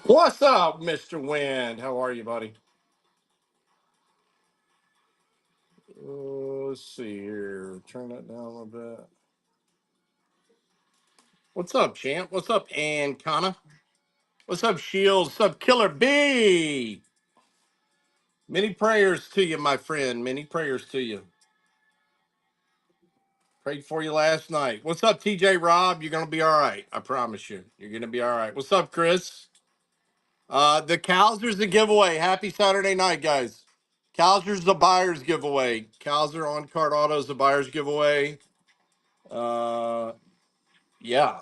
What's up, Mr. Wind? How are you, buddy? Let's see here. Turn that down a little bit. What's up, champ? What's up, Ancona? What's up, Shields? What's up, Killer B? Many prayers to you, my friend. Many prayers to you. Prayed for you last night. What's up, TJ Rob? You're going to be all right. I promise you. You're going to be all right. What's up, Chris? The Cowsers the giveaway. Happy Saturday night, guys. Cowsers the buyer's giveaway. Cowser on card autos the buyer's giveaway. Uh, yeah.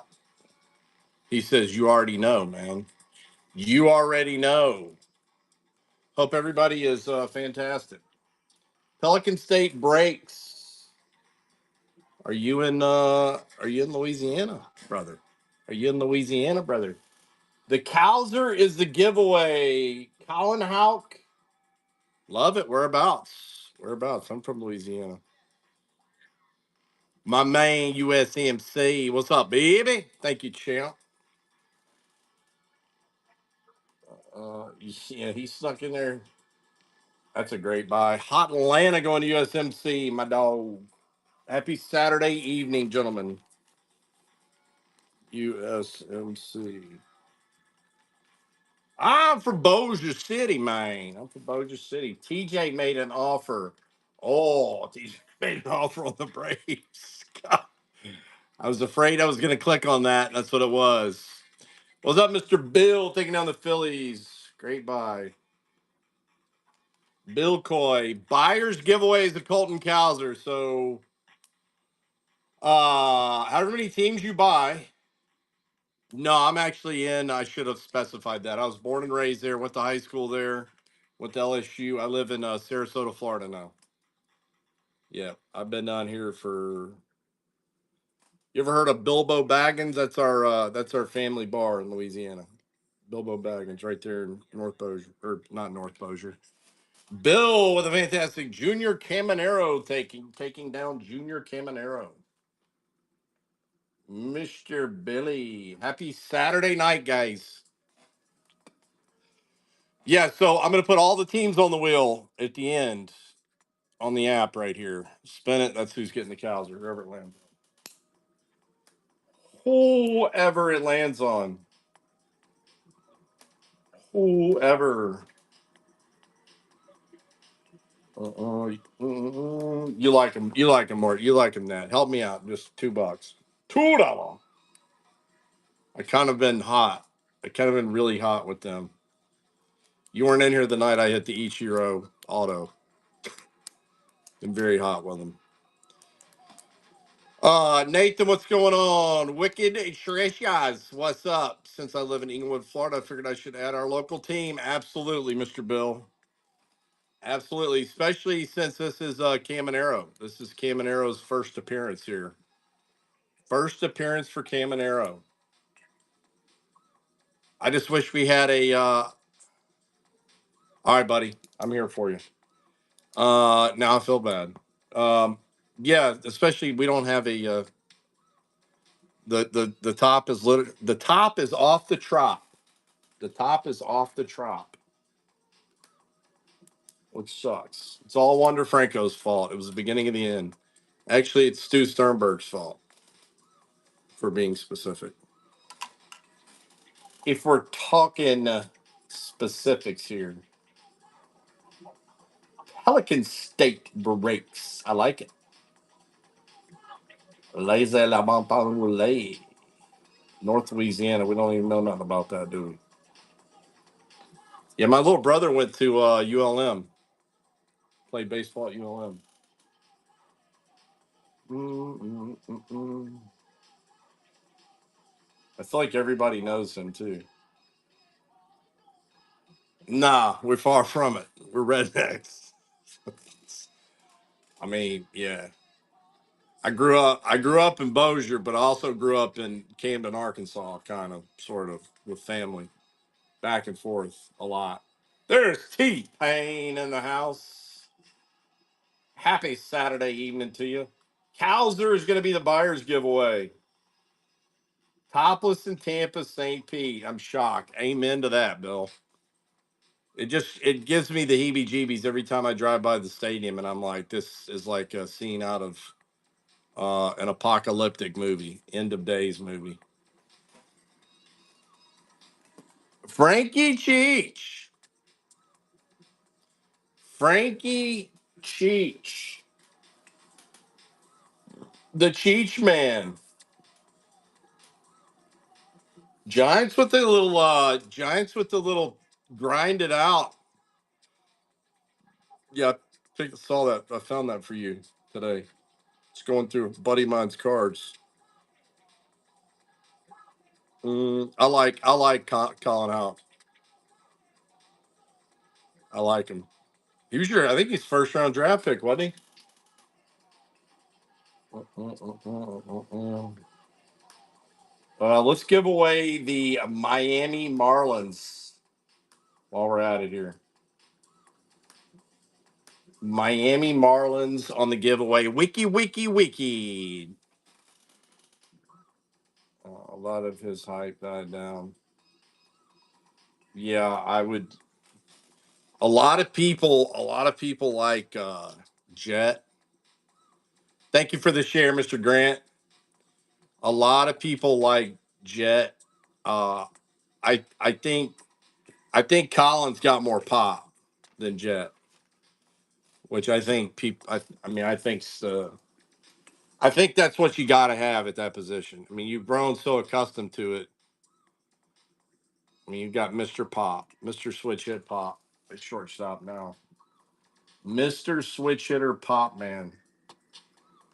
He says you already know, man. You already know. Hope everybody is fantastic. Pelican State breaks. Are you in Louisiana, brother? Are you in Louisiana, brother? The Cowser is the giveaway. Colin Houck. Love it. Whereabouts? Whereabouts? I'm from Louisiana. My main USMC. What's up, baby? Thank you, champ. Yeah, he's stuck in there. That's a great buy. Hot Atlanta going to USMC, my dog. Happy Saturday evening, gentlemen. USMC. I'm from Bossier City, man. I'm from Bossier City. TJ made an offer. Oh, TJ made an offer on the Braves. God, I was afraid I was going to click on that. That's what it was. What's up, Mr. Bill? Taking down the Phillies. Great buy. Bill Coy. Buyers giveaways to Colton Cowser. So, however many teams you buy. No, I'm actually in. I should have specified that. I was born and raised there, went to high school there, went to LSU. I live in Sarasota, Florida now. Yeah, I've been down here for. You ever heard of Bilbo Baggins? That's our family bar in Louisiana. Bilbo Baggins, right there in North Bossier, or not North Bossier. Bill with a fantastic Junior Caminero taking down Junior Caminero. Mr. Billy, happy Saturday night, guys. Yeah, so I'm going to put all the teams on the wheel at the end on the app right here. Spin it. That's who's getting the cows or whoever it lands on. Whoever it lands on. Whoever. You like them. You like them more. You like them that. Help me out. Just $2. $2. I kind of been hot. I kind of been really hot with them. You weren't in here the night I hit the Ichiro auto. Been very hot with them. Nathan, what's going on? Wicked Shreshas, what's up? Since I live in Inglewood, Florida, I figured I should add our local team. Absolutely, Mr. Bill. Absolutely, especially since this is Caminero. This is Caminero's first appearance here. First appearance for Caminero. I just wish we had a. All right, buddy, I'm here for you. Now I feel bad. Um, yeah, especially we don't have a. The top is the top is off the trop. The top is off the trop, which sucks. It's all Wander Franco's fault. It was the beginning of the end. Actually, it's Stu Sternberg's fault, for being specific. If we're talking specifics here, Pelican State breaks. I like it. Laissez la montagne. North Louisiana. We don't even know nothing about that, do we? Yeah, my little brother went to ULM. Played baseball at ULM. I feel like everybody knows him too. Nah, we're far from it. We're rednecks. I mean, yeah. I grew up in Bossier, but I also grew up in Camden, Arkansas, kind of, sort of, with family. Back and forth a lot. There's T-Pain in the house. Happy Saturday evening to you. Cowser is going to be the buyer's giveaway. Topless in Tampa, St. Pete. I'm shocked. Amen to that, Bill. It gives me the heebie-jeebies every time I drive by the stadium, and I'm like, this is like a scene out of an apocalyptic movie, end of days movie. Frankie Cheech. Frankie Cheech. The Cheech Man. Giants with the little grind it out. Yeah, I saw that. I found that for you today. It's going through a buddy of mine's cards. I like Colin Houck. I like him. He was I think he's first round draft pick, wasn't he? Let's give away the Miami Marlins while we're at it here. Miami Marlins on the giveaway. Wiki. A lot of his hype died down. Yeah, I would. A lot of people like Jet. Thank you for the share, Mr. Grant. A lot of people like Jet. Uh, I think Collins got more pop than Jet, which I think people. I mean, I think that's what you got to have at that position. I mean, you've grown so accustomed to it. I mean, you've got Mr. Pop, Mr. Switch Hit Pop at shortstop now. Mr. Switch Hitter Pop Man.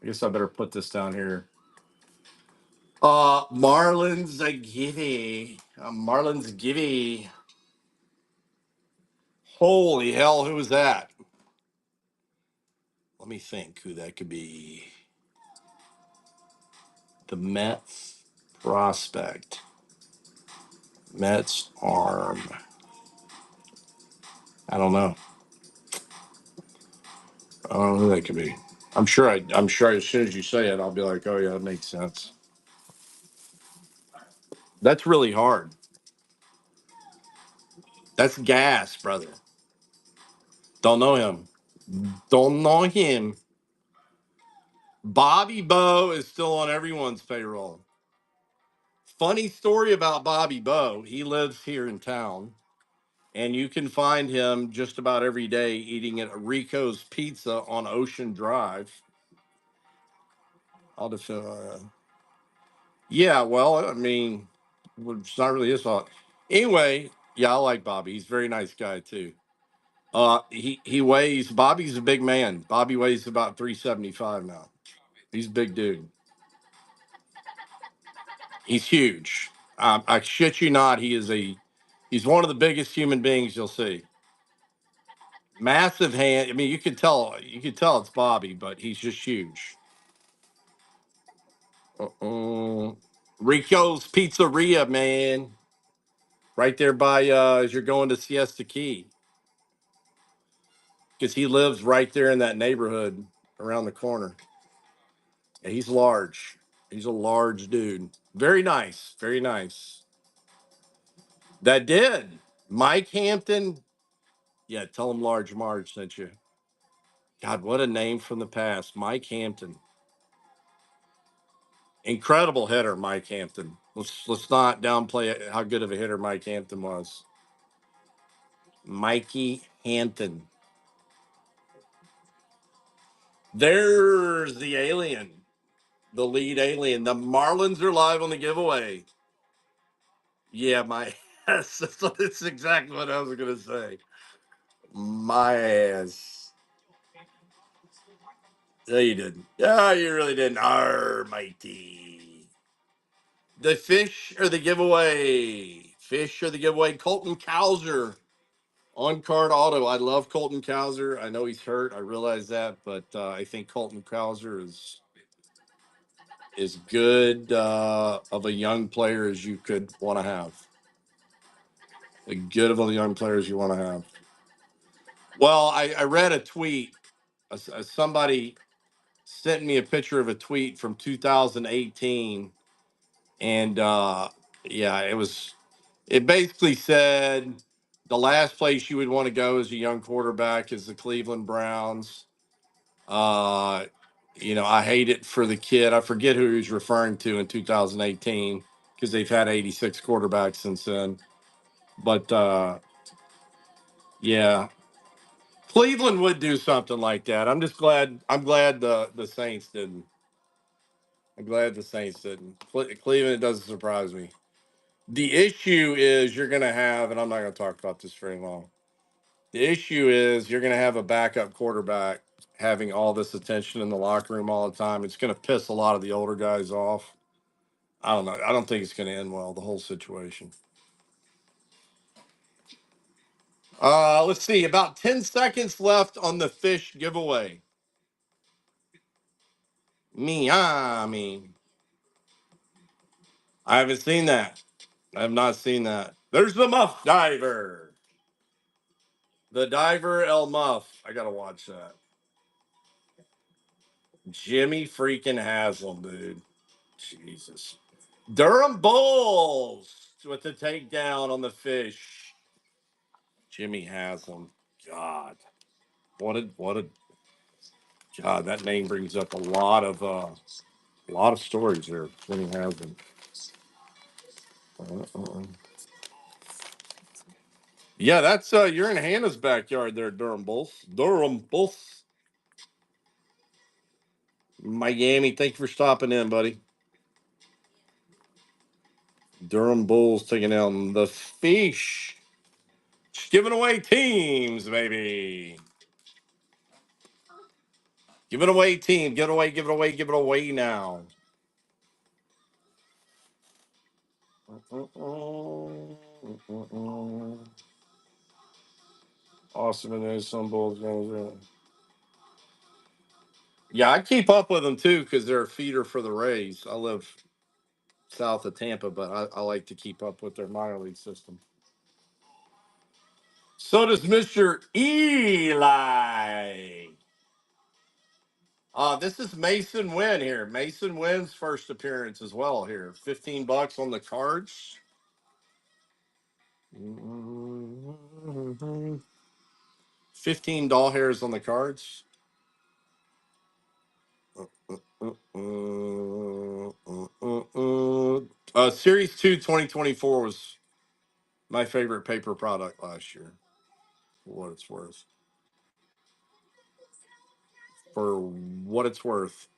I guess I better put this down here. Marlins a giddy. Marlins giddy. Holy hell, who was that? Let me think who that could be. The Mets prospect. Mets arm. I don't know. I don't know who that could be. I'm sure as soon as you say it, I'll be like, oh yeah, that makes sense. That's really hard. That's gas, brother. Don't know him. Don't know him. Bobby Bowe is still on everyone's payroll. Funny story about Bobby Bowe. He lives here in town, and you can find him just about every day eating at Rico's Pizza on Ocean Drive. I'll just, yeah, well, I mean, it's not really his fault. Anyway, yeah, I like Bobby. He's a very nice guy too. He weighs. Bobby's a big man. Bobby weighs about 375 now. He's a big dude. He's huge. I shit you not. He's one of the biggest human beings you'll see. Massive hand. I mean, you could tell it's Bobby, but he's just huge. Rico's Pizzeria, man, right there by as you're going to Siesta Key, because he lives right there in that neighborhood around the corner. And he's large. He's a large dude. Very nice. Very nice. That did. Mike Hampton. Yeah, tell him Large Marge sent you. God, what a name from the past. Mike Hampton. Incredible hitter, Mike Hampton. Let's not downplay how good of a hitter Mike Hampton was. Mikey Hampton. There's the alien, the lead alien. The Marlins are live on the giveaway. Yeah, my ass. That's exactly what I was gonna say. My ass. No, you didn't. Yeah, you really didn't. Arr, mighty. The fish or the giveaway. Fish or the giveaway. Colton Cowser on card auto. I love Colton Cowser. I know he's hurt. I realize that, but I think Colton Cowser is good of a young player as you could want to have. As good of a young player as you want to have. Well, I read a tweet. Somebody sent me a picture of a tweet from 2018, And yeah, it basically said the last place you would want to go as a young quarterback is the Cleveland Browns. Uh, I hate it for the kid. I forget who he was referring to in 2018 because they've had 86 quarterbacks since then. But yeah, Cleveland would do something like that. I'm just glad. I'm glad the Saints didn't. I'm glad the Saints didn't. Cleveland, it doesn't surprise me. The issue is you're going to have, and I'm not going to talk about this very long. The issue is you're going to have a backup quarterback having all this attention in the locker room all the time. It's going to piss a lot of the older guys off. I don't know. I don't think it's going to end well, the whole situation. Let's see. About 10 seconds left on the fish giveaway. Miami. I haven't seen that. I have not seen that. There's the Muff Diver. The Diver El Muff. I got to watch that. Jimmy freaking Haslam, dude. Jesus. Durham Bulls with the takedown on the fish. Jimmy Haslam. God. What a God, that name brings up a lot of stories there. Jimmy Haslam. Uh-uh. Yeah, that's you're in Hannah's backyard there, Durham Bulls. Durham Bulls. Miami, thank you for stopping in, buddy. Durham Bulls taking down the fish. Giving away teams, baby. Give it away, team. Give it away, give it away, give it away now. Austin and there's some Bulls games. Yeah, I keep up with them too because they're a feeder for the Rays. I live south of Tampa, but I like to keep up with their minor league system. So does Mr. Eli. This is Mason Wynn here. Mason Wynn's first appearance as well here. $15 on the cards. 15 doll hairs on the cards. Series 2 2024 was my favorite paper product last year, for what it's worth. For what it's worth.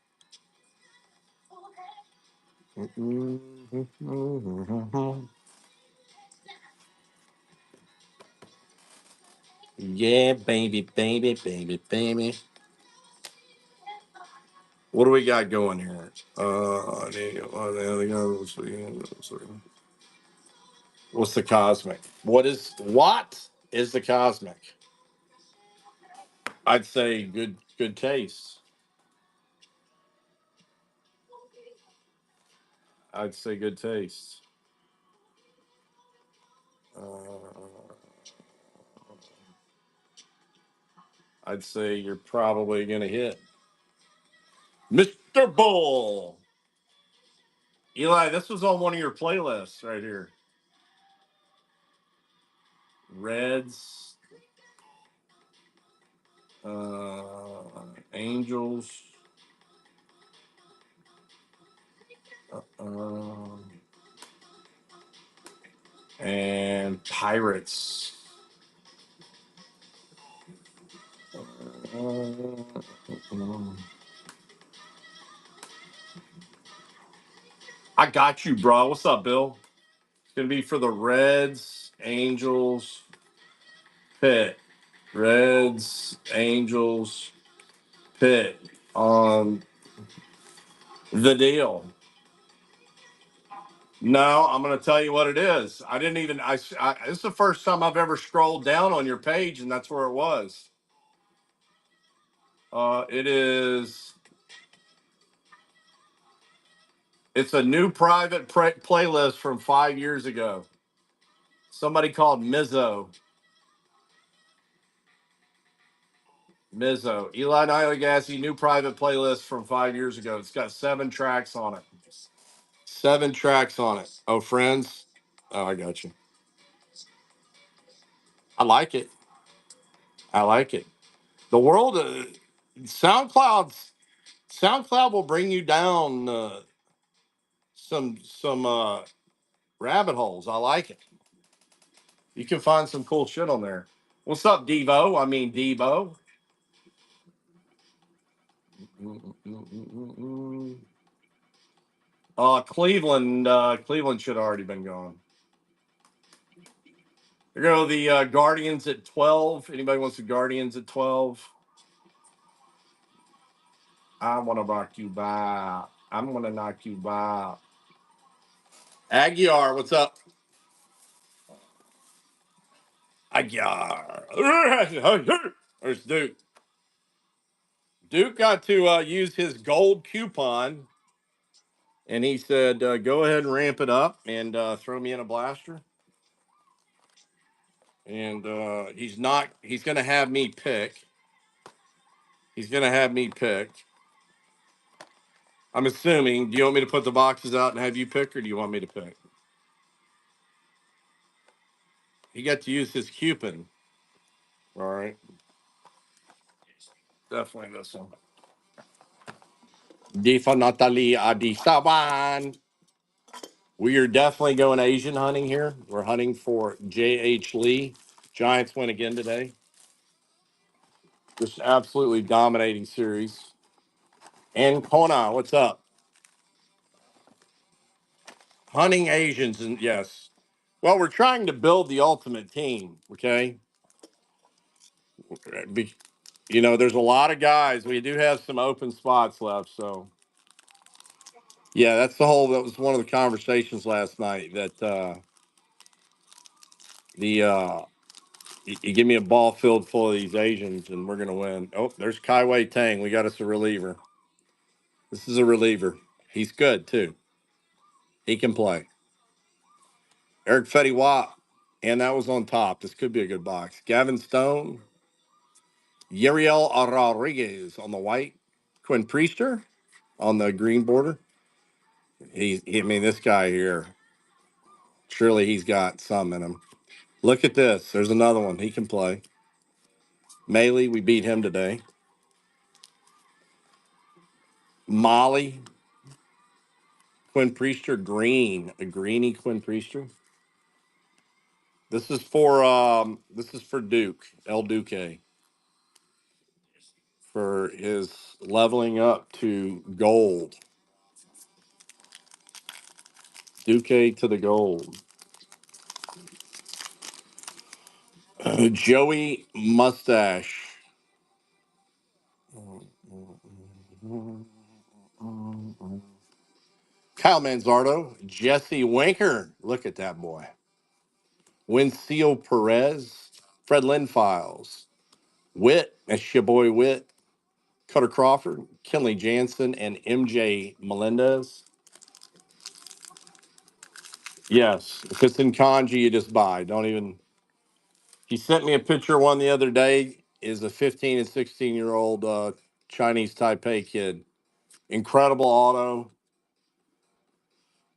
Yeah, baby, baby, baby, baby. What do we got going here? What's the cosmic? What is the cosmic? I'd say good taste. I'd say good taste. I'd say you're probably gonna hit Mr. Bull. Eli, this was on one of your playlists right here. Reds, Angels, and Pirates. I got you, bro. What's up, Bill? It's gonna be for the Reds, Angels, Pitt. Reds, Angels, Pitt on the deal. No, I'm going to tell you what it is. I didn't even. It's the first time I've ever scrolled down on your page, and that's where it was. It is. It's a new private playlist from 5 years ago. Somebody called Mizzo. Eli Nylagassi, new private playlist from 5 years ago. It's got 7 tracks on it. 7 tracks on it. Oh, friends. Oh, I got you. I like it. I like it. The world, SoundCloud will bring you down some rabbit holes. I like it. You can find some cool shit on there. What's up, Devo? I mean Debo. Cleveland should have already been gone. There go the Guardians at 12. Anybody wants the Guardians at 12? I want to rock you back. I'm going to knock you back. Aguiar, what's up? Aguiar. There's Duke. Duke got to use his gold coupon, and he said, go ahead and ramp it up and throw me in a blaster. And he's going to have me pick. He's going to have me pick. I'm assuming, do you want me to put the boxes out and have you pick, or do you want me to pick? He got to use his coupon. All right. Definitely this one. Difa Natalie Adisaban. We are definitely going Asian hunting here. We're hunting for J.H. Lee. Giants win again today. Just absolutely dominating series. And Kona, what's up? Hunting Asians, and yes. Well, we're trying to build the ultimate team, okay? There's a lot of guys. We do have some open spots left, so yeah, that was one of the conversations last night that you give me a ball field full of these Asians and we're gonna win. Oh, there's Kai Wei Tang. We got us a reliever. This is a reliever. He's good too. He can play. Eric Fetty Wap, and that was on top. This could be a good box. Gavin Stone, Yariel Rodriguez on the white, Quinn Priester on the green border. I mean, this guy here, surely he's got some in him. Look at this. There's another one. He can play. Maley, we beat him today. Molly, Quinn Priester, green, a greeny Quinn Priester. This is for Duke, El Duque, for his leveling up to gold. Duque to the gold. Joey Mustache. Kyle Manzardo. Jesse Winker. Look at that boy. Wincio Perez. Fred Lynn Files. Witt. That's your boy Witt. Cutter Crawford. Kenley Jansen. And MJ Melendez. Yes. If it's in kanji, you just buy. Don't even. He sent me a picture of one the other day. Is a 15 and 16-year-old Chinese Taipei kid. Incredible auto.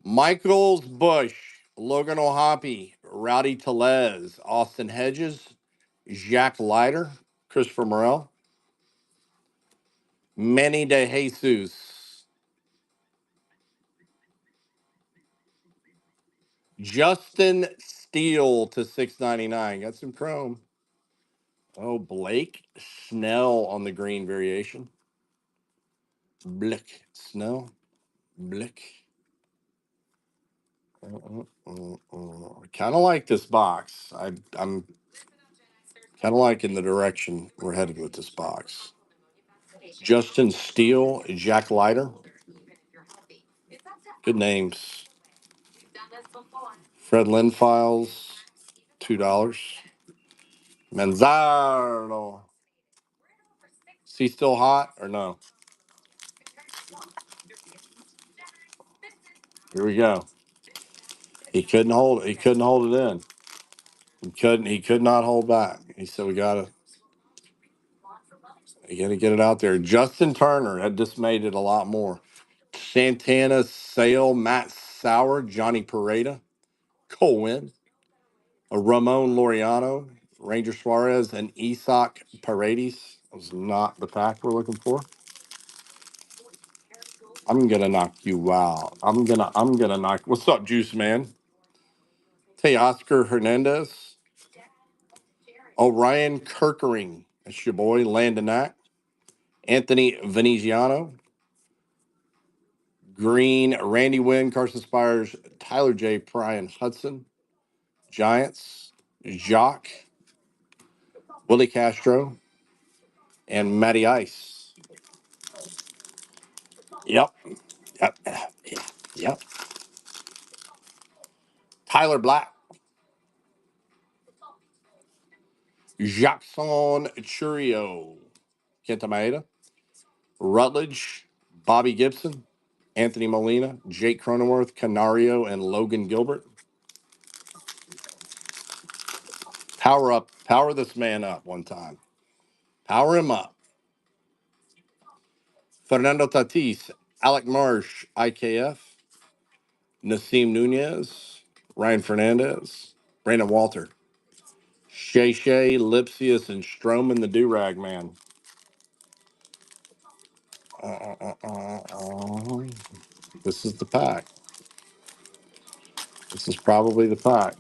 Michaels Bush, Logan O'Hoppe, Rowdy Telez, Austin Hedges, Jack Leiter, Christopher Morel, Manny De Jesus, Justin Steele to 699. Got some chrome. Oh, Blake Snell on the green variation. Blick Snell. Blick. Kind of like this box. I'm kind of liking the direction we're headed with this box. Justin Steele, Jack Leiter. Good names. Fred Lynn Files, $2. Manzardo. Is he still hot or no? Here we go. He couldn't hold it. He couldn't hold it in. He could not hold back. He said we gotta get it out there. Justin Turner had just made it a lot more. Santana Sale, Matt Sauer, Johnny Pareda, Cohen, a Ramon Laureano, Ranger Suarez, and Isak Paredes. That was not the pack we're looking for. I'm gonna knock you out. I'm gonna knock. What's up, Juice Man? Teoscar Hernandez, Orion Kirkering. That's your boy, Landonac. Anthony Veneziano, Green, Randy Wynn, Carson Spires, Tyler J. Pryan Hudson, Giants, Jacques, Willie Castro, and Matty Ice. Yep. Yep. Yep. Tyler Black, Jackson Churio, Kenta Maeda, Rutledge, Bobby Gibson, Anthony Molina, Jake Cronenworth, Canario, and Logan Gilbert. Power this man up one time. Power him up. Fernando Tatis, Alec Marsh, IKF, Nasim Nunez, Ryan Fernandez, Brandon Walter, Shay, Lipsius, and Stroman the Do-Rag Man. This is the pack. This is probably the pack.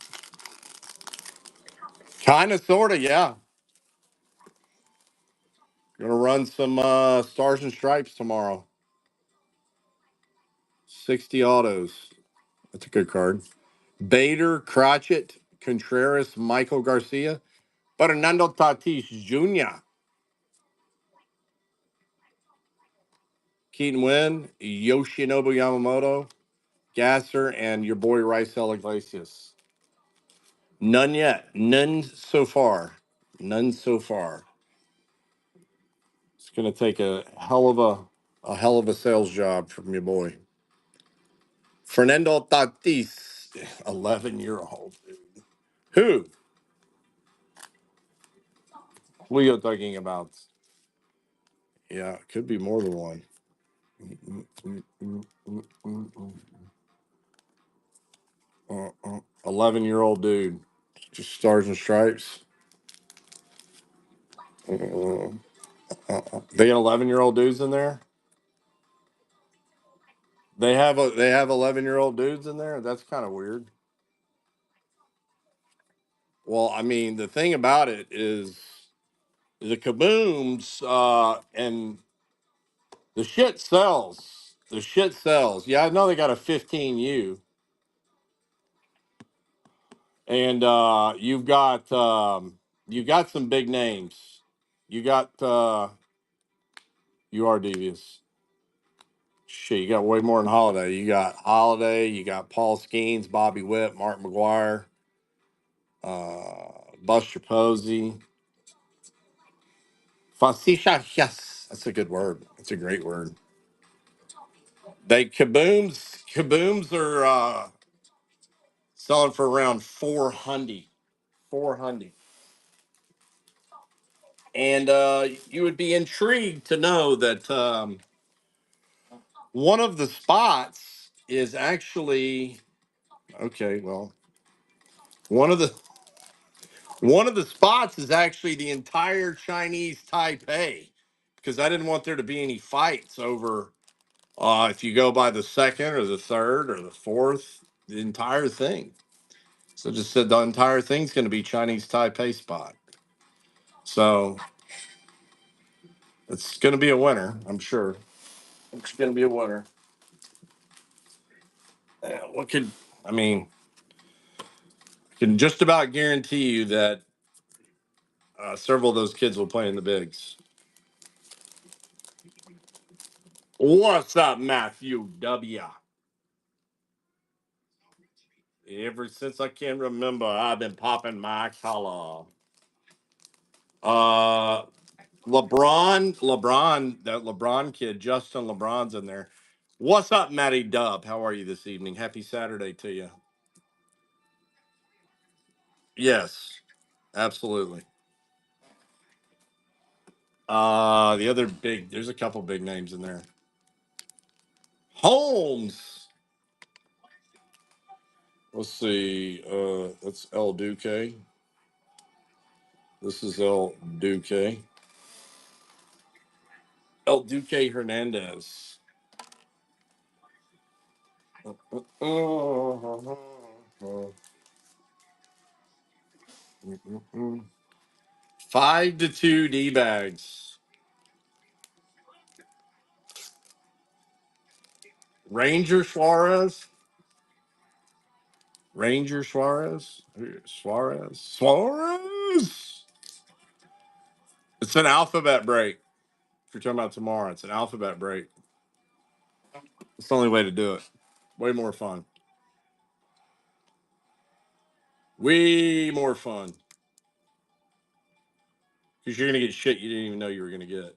Kind of, sort of, yeah. Gonna run some Stars and Stripes tomorrow. 60 autos. That's a good card. Bader, Crotchet, Contreras, Michael Garcia, Fernando Tatis Jr., Keaton Wynn, Yoshinobu Yamamoto, Gasser, and your boy Ricel Iglesias. None yet. None so far. None so far. It's gonna take a hell of a sales job from your boy. Fernando Tatis, 11-year-old. Who? Who are you talking about? Yeah, it could be more than one. 11-year-old dude. Just Stars and Stripes. They got 11-year-old dudes in there. They have 11-year-old dudes in there. That's kind of weird. Well, I mean, the thing about it is the kabooms and the shit sells. The shit sells. Yeah, I know they got a 15U, and you've got some big names. You got you are devious. Shit, you got way more than Holiday. You got Holiday. You got Paul Skeens, Bobby Witt, Mark McGuire, Buster Posey, Fasisha. Yes, that's a good word. That's a great word. They kabooms are selling for around 400, 400, and you would be intrigued to know that one of the spots is actually okay. Well, one of the one of the spots is actually the entire Chinese Taipei, because I didn't want there to be any fights over if you go by the second or the third or the fourth, the entire thing. So just said the entire thing's going to be Chinese Taipei spot. So it's going to be a winner, I'm sure. It's going to be a winner. What could I mean? I can just about guarantee you that several of those kids will play in the bigs. What's up, Matthew W? Ever since I can remember, I've been popping my collar. Uh, that LeBron kid, Justin LeBron's in there. What's up, Matty Dub? How are you this evening? Happy Saturday to you. Yes, absolutely. There's a couple big names in there. Holmes. Let's see. That's El Duque. This is El Duque. El Duque Hernandez. Mm-mm. 5-2 D bags. Ranger Suarez. Ranger Suarez. Suarez. Suarez. It's an alphabet break. If you're talking about tomorrow, it's an alphabet break. It's the only way to do it. Way more fun. Way more fun. Because you're going to get shit you didn't even know you were going to get.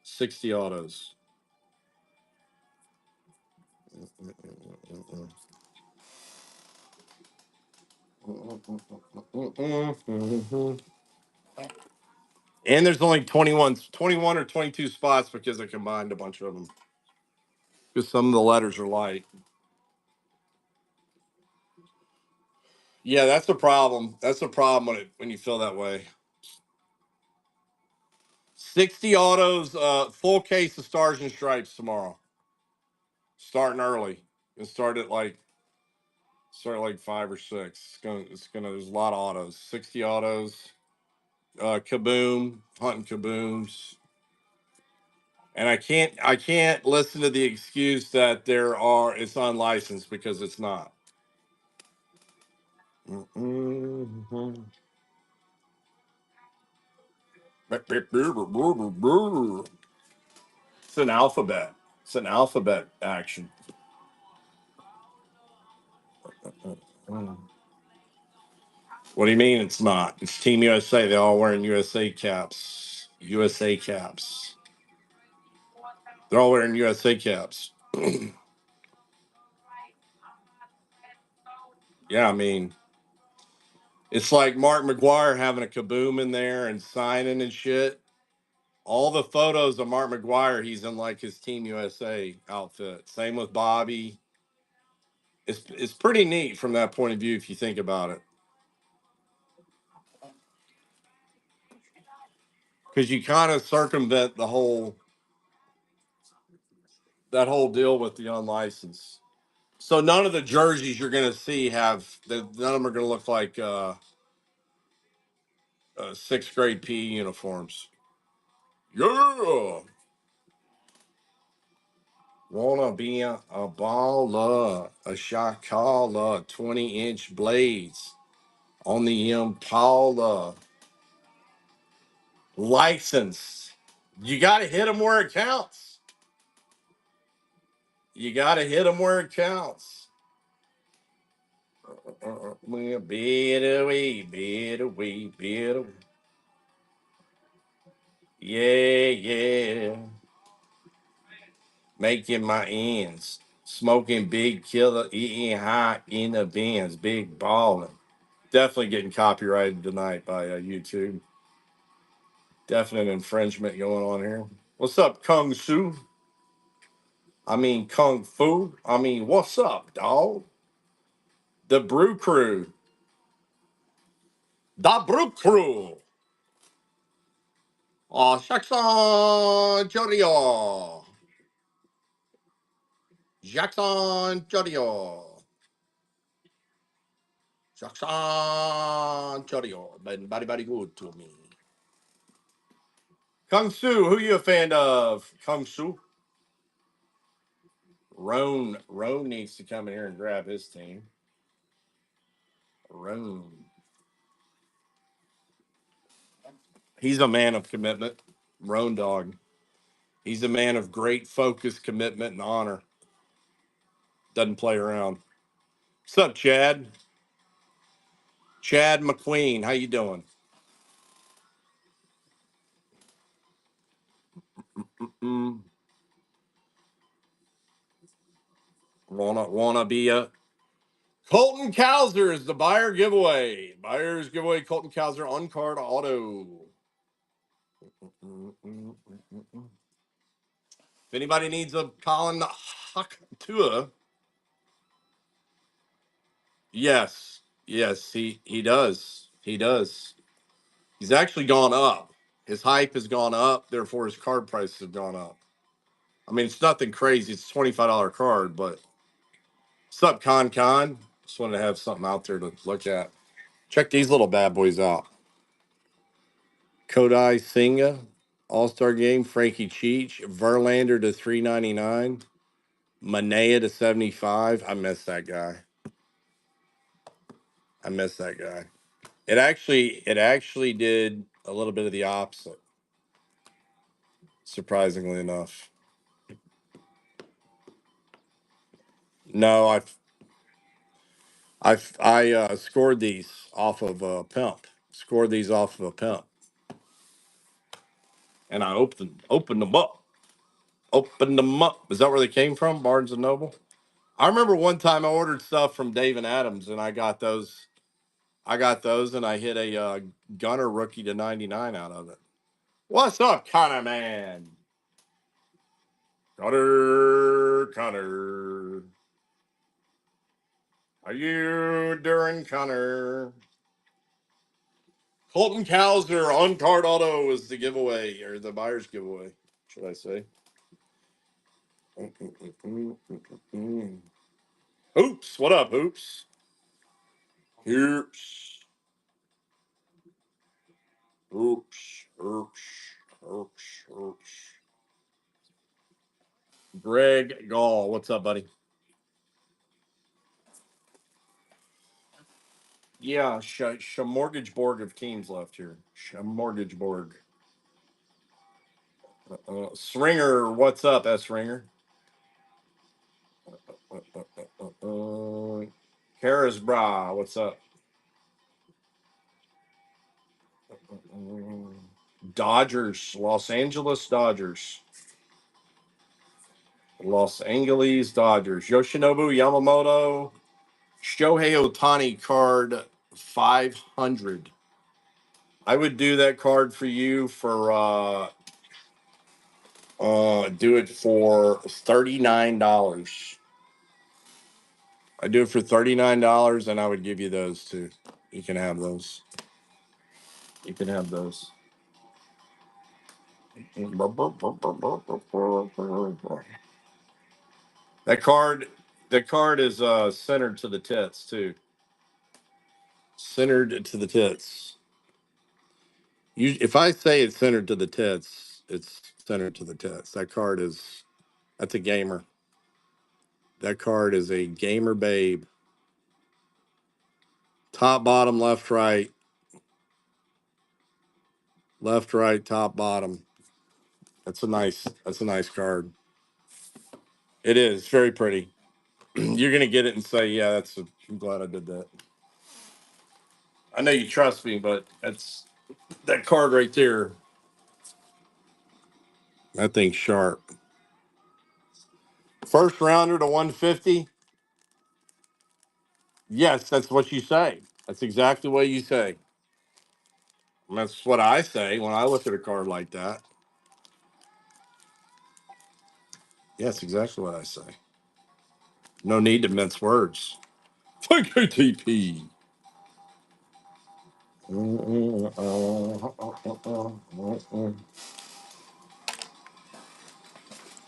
60 autos. And there's only 21 or 22 spots because I combined a bunch of them. Because some of the letters are light. Yeah, that's the problem. That's the problem when you feel that way. 60 autos, full case of Stars and Stripes tomorrow. Starting early. And start at like 5 or 6. There's a lot of autos. 60 autos. Kaboom, hunting kabooms. And I can't listen to the excuse that it's unlicensed because it's not. Mm-hmm. It's an alphabet. It's an alphabet action. What do you mean it's not? It's Team USA. They're all wearing USA caps. USA caps. They're all wearing USA caps. Yeah, I mean, it's like Mark McGuire having a kaboom in there and signing and shit. All the photos of Mark McGuire, he's in like his Team USA outfit. Same with Bobby. It's pretty neat from that point of view if you think about it. Because you kind of circumvent that whole deal with the unlicensed. So none of the jerseys you're going to see none of them are going to look like sixth grade PE uniforms. Yeah, wanna be a baller, a shot caller, 20-inch blades on the Impala, licensed. You got to hit them where it counts. You got to hit them where it counts. Better way, better way, better. Yeah, yeah. Making my ends. Smoking big killer, eating hot in the bins, big balling. Definitely getting copyrighted tonight by YouTube. Definite infringement going on here. What's up, Kung Su? I mean, Kung Fu. I mean, what's up, dog? The Brew Crew. The Brew Crew. Oh, Jackson Jodio. Jackson Jodio. Jackson Jodio. Been very good to me. Kung Su, who you a fan of? Kung Su? Roan needs to come in here and grab his team. Roan. He's a man of commitment. Roan dog. He's a man of great focus, commitment, and honor. Doesn't play around. What's up, Chad? Chad McQueen, how you doing? Mm, wanna be a Colton Cowser is the buyer giveaway. Buyers giveaway Colton Cowser on card auto. If anybody needs a Colin Huck Tua, Yes. Yes, he does. He does. He's actually gone up. His hype has gone up, therefore his card prices have gone up. I mean, it's nothing crazy. It's a $25 card, but what's up, Con? Just wanted to have something out there to look at. Check these little bad boys out. Kodai Senga, All-Star Game, Frankie Cheech, Verlander to 399, Manea to 75. I miss that guy. I miss that guy. It actually did a little bit of the opposite, surprisingly enough. No, I scored these off of a pimp. Scored these off of a pimp, and I opened them up. Opened them up. Is that where they came from? Barnes and Noble. I remember one time I ordered stuff from Dave and Adams, and I got those. I got those, and I hit a Gunner rookie to 99 out of it. What's up, Connor man? Connor. Are you doing, Connor? Colton Cowser on card auto is the giveaway, or the buyer's giveaway, should I say. Hoops, what up, Hoops? Hoops. Hoops. Hoops. Hoops. Hoops. Greg Gall, what's up, buddy? Yeah, Mortgage Borg of teams left here. Mortgage Borg. Sringer, what's up, S. Ringer? Harris Bra, what's up? Dodgers, Los Angeles Dodgers. Los Angeles Dodgers. Yoshinobu Yamamoto, Shohei Otani card 500. I would do that card for you for do it for $39. I do it for $39 and I would give you those too. You can have those. You can have those. That card is centered to the tits too. Centered to the tits. If I say it's centered to the tits, it's centered to the tits. That's a gamer. That card is a gamer babe. Top, bottom, left, right, top, bottom. That's a nice card. It is very pretty. You're gonna get it and say, yeah, I'm glad I did that. I know you trust me, but that card right there. That thing's sharp. First rounder to 150. Yes, that's what you say. That's exactly what you say. And that's what I say when I look at a card like that. Yes, exactly what I say. No need to mince words. Thank you, TP.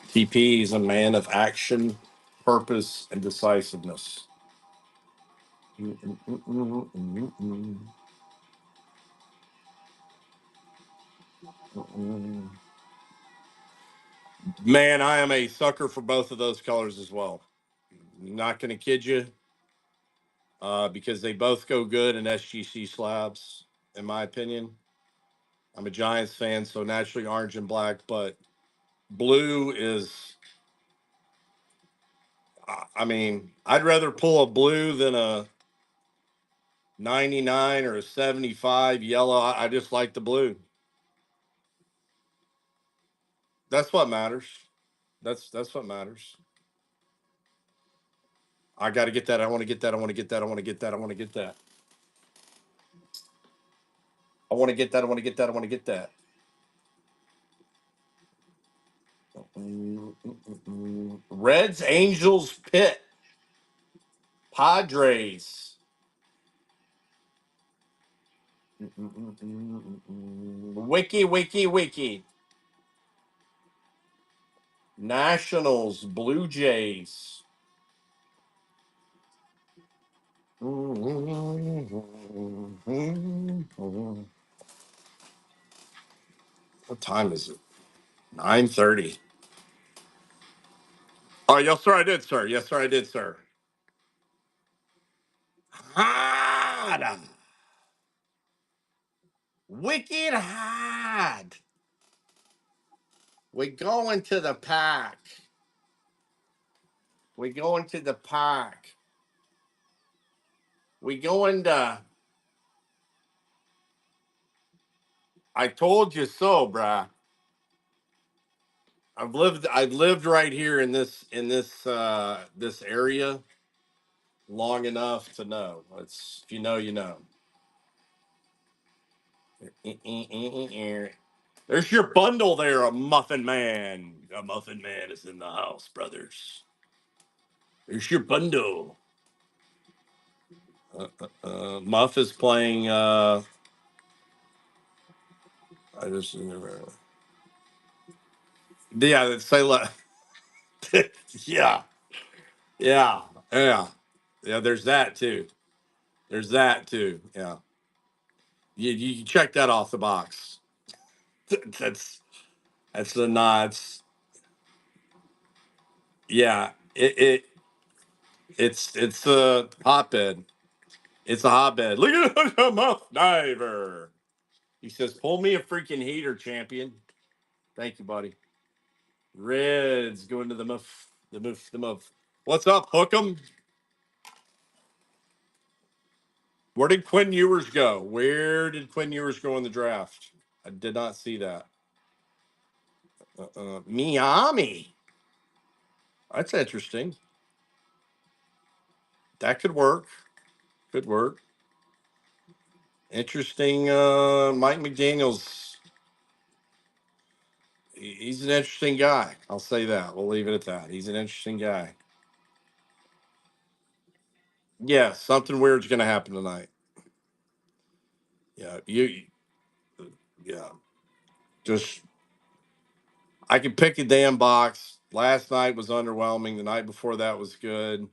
TP is a man of action, purpose, and decisiveness. Man, I am a sucker for both of those colors as well. Not going to kid you, because they both go good in SGC slabs, in my opinion. I'm a Giants fan, so naturally orange and black, but blue is, I mean, I'd rather pull a blue than a 99 or a 75 yellow. I just like the blue. That's what matters. That's what matters. I got to get that. I want to get that. I want to get that. I want to get that. I want to get that. I want to get that. I want to get that. I want to get that. Reds, Angels, Pitt, Padres. Wiki, wiki, wiki. Nationals, Blue Jays. What time is it? 9:30. Oh, yes, sir, I did, sir. Yes, sir, I did, sir. Hot. Wicked hot. We going to the pack. We going to the pack. We going to. I told you so, bruh. I've lived right here in this area long enough to know. It's if you know, you know. There's your bundle there, a muffin man. A muffin man is in the house, brothers. There's your bundle. Muff is playing. I just yeah. Say yeah, yeah, yeah, yeah. There's that too. There's that too. Yeah. You check that off the box. That's that's the knots. Yeah. It's a hotbed. It's a hotbed. Look at the muff diver. He says, "Pull me a freaking heater, champion." Thank you, buddy. Reds going to the muff. The muff. The muff. What's up, Hook'em? Where did Quinn Ewers go? Where did Quinn Ewers go in the draft? I did not see that. Miami. That's interesting. That could work. Could work. Interesting. Mike McDaniel's. He's an interesting guy. I'll say that. We'll leave it at that. He's an interesting guy. Yeah, something weird's going to happen tonight. Yeah, yeah. Just I can pick a damn box. Last night was underwhelming. The night before that was good.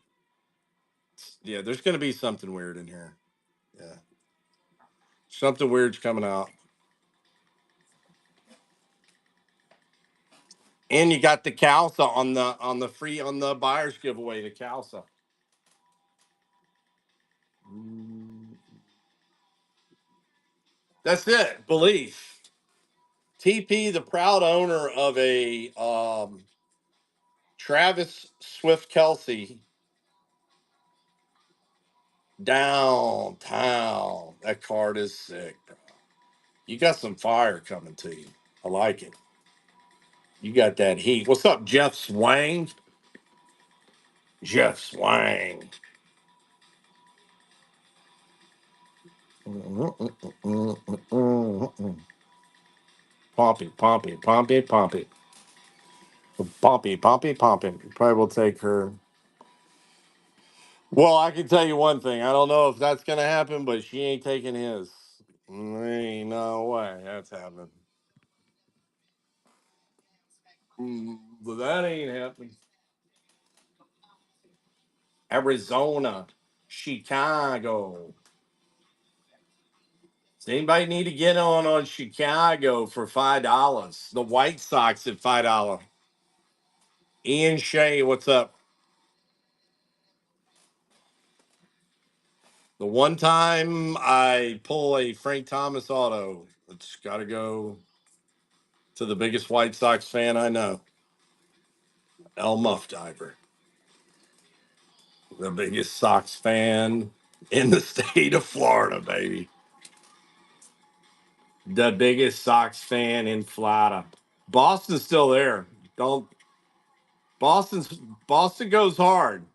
Yeah, there's going to be something weird in here. Yeah, something weird's coming out. And you got the Calsa on the buyer's giveaway. The Calsa. That's it. Belief. TP, the proud owner of a Travis Swift Kelsey downtown. That card is sick, bro. You got some fire coming to you. I like it. You got that heat. What's up, Jeff Swang? Jeff Swang. Pompey, Pompey, Pompey, Pompey. Pompey, Pompey, Pompey. Probably will take her. Well, I can tell you one thing. I don't know if that's going to happen, but she ain't taking his. Ain't no way that's happening. But that ain't happening. Arizona, Chicago. Does anybody need to get on Chicago for $5? The White Sox at $5. Ian Shea, what's up? The one time I pull a Frank Thomas auto, it's got to go to the biggest White Sox fan I know, El Muff Diver, the biggest Sox fan in the state of Florida, baby. The biggest Sox fan in Florida. Boston's still there. Don't Boston's Boston goes hard.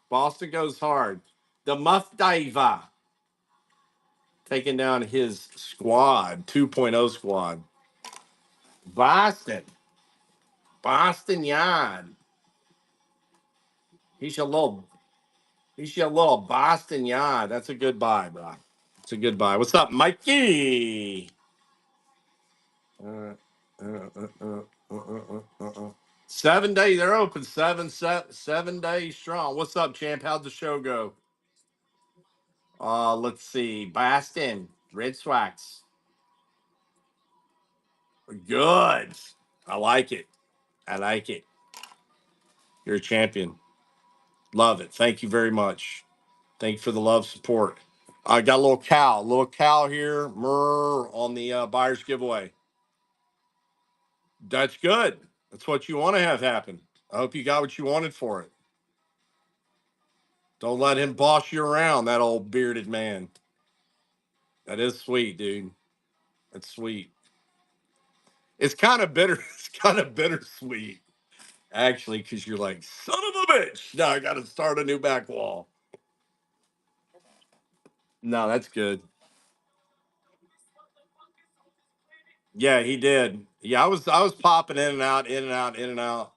Boston goes hard. The Muff Diver taking down his squad, 2.0 squad. Boston. Boston Yard. He's your little Boston Yard. That's a good buy, bro. It's a good buy. What's up, Mikey? Uh, uh, uh, uh, uh, uh, uh, uh. 7 days. They're open 7 days strong. What's up, champ? How'd the show go? Let's see. Boston Red Sox. Good. I like it. I like it. You're a champion. Love it. Thank you very much. Thank you for the love support. I got a little cow here, on the buyer's giveaway. That's good. That's what you want to have happen. I hope you got what you wanted for it. Don't let him boss you around, that old bearded man. That is sweet, dude. That's sweet. It's kind of bitter. It's kind of bittersweet, actually, because you're like, son of a bitch. Now I got to start a new back wall. No, that's good. Yeah, he did. Yeah, I was popping in and out, in and out, in and out.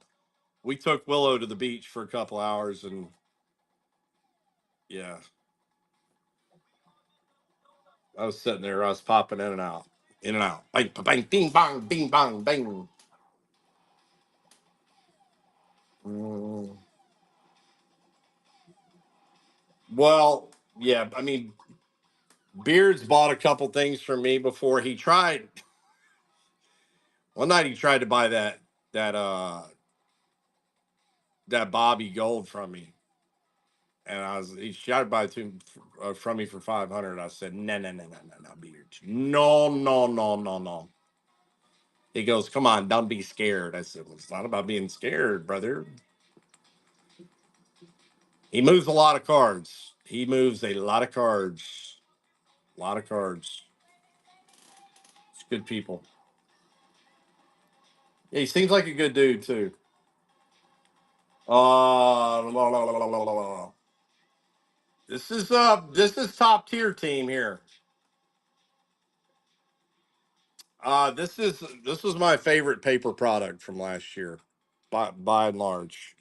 We took Willow to the beach for a couple hours, and yeah, I was sitting there. I was popping in and out, in and out. Bang, bang, ding, bang, ding, bang, bang. Mm. Well, yeah. I mean, Beards bought a couple things from me before he tried. One night he tried to buy that that Bobby Gold from me, and he tried to buy it from me for 500. I said no, no, no, no, no, no, Beards, no, no, no, no, no. He goes, come on, don't be scared. I said, well, it's not about being scared, brother. He moves a lot of cards. He moves a lot of cards. A lot of cards. It's good people. Yeah, he seems like a good dude too. La, la, la, la, la, la. This is top tier team here. This was my favorite paper product from last year, by and large.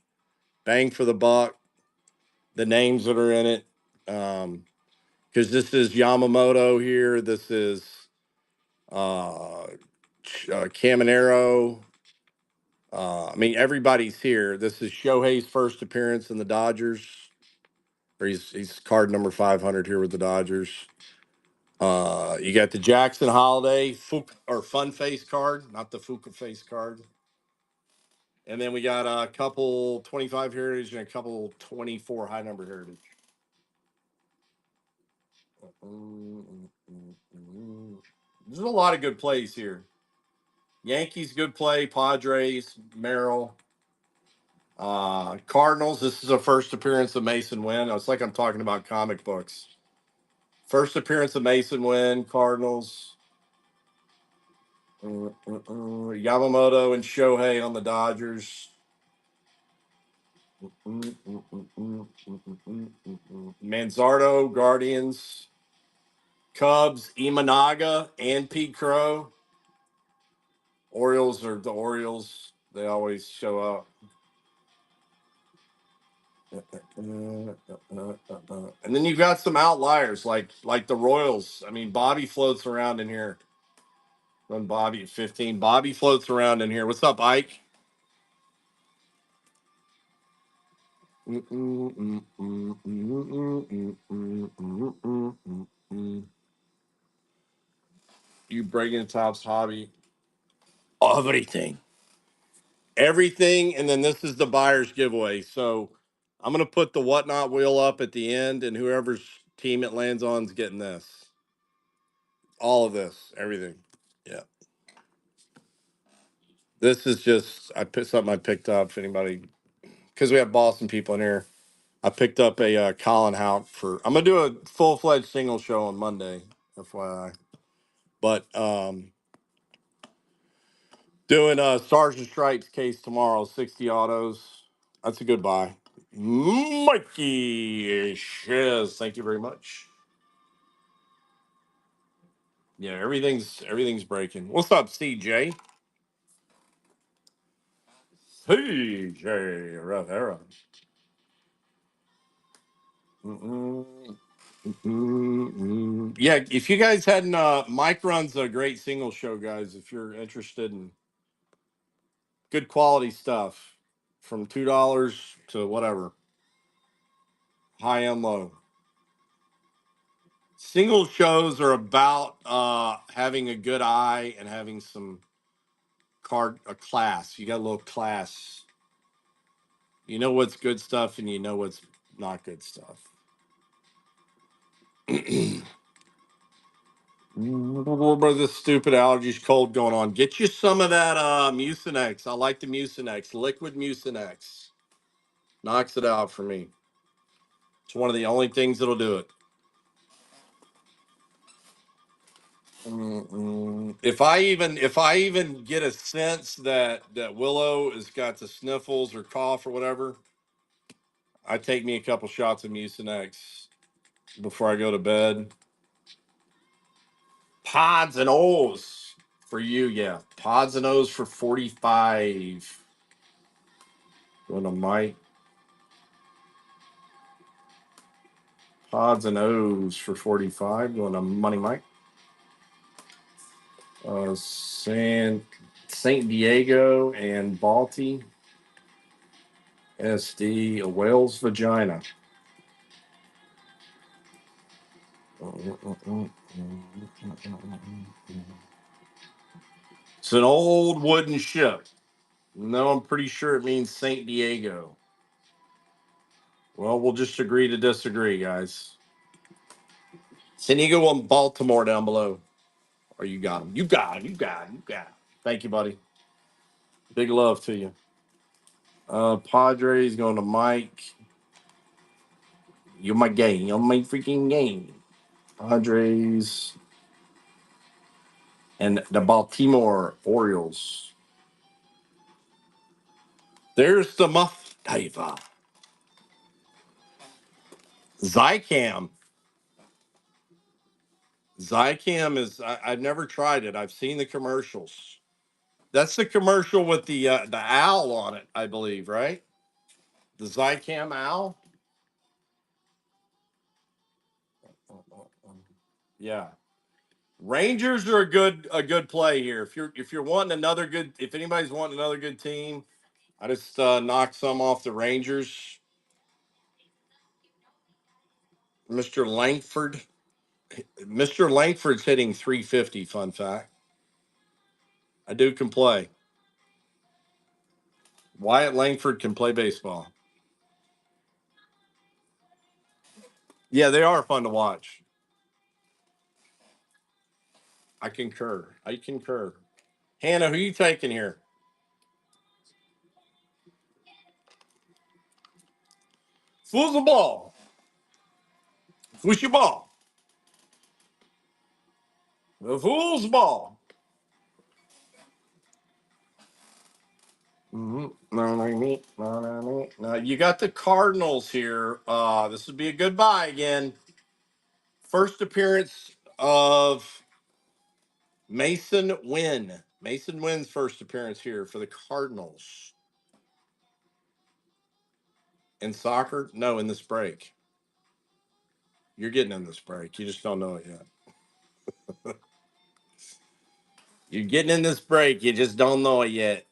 Bang for the buck. The names that are in it. Because this is Yamamoto here. This is uh, Caminero. I mean, everybody's here. This is Shohei's first appearance in the Dodgers. Or he's card number 500 here with the Dodgers. You got the Jackson Holiday Fun Face card, not the Fuka Face card. And then we got a couple 25 heritage and a couple 24 high number heritage. There's a lot of good plays here. Yankees, good play. Padres, Merrill. Cardinals, this is a first appearance of Mason Wynn. It's like I'm talking about comic books. First appearance of Mason Wynn, Cardinals. Yamamoto and Shohei on the Dodgers. Manzardo, Guardians. Cubs, Imanaga, and Pete Crow. Orioles are the Orioles. They always show up. And then you've got some outliers like the Royals. I mean, Bobby floats around in here. Run Bobby at 15. Bobby floats around in here. What's up, Ike? You breaking Top's hobby. Everything. Everything. And then this is the buyer's giveaway. So I'm going to put the whatnot wheel up at the end, and whoever's team it lands on is getting this. All of this. Everything. Yeah. This is just something I picked up. If anybody, because we have Boston people in here, I picked up a Colin Houck for. I'm gonna do a full fledged single show on Monday, FYI. But doing a Stars and Stripes case tomorrow, 60 autos. That's a good buy. Mikey Shiz, thank you very much. Yeah, everything's breaking. What's up, CJ? CJ Rivera. Yeah, if you guys hadn't, Mike runs a great single show, guys. If you're interested in good quality stuff, from $2 to whatever, high and low. Single shows are about having a good eye and having some a class. You got a little class. You know what's good stuff, and you know what's not good stuff. This stupid allergies cold going on. Get you some of that Mucinex. I like the Mucinex, liquid Mucinex. Knocks it out for me. It's one of the only things that'll do it. If I even get a sense that Willow has got the sniffles or cough or whatever, I take me a couple shots of Mucinex before I go to bed. Pods and O's for you, yeah. Pods and O's for 45. Going to Mike. Pods and O's for 45. Going to Money Mike. Saint Diego and Balti. SD, a whale's vagina. It's an old wooden ship. No, I'm pretty sure it means Saint Diego. Well, we'll just agree to disagree, guys. San Diego and Baltimore down below. Or you got him. You got him. You got him. You got him. Thank you, buddy. Big love to you. Padres going to Mike. You're my game. You're my freaking game. Padres and the Baltimore Orioles. There's the Muff Diver. Zycam. Zycam is, I've never tried it. I've seen the commercials. That's the commercial with the owl on it, I believe, right? The Zycam owl. Yeah. Rangers are a good play here. If you're wanting another good, if anybody's wanting another good team, I just knocked some off the Rangers. Mr. Langford. Mr. Langford's hitting 350, fun fact. I do can play. Wyatt Langford can play baseball. Yeah, they are fun to watch. I concur. I concur. Hannah, who you taking here? Who's the ball? Who's your ball? The fool's ball. Now you got the Cardinals here. This would be a good buy again. First appearance of Mason Wynn. Mason Wynn's first appearance here for the Cardinals. In soccer? No, in this break. You're getting in this break. You just don't know it yet. You're getting in this break. You just don't know it yet.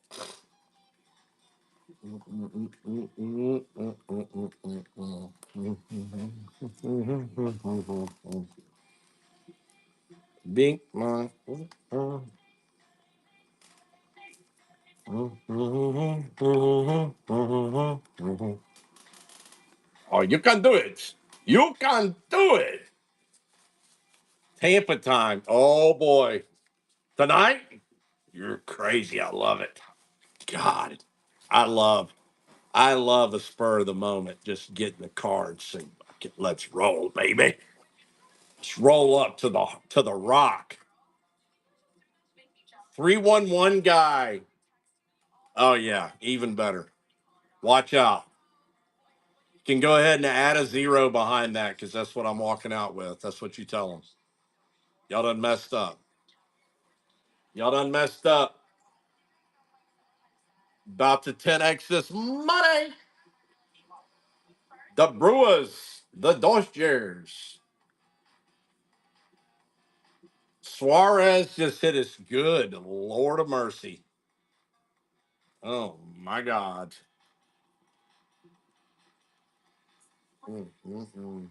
Big man. Oh, you can do it. You can do it. Tampa time. Oh boy. Tonight? You're crazy. I love it. God. I love the spur of the moment. Just getting the cards and let's roll, baby. Let's roll up to the rock. 311 guy. Oh yeah, even better. Watch out. You can go ahead and add a zero behind that because that's what I'm walking out with. That's what you tell them. Y'all done messed up. Y'all done messed up. About to 10x this money. The Brewers, the Dodgers. Suarez just hit us good. Lord of mercy. Oh my God. Mm, mm, mm.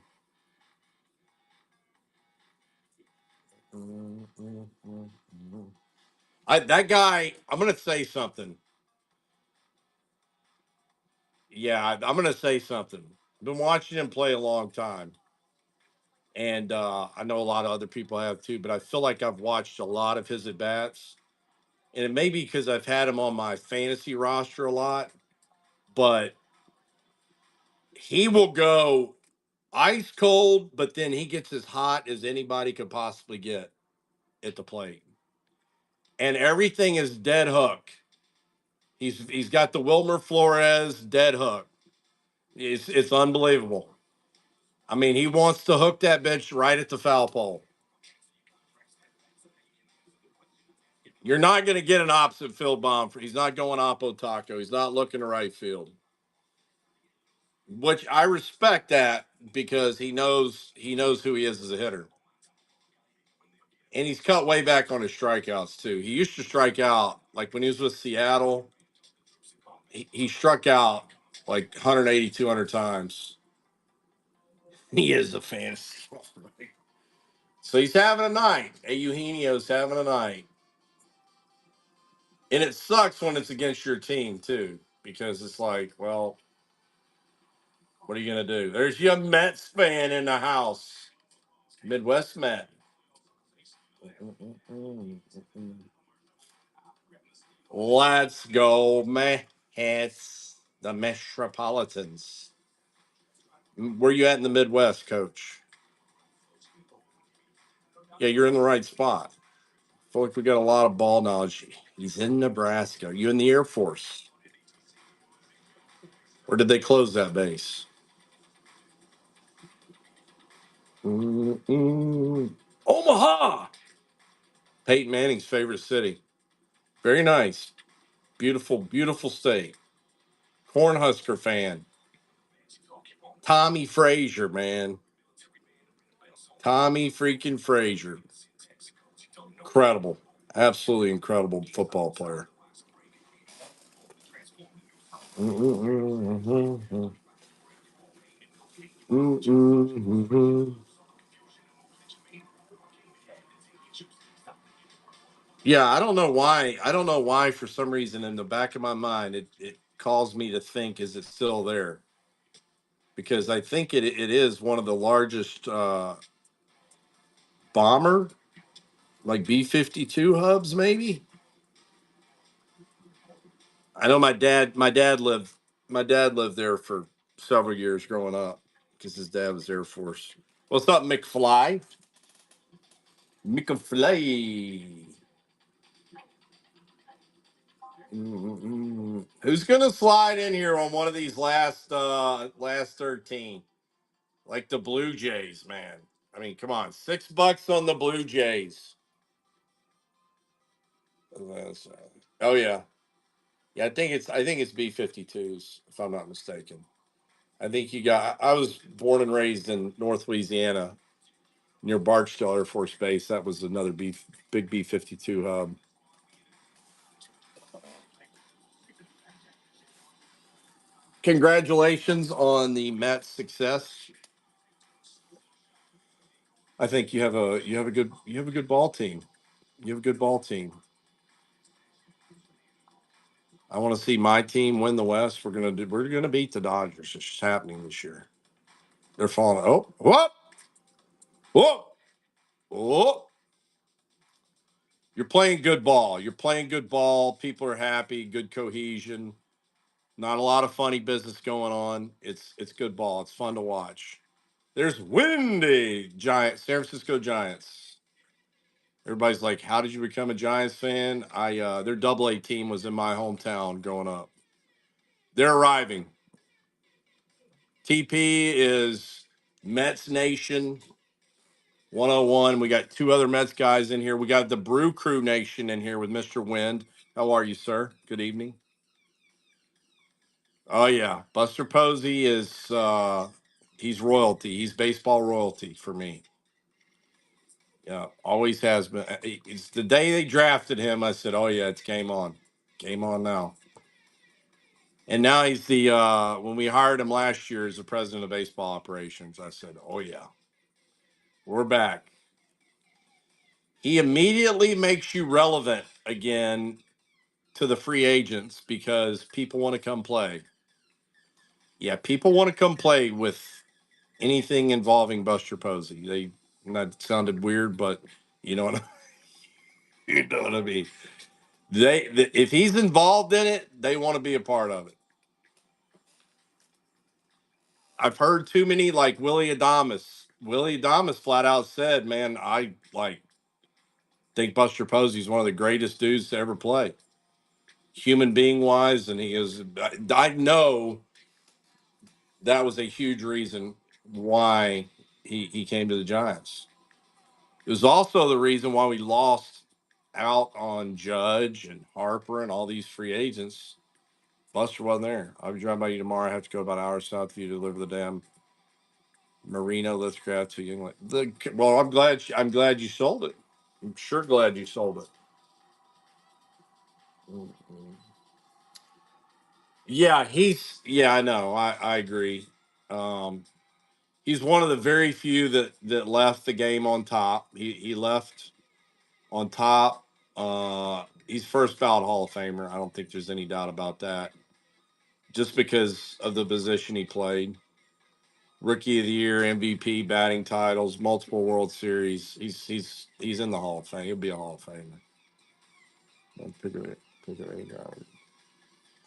Mm, mm, mm, mm. That guy, I'm gonna say something. Yeah, I'm gonna say something. I've been watching him play a long time. And I know a lot of other people have too, but I feel like I've watched a lot of his at bats. And it may be because I've had him on my fantasy roster a lot, but he will go ice cold, but then he gets as hot as anybody could possibly get at the plate. And everything is dead hook. He's got the Wilmer Flores dead hook. It's unbelievable. I mean, he wants to hook that bitch right at the foul pole. You're not going to get an opposite field bomb. He's not going oppo taco. He's not looking to right field, which I respect that because he knows who he is as a hitter, and he's cut way back on his strikeouts too. He used to strike out like when he was with Seattle. He struck out like 180, 200 times. He is a fantasy. So he's having a night. Eugenio's having a night, and it sucks when it's against your team too because it's like, well, what are you gonna do? There's your Mets fan in the house. Midwest Met. Let's go, Mets. The Metropolitans. Where you at in the Midwest, Coach? Yeah, you're in the right spot. I feel like we got a lot of ball knowledge. He's in Nebraska. Are you in the Air Force? Or did they close that base? Mm-mm. Omaha. Peyton Manning's favorite city. Very nice. Beautiful, beautiful state. Cornhusker fan. Tommy Frazier, man. Tommy freaking Frazier. Incredible. Absolutely incredible football player. Yeah, I don't know why. I don't know why, for some reason, in the back of my mind, it calls me to think, is it still there? Because I think it is one of the largest bomber, like B-52 hubs, maybe. I know my dad lived there for several years growing up because his dad was Air Force. What's up, McFly? McFly. Mm-mm. Who's gonna slide in here on one of these last 13? Like the Blue Jays, man. I mean, come on, $6 on the Blue Jays. Oh yeah, yeah. I think it's B-52s if I'm not mistaken. I think you got. I was born and raised in North Louisiana near Barksdale Air Force Base. That was another big B-52 hub. Congratulations on the Mets' success. I think you have a good ball team. You have a good ball team. I want to see my team win the West. We're gonna beat the Dodgers. It's just happening this year. They're falling. Oh, whoop, whoop, whoop. You're playing good ball. You're playing good ball. People are happy. Good cohesion. Not a lot of funny business going on. It's good ball. It's fun to watch. There's windy Giants, San Francisco Giants. Everybody's like, "How did you become a Giants fan?" Their Double A team was in my hometown growing up. They're arriving. TP is Mets Nation 101. We got two other Mets guys in here. We got the Brew Crew Nation in here with Mr. Wind. How are you, sir? Good evening. Oh yeah, Buster Posey is he's royalty. He's baseball royalty for me. Yeah, always has been. It's the day they drafted him. I said, "Oh yeah, it's game on now." And now he's the when we hired him last year as the president of baseball operations. I said, "Oh yeah, we're back." He immediately makes you relevant again to the free agents because people want to come play. Yeah, people want to come play with anything involving Buster Posey. That sounded weird, but you know what you know what I mean. If he's involved in it, they want to be a part of it. I've heard too many like Willie Adamas. Willie Adamas flat out said, "Man, I think Buster Posey's one of the greatest dudes to ever play, human being wise." And he is. I know that was a huge reason why he came to the Giants. It was also the reason why we lost out on Judge and Harper and all these free agents. Buster wasn't there. I'll be driving by you tomorrow. I have to go about an hour south for you to deliver the damn Merino lithograph to you. Well, I'm glad you sold it. I'm sure glad you sold it. Mhm. Yeah, I know. I agree. Um, he's one of the very few that left the game on top. He left on top. He's first ballot Hall of Famer. I don't think there's any doubt about that. Just because of the position he played. Rookie of the Year, MVP, batting titles, multiple World Series. He's in the Hall of Fame. He'll be a Hall of Famer. Figure eight.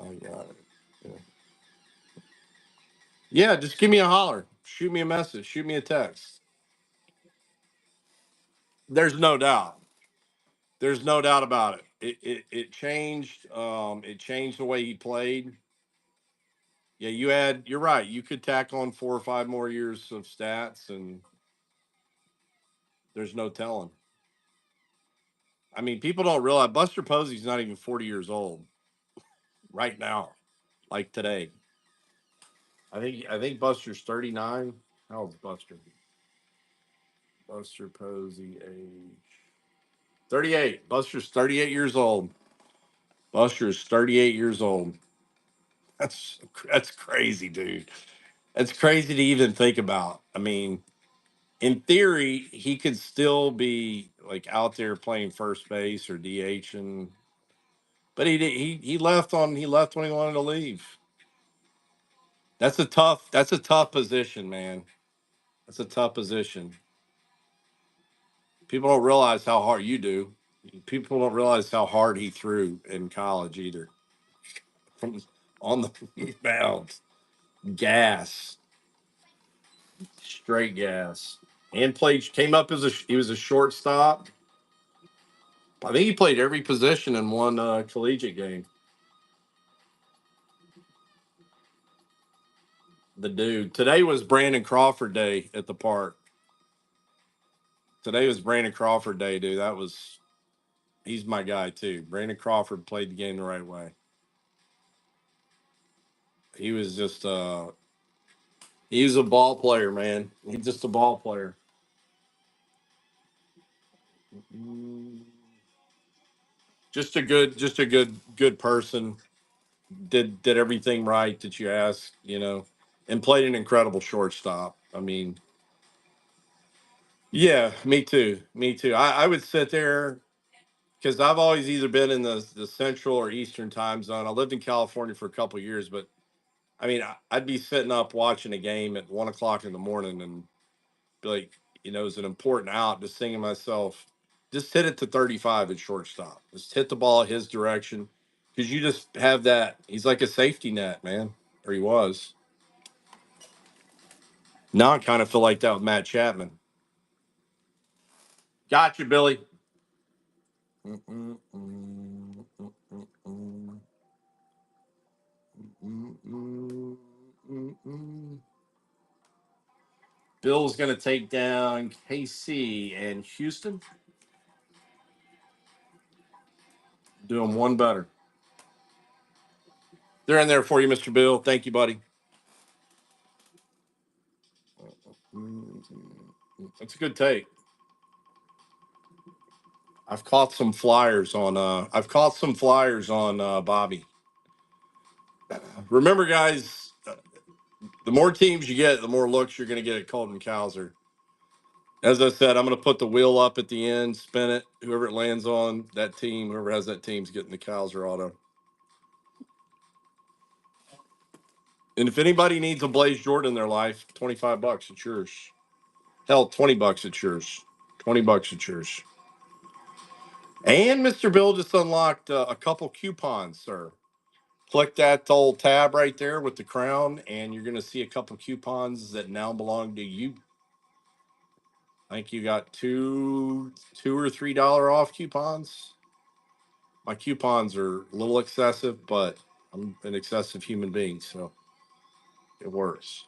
I got it. Yeah. Yeah, just give me a holler. Shoot me a message. Shoot me a text. There's no doubt. There's no doubt about it. It changed. It changed the way he played. Yeah, you're right. You could tack on 4 or 5 more years of stats, and there's no telling. I mean, people don't realize Buster Posey's not even 40 years old right now, like today. I think Buster's 39. How old's Buster? Buster Posey age 38. Buster's 38 years old. Buster's 38 years old. That's that's crazy, dude. That's crazy to even think about. I mean, in theory, he could still be like out there playing first base or DH, and but he left when he wanted to leave. That's a tough position, man. That's a tough position. People don't realize how hard you do. People don't realize how hard he threw in college either. From on the mound, gas, straight gas, and came up as he was a shortstop. I think he played every position in one collegiate game. The dude. Today was Brandon Crawford Day at the park. Today was Brandon Crawford Day, dude. He's my guy too. Brandon Crawford played the game the right way. He was just he was a ball player, man. He's just a ball player. Just a good person. Did everything right that you asked, and played an incredible shortstop. I mean, yeah, me too. Me too. I would sit there because I've always either been in the central or eastern time zone. I lived in California for a couple of years, but I mean, I'd be sitting up watching a game at 1 o'clock in the morning and be like, it's an important out, just thinking to myself, just hit it to 35 at shortstop. Just hit the ball his direction. Because you just have that. He's like a safety net, man. Or he was. Now I kind of feel like that with Matt Chapman. Gotcha, Billy. Mm-mm, mm, mm, mm, mm, mm, mm, mm, mm. Bill's going to take down KC and Houston. Doing one better. They're in there for you, Mr. Bill. Thank you, buddy. That's a good take. I've caught some flyers on Bobby. Remember, guys, the more teams you get, the more looks you're going to get at Colton Cowser. As I said, I'm going to put the wheel up at the end, spin it. Whoever it lands on, that team, whoever has that team's getting the Cowser auto. And if anybody needs a Blaze Jordan in their life, $25, it's yours. Hell, $20, it's yours. $20, it's yours. And Mr. Bill just unlocked a couple coupons, sir. Click that old tab right there with the crown, and you're going to see a couple coupons that now belong to you. I think you got $2 or $3 off coupons. My coupons are a little excessive, but I'm an excessive human being, so it works.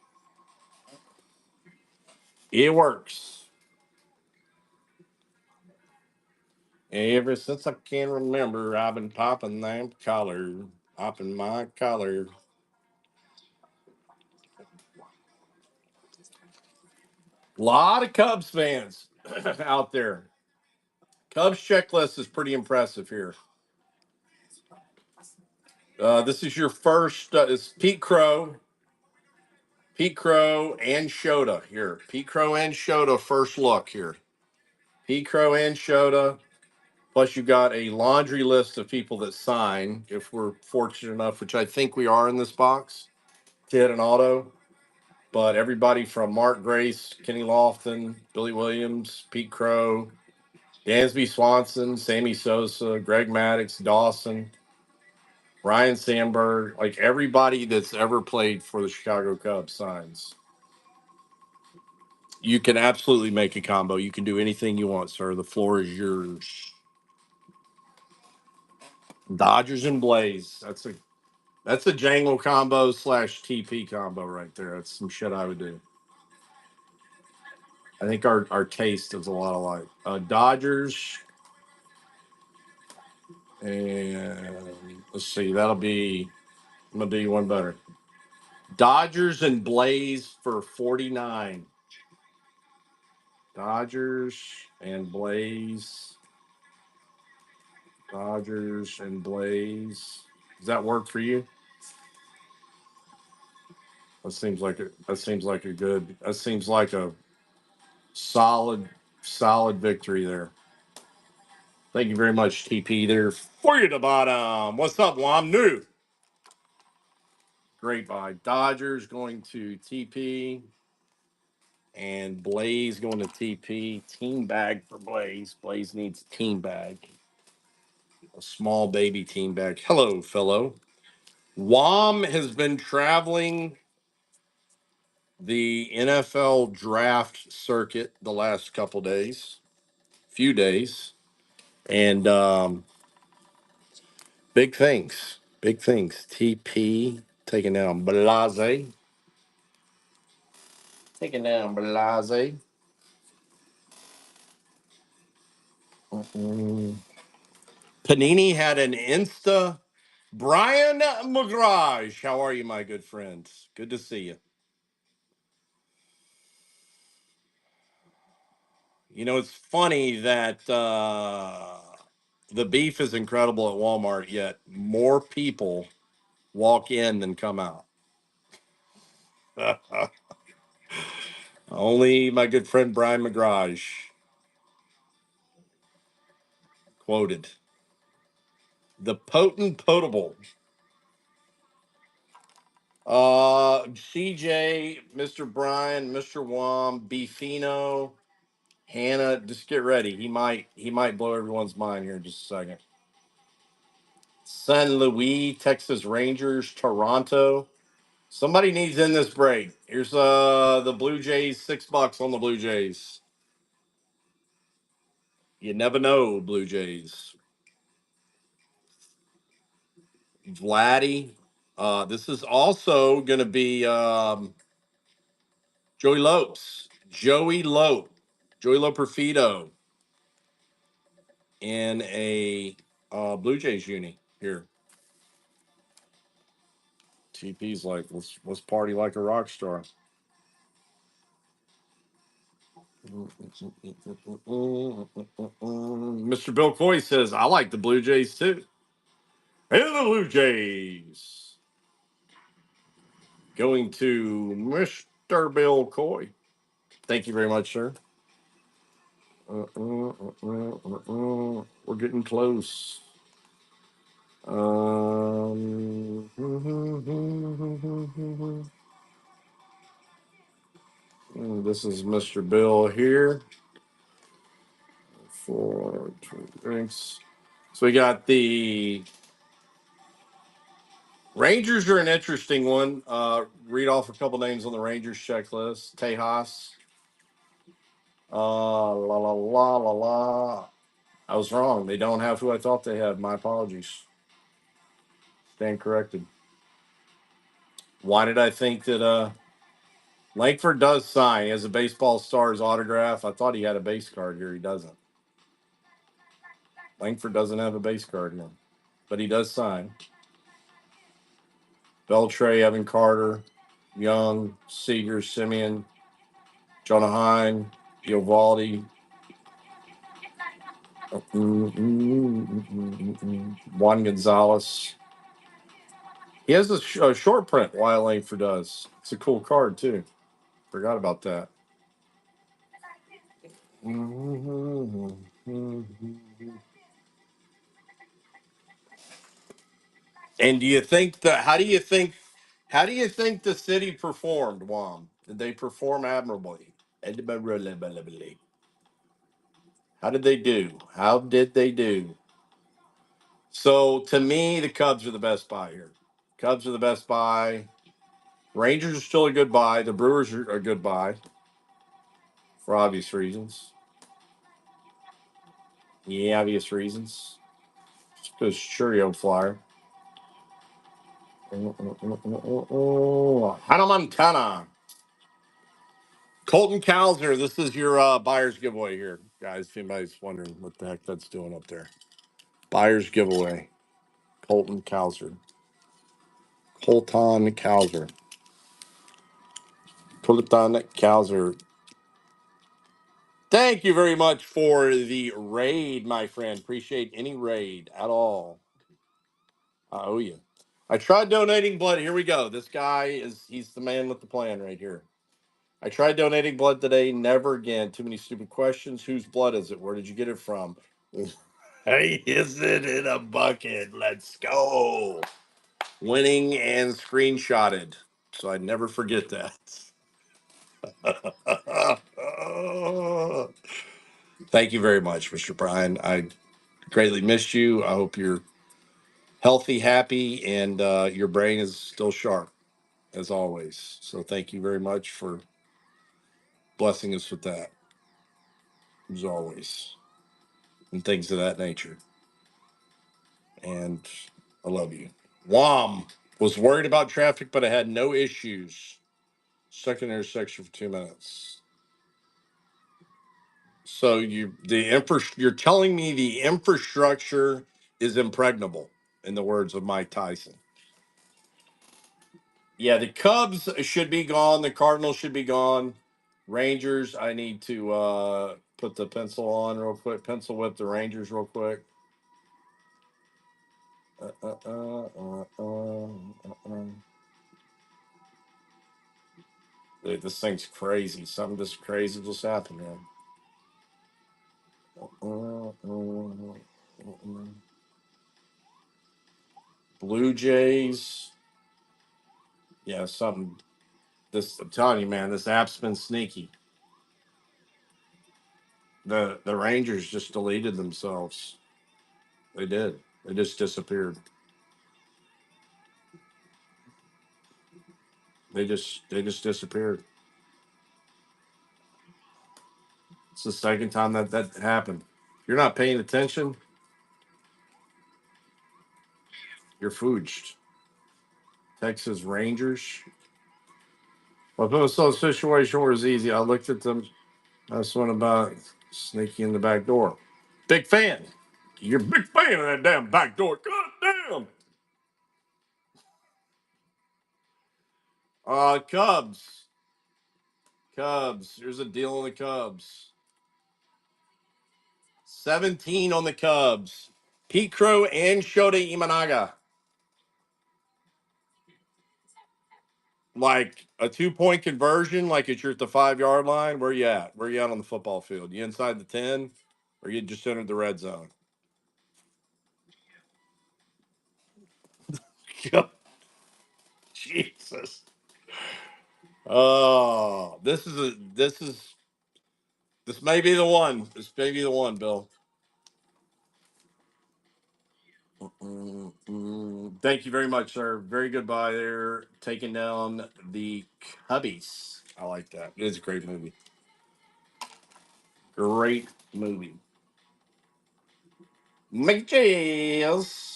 It works. Ever since I can remember, I've been popping that collar, popping my collar. A lot of Cubs fans out there. Cubs checklist is pretty impressive here. This is your first. It's Pete Crow and Shota here. Pete Crow and Shota first look here. Pete Crow and Shota. Plus, you got a laundry list of people that sign, if we're fortunate enough, which I think we are in this box, to hit an auto. But everybody from Mark Grace, Kenny Lofton, Billy Williams, Pete Crow, Dansby Swanson, Sammy Sosa, Greg Maddux, Dawson, Ryan Sandberg, like everybody that's ever played for the Chicago Cubs signs. You can absolutely make a combo. You can do anything you want, sir. The floor is yours. Dodgers and Blaze. That's a Jangle combo / TP combo right there. That's some shit I would do. I think our taste is a lot alike. Dodgers and let's see, that'll be. I'm gonna do you one better. Dodgers and Blaze for 49. Dodgers and Blaze. Dodgers and Blaze. Does that work for you? That seems like a good. That seems like a solid victory there. Thank you very much, TP. There for you to bottom. What's up, Wam? New. Great buy. Dodgers going to TP and Blaze going to TP. Team bag for Blaze. Blaze needs a team bag. A small baby team bag. Hello, fellow. Wam has been traveling the NFL draft circuit the last few days, and big things. TP taking down Blase. Mm-mm. Panini had an Insta. Brian McGrage, how are you, my good friend? Good to see you. You know, it's funny that the beef is incredible at Walmart, yet more people walk in than come out. Only my good friend Brian McGrage quoted the potent potable. CJ, Mr. Brian, Mr. Wom, Beefino, Hannah, just get ready. He might blow everyone's mind here in just a second. San Luis, Texas Rangers, Toronto. Somebody needs in this break. Here's the Blue Jays, $6 on the Blue Jays. You never know, Blue Jays. Vladdy. This is also going to be Joey Lopes. Joey Loperfido in a Blue Jays uni here. TP's like, let's party like a rock star. Mr. Bill Coy says, I like the Blue Jays too. And the Blue Jays going to Mr. Bill Coy. Thank you very much, sir. We're getting close. This is Mr. Bill here for two drinks. So we got the Rangers are an interesting one. Read off a couple names on the Rangers checklist. Tejas. La la la la la. I was wrong. They don't have who I thought they had. My apologies. Stand corrected. Why did I think that Langford does sign? He has a baseball stars autograph. I thought he had a base card here. He doesn't. Langford doesn't have a base card now, but he does sign. Beltre, Evan Carter, Young, Seager, Simeon, Jonah Hine, Eovaldi, Juan Gonzalez. He has a short print. Wyatt Langford does. It's a cool card too. Forgot about that. And do you think the how do you think the city performed, Wam? Did they perform admirably? How did they do? How did they do? So to me, the Cubs are the best buy here. Cubs are the best buy. Rangers are still a good buy. The Brewers are a good buy for obvious reasons. The obvious reasons. Because Churio flyer. Hannah Montana. Colton Cowser. This is your buyer's giveaway here, guys. If anybody's wondering what the heck that's doing up there. Buyer's giveaway. Colton Cowser. Colton Cowser. Colton Cowser. Thank you very much for the raid, my friend. Appreciate any raid at all. I owe you. I tried donating blood. Here we go. This guy he's the man with the plan right here. I tried donating blood today. Never again. Too many stupid questions. Whose blood is it? Where did you get it from? Hey, is it in a bucket? Let's go. Winning and screenshotted. So I'd never forget that. Thank you very much, Mr. Brian. I greatly missed you. I hope you're healthy, happy, and your brain is still sharp as always. So thank you very much for blessing us with that, as always, and things of that nature. And I love you. Wom was worried about traffic, but I had no issues. Second intersection for 2 minutes. So you're telling me the infrastructure is impregnable, in the words of Mike Tyson. Yeah, the Cubs should be gone. The Cardinals should be gone. Rangers, I need to put the pencil on real quick. Pencil whip the Rangers real quick. Dude, this thing's crazy. Something just crazy just happened, man. Blue Jays. Yeah, something. This I'm telling you, man, this app's been sneaky. The Rangers just deleted themselves. They did. They just disappeared. They just disappeared. It's the second time that happened. If you're not paying attention, you're fooged. Texas Rangers. Well, if it was so situation where it was easy, I looked at them. I was one about sneaking in the back door. Big fan. You're a big fan of that damn back door. God damn. Cubs. Cubs. Here's a deal on the Cubs. 17 on the Cubs. Pete Crow and Shota Imanaga. Like a 2-point conversion, like it's you're at the 5-yard line. Where you at? Where you at on the football field? You inside the 10 or you just entered the red zone? Jesus. Oh, this may be the one. This may be the one, Bill. Thank you very much, sir. Very good buy there. Taking down the Cubbies. I like that. It is a great movie. Great movie. McJails.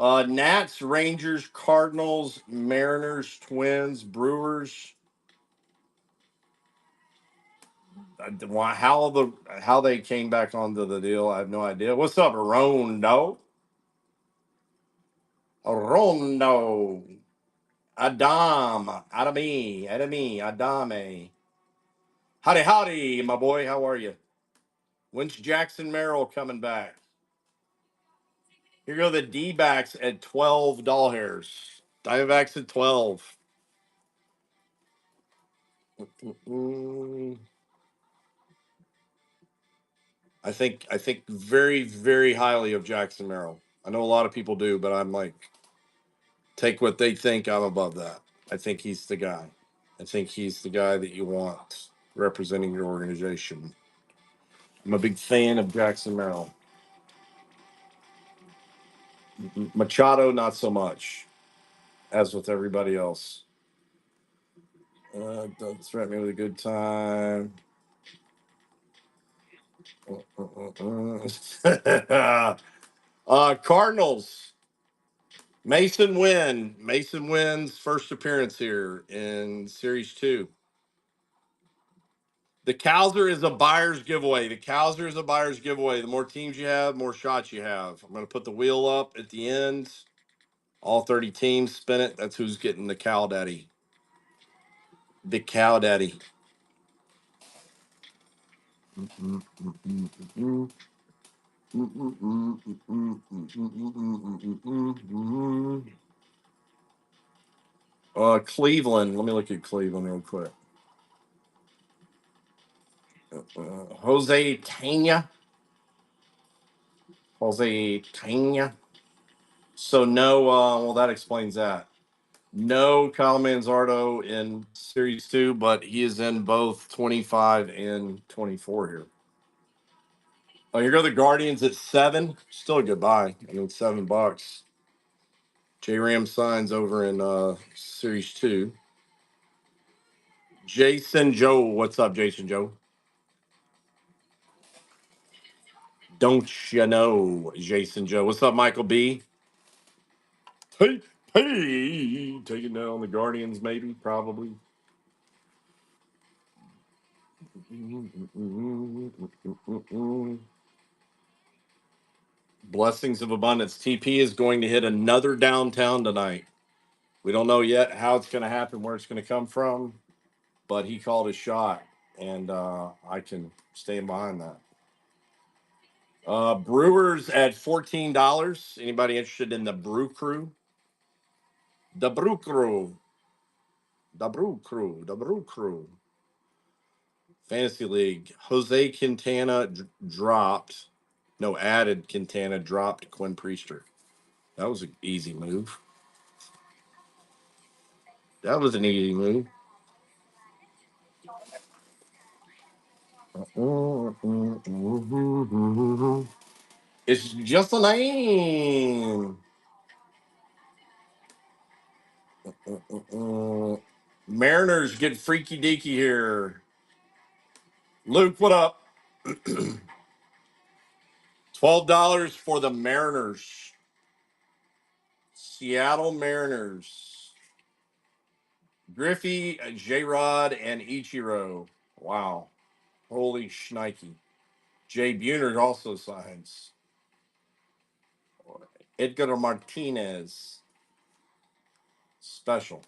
Nats, Rangers, Cardinals, Mariners, Twins, Brewers. How they came back onto the deal, I have no idea. What's up, Rondo? Rondo. Adame. Howdy, howdy, my boy. How are you? When's Jackson Merrill coming back? Here go the D-backs at 12 doll hairs. Diamondbacks at 12. I think very, very highly of Jackson Merrill. I know a lot of people do, but I'm like, take what they think. I'm above that. I think he's the guy. I think he's the guy that you want representing your organization. I'm a big fan of Jackson Merrill. Machado, not so much, as with everybody else. Don't threaten me with a good time. Cardinals. Mason Wynn. Mason Wynn's first appearance here in Series 2. The Cowser is a buyer's giveaway. The Cowser is a buyer's giveaway. The more teams you have, more shots you have. I'm going to put the wheel up at the end. All 30 teams spin it. That's who's getting the Cow Daddy. The Cow Daddy. Cleveland. Let me look at Cleveland real quick. Jose Tena. Jose Tena. So no, well, that explains that. No Kyle Manzardo in Series 2, but he is in both 25 and 24 here. Oh, here go the Guardians at 7. Still a good buy. I mean, $7. J Ram signs over in Series 2. Jason Joe. What's up, Jason Joe? Don't you know, Jason Joe? What's up, Michael B? Hey, hey. Taking down the Guardians, maybe, probably. Blessings of abundance. TP is going to hit another downtown tonight. We don't know yet how it's going to happen, where it's going to come from, but he called his shot, and I can stand behind that. Brewers at $14. Anybody interested in the Brew Crew? The Brew Crew. The Brew Crew. The Brew Crew. Fantasy League. Jose Quintana dropped. No, added Quintana, dropped Quinn Priester. That was an easy move. That was an easy move. It's just a name. Mariners get freaky deaky here. Luke, what up? $12 for the Mariners. Seattle Mariners. Griffey, J-Rod, and Ichiro. Wow. Holy shnikey. Jay Buhner also signs. Edgar Martinez. Special.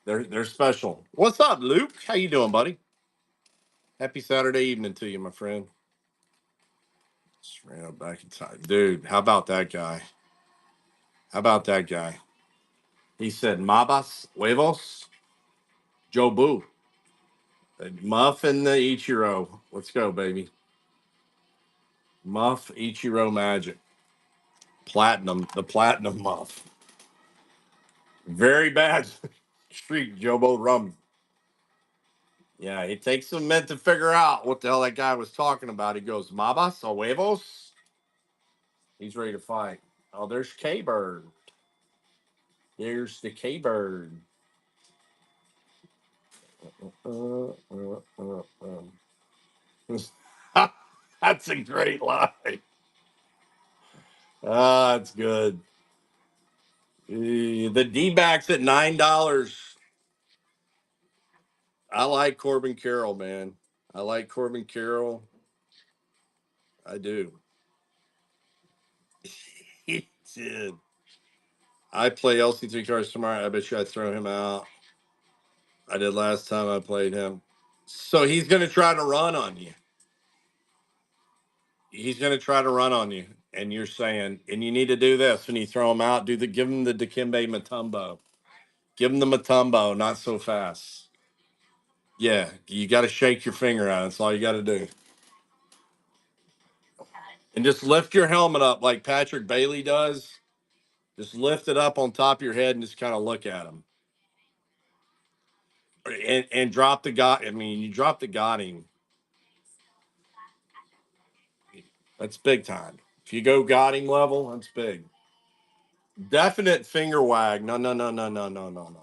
They're special. What's up, Luke? How you doing, buddy? Happy Saturday evening to you, my friend. Just ran up back in time. Dude, how about that guy? How about that guy? He said, Mabas, huevos, Jobu. Muff and the Ichiro. Let's go, baby. Muff, Ichiro Magic. Platinum, the platinum muff. Very bad streak, Jobo Rum. Yeah, it takes a minute to figure out what the hell that guy was talking about. He goes, Mabas o huevos. He's ready to fight. Oh, there's K Bird. There's the K Bird. That's a great line. Ah, that's good. The D backs at $9. I like Corbin Carroll, man. I like Corbin Carroll. I do. He did. I play LC3 cards tomorrow. I bet you I'd throw him out. I did last time I played him. So he's going to try to run on you. He's going to try to run on you. And you're saying, and you need to do this when you throw him out. Give him the Dikembe Mutombo. Give him the Mutombo, not so fast. Yeah, you got to shake your finger out. That's all you got to do. And just lift your helmet up like Patrick Bailey does. Just lift it up on top of your head and just kind of look at him. And drop the God. I mean, you drop the Godding. That's big time. If you go Godding level, that's big. Definite finger wag. No, no, no, no, no, no, no, no.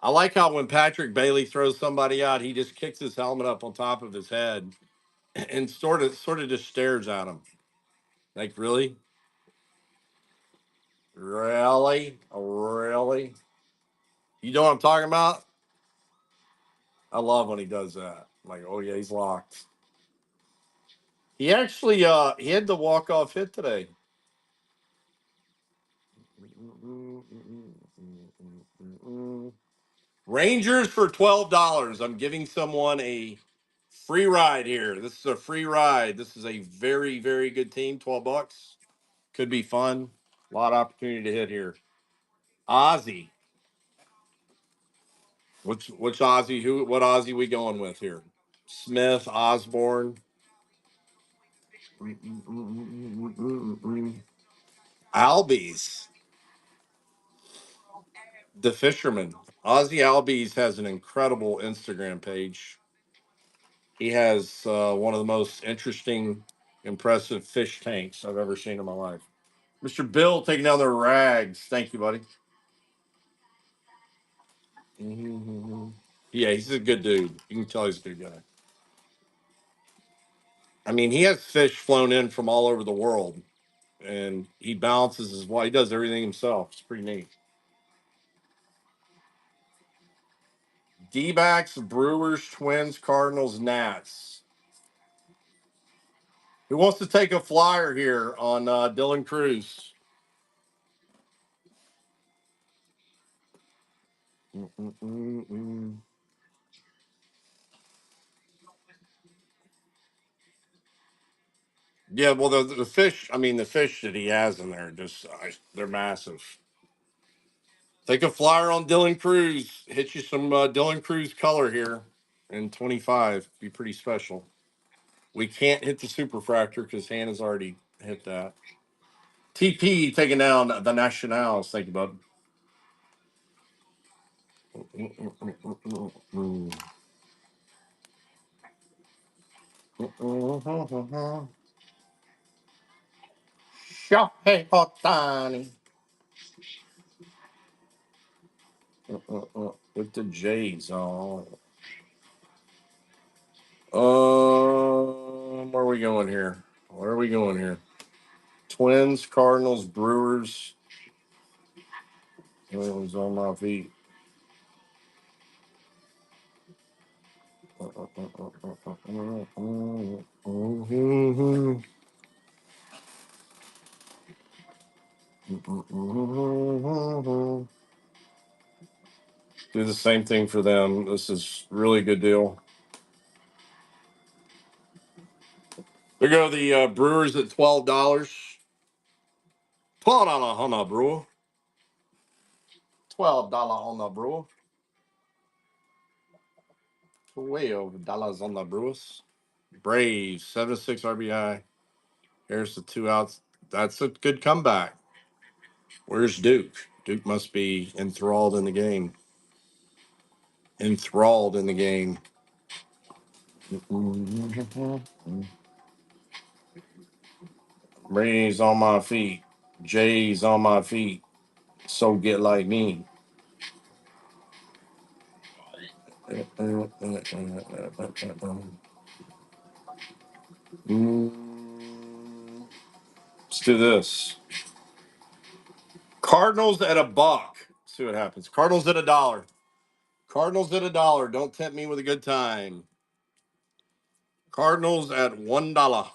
I like how when Patrick Bailey throws somebody out, he just kicks his helmet up on top of his head and sort of just stares at him. Like, really? Really? Really? You know what I'm talking about? I love when he does that. I'm like, oh yeah, he's locked. He actually he had the walk-off hit today. Rangers for $12. I'm giving someone a free ride here. This is a free ride. This is a very, very good team. $12. Could be fun. A lot of opportunity to hit here. Ozzy. Which Ozzy? What Ozzy we going with here? Smith, Osborne. Albies. The Fisherman. Ozzy Albies has an incredible Instagram page. He has one of the most interesting, impressive fish tanks I've ever seen in my life. Mr. Bill taking down the rags. Thank you, buddy. Yeah, he's a good dude. You can tell he's a good guy. I mean, he has fish flown in from all over the world, and he balances his wife. He does everything himself. It's pretty neat. D-backs, Brewers, Twins, Cardinals, Nats. Who wants to take a flyer here on Dylan Cruz? Yeah, well, the fish. I mean, the fish that he has in there they're massive. Take a flyer on Dylan Cruz. Hit you some Dylan Cruz color here in 25. Be pretty special. We can't hit the superfractor because Hannah's already hit that. TP taking down the Nationals. Thank you, bud. Shohei Ohtani. With the J's on. Where are we going here? Where are we going here? Twins, Cardinals, Brewers. It was on my feet. Do the same thing for them. This is really good deal. There go the Brewers at $12. $12 on the brewer. $12 on the brewer. Way over dollars on the Brewers. Braves 7-6 RBI. Here's the 2 outs. That's a good comeback. Where's Duke? Duke must be enthralled in the game. Enthralled in the game. Braves on my feet. Jays on my feet. So get like me. Let's do this. Cardinals at a buck. See what happens. Cardinals at $1. Cardinals at $1. Don't tempt me with a good time. Cardinals at $1.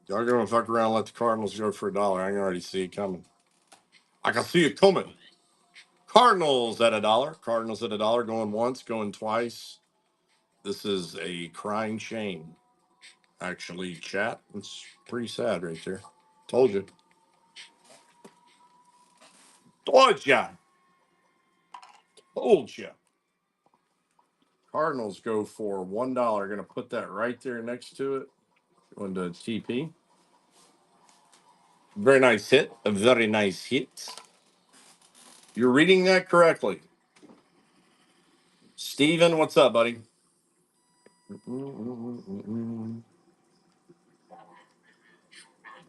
Y'all gonna fuck around and let the Cardinals go for $1. I can already see it coming. I can see it coming. Cardinals at $1. Cardinals at $1. Going once, going twice. This is a crying shame. Actually, chat. It's pretty sad right there. Told you. Told ya. Told ya. Cardinals go for $1. Gonna put that right there next to it. Going to TP. Very nice hit. A very nice hit. You're reading that correctly. Steven, what's up, buddy?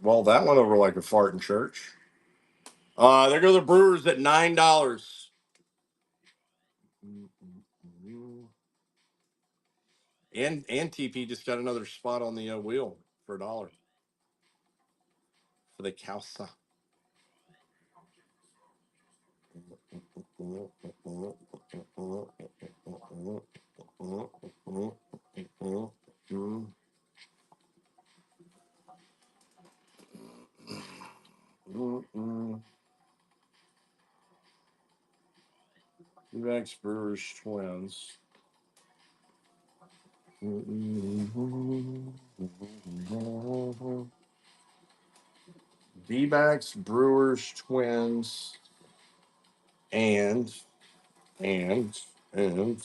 Well, that went over like a fart in church. There go the Brewers at $9. And TP just got another spot on the wheel for $1 for the Causa. D-backs, Brewers, Twins. D-backs, Brewers, Twins, and and and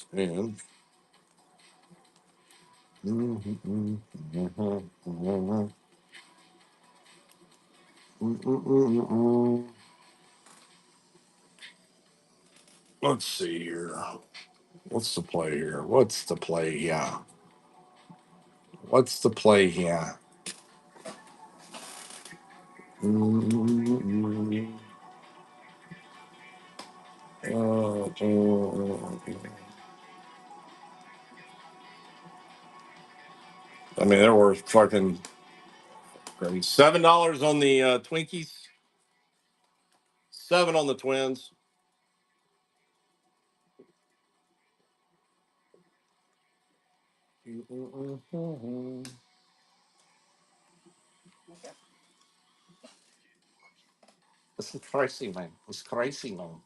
let's see here. What's the play here? What's the play here? What's the play here? I mean, they're worth fucking $7 on the Twinkies, 7 on the Twins. This is crazy, man. It's crazy, man.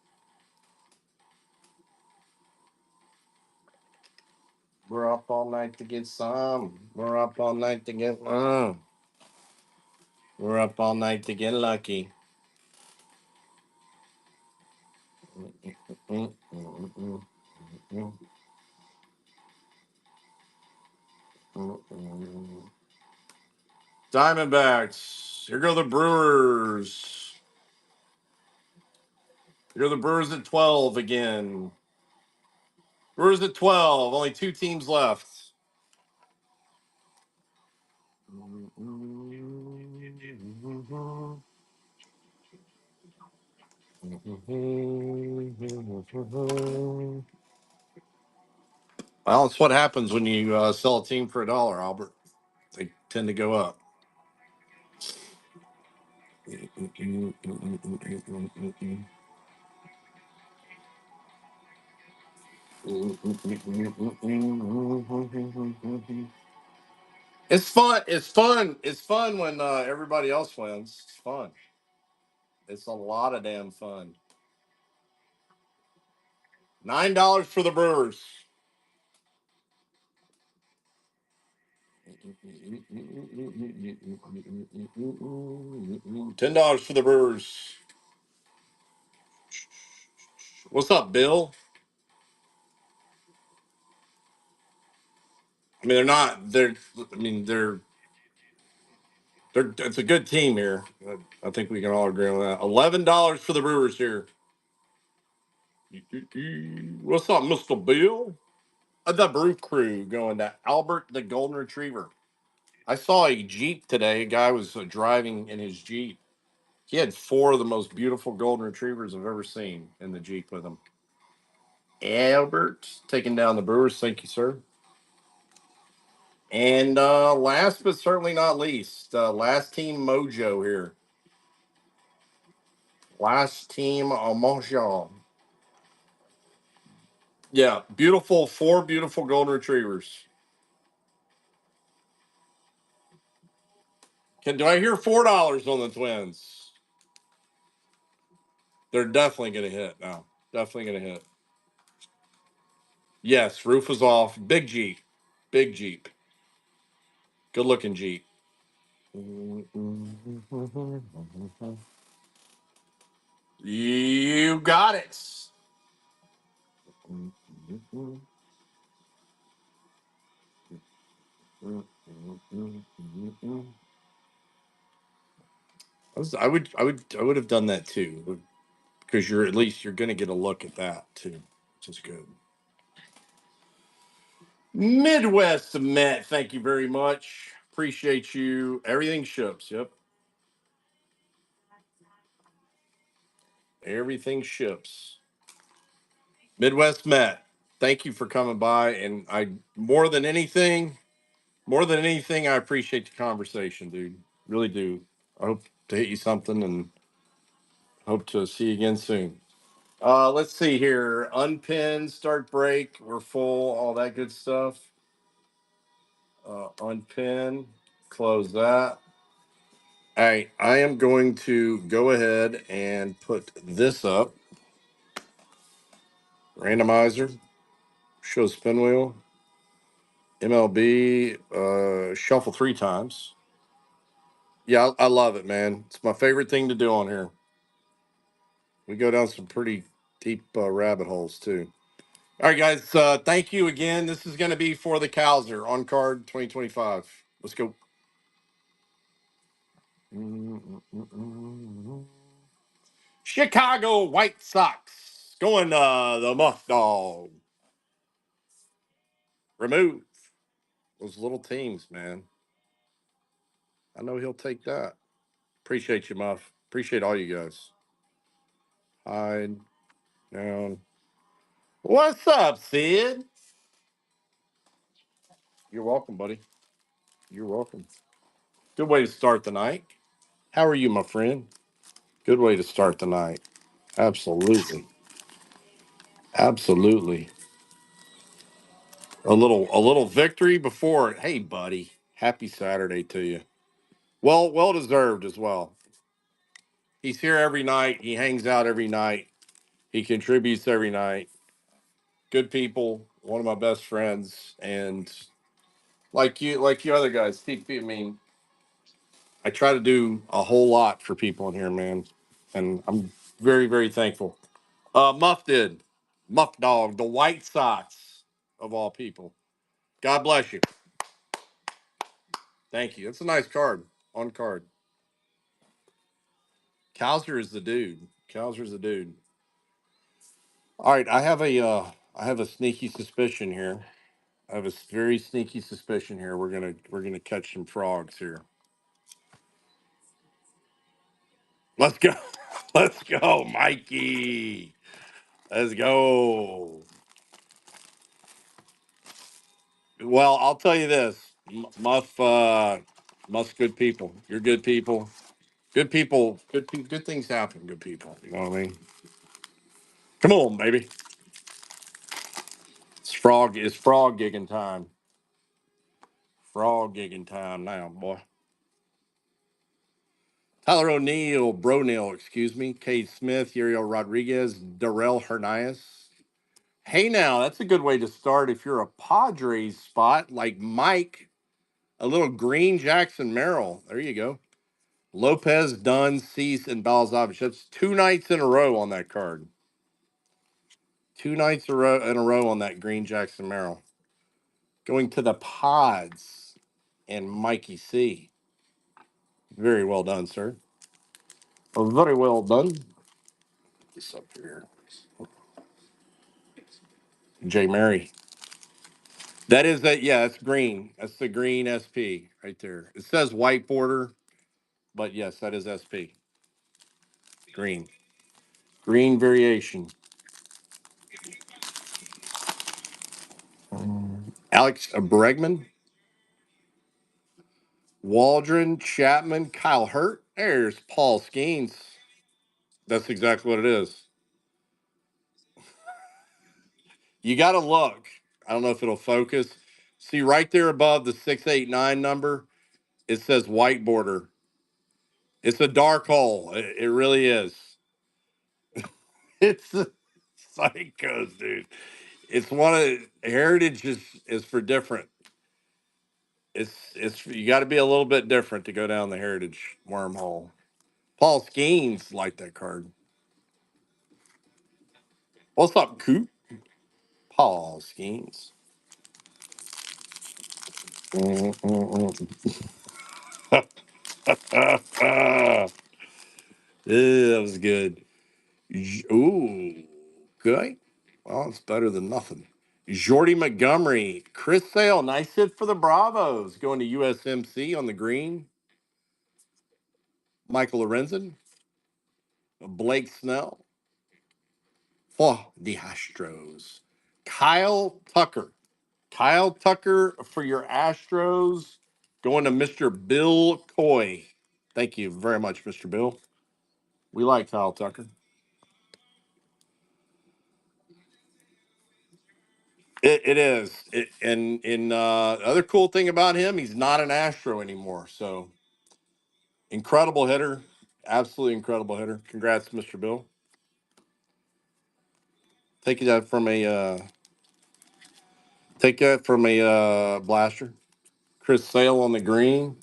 We're up all night to get some. We're up all night to get one. We're up all night to get lucky. Diamondbacks. Here go the Brewers. Here go the Brewers at 12 again. Brewers at 12. Only 2 teams left. Well, it's what happens when you sell a team for $1, Albert. They tend to go up. It's fun. It's fun. It's fun when everybody else wins. It's fun. It's a lot of damn fun. $9 for the Brewers. $10 for the Brewers. What's up, Bill? I mean, they're not. They're. I mean, they're. They're. It's a good team here. I think we can all agree on that. $11 for the Brewers here. What's up, Mister Bill? The Brew Crew going to Albert the Golden Retriever. I saw a Jeep today. A guy was driving in his Jeep. He had four of the most beautiful Golden Retrievers I've ever seen in the Jeep with him. Albert taking down the Brewers. Thank you, sir. And last but certainly not least, last team mojo here. Last team mojo. Yeah, beautiful. Four beautiful Golden Retrievers. Do I hear $4 on the Twins? They're definitely going to hit now. Definitely going to hit. Yes, roof is off. Big Jeep. Big Jeep. Good looking Jeep. You got it. I would have done that too, because you're at least you're going to get a look at that too, which is good. Midwest Met, thank you very much. Appreciate you. Everything ships. Yep, everything ships. Midwest Met, thank you for coming by, and I more than anything, I appreciate the conversation, dude. Really do. I hope to hit you something, and hope to see you again soon. Let's see here. Unpin, start break. We're full. All that good stuff. Unpin. Close that. All right. I am going to go ahead and put this up. Randomizer. Show spin wheel. MLB. Shuffle 3 times. Yeah, I love it, man. It's my favorite thing to do on here. We go down some pretty deep rabbit holes too. All right, guys. Thank you again. This is going to be for the Cowser on card 2025. Let's go. Chicago White Sox going the Muff Dog. Remove those little teams, man. I know he'll take that. Appreciate you, Muff. Appreciate all you guys. Hide down. What's up, Sid? You're welcome, buddy. You're welcome. Good way to start the night. How are you, my friend? Good way to start the night. Absolutely. Absolutely. A little victory before. Hey, buddy. Happy Saturday to you. Well deserved as well. He's here every night. He hangs out every night. He contributes every night. Good people. One of my best friends, and like you other guys. I mean, I try to do a whole lot for people in here, man, and I'm very very thankful. Muff did. Muff Dog, the White Sox of all people. God bless you. Thank you. That's a nice card. On card. Cowser is the dude. Cowser's the dude. All right, I have a sneaky suspicion here. I have a very sneaky suspicion here. We're gonna catch some frogs here. Let's go. Let's go, Mikey. Let's go. Well, I'll tell you this, Muff's good people. You're good people. Good people. Good things happen. Good people. You know what I mean? Come on, baby. It's frog gigging time. We're all gigging time now, boy. Tyler O'Neill, Bronell, excuse me. Cade Smith, Uriel Rodriguez, Darrell Hernandez. Hey, now, that's a good way to start if you're a Padres spot like Mike, a little green Jackson Merrill. There you go. Lopez, Dunn, Cease, and Balzovich. That's 2 nights in a row on that card. 2 nights in a row on that green Jackson Merrill. Going to the Pods and Mikey C. Very well done, sir. Very well done. This up here. J. Mary. That is that. Yeah, that's green. That's the green SP right there. It says white border, but yes, that is SP. Green. Green variation. Alex Bregman. Waldron, Chapman, Kyle Hurt. There's Paul Skeens. That's exactly what it is. You got to look. I don't know if it'll focus. See right there above the 689 number, it says white border. It's a dark hole. It really is. It's psychos, dude. It's one of heritage is for different. It's you got to be a little bit different to go down the heritage wormhole. Paul Skeens like that card. What's up, Coop? Paul Skeens. Yeah, that was good. Ooh, good. Well, it's better than nothing. Jordy Montgomery, Chris Sale, nice hit for the Bravos. Going to USMC on the green. Michael Lorenzen, Blake Snell, for the Astros. Kyle Tucker. Kyle Tucker for your Astros. Going to Mr. Bill Coy. Thank you very much, Mr. Bill. We like Kyle Tucker. It is. Other cool thing about him, he's not an Astro anymore. So incredible hitter. Absolutely incredible hitter. Congrats, Mr. Bill. Take that from a blaster. Chris Sale on the green.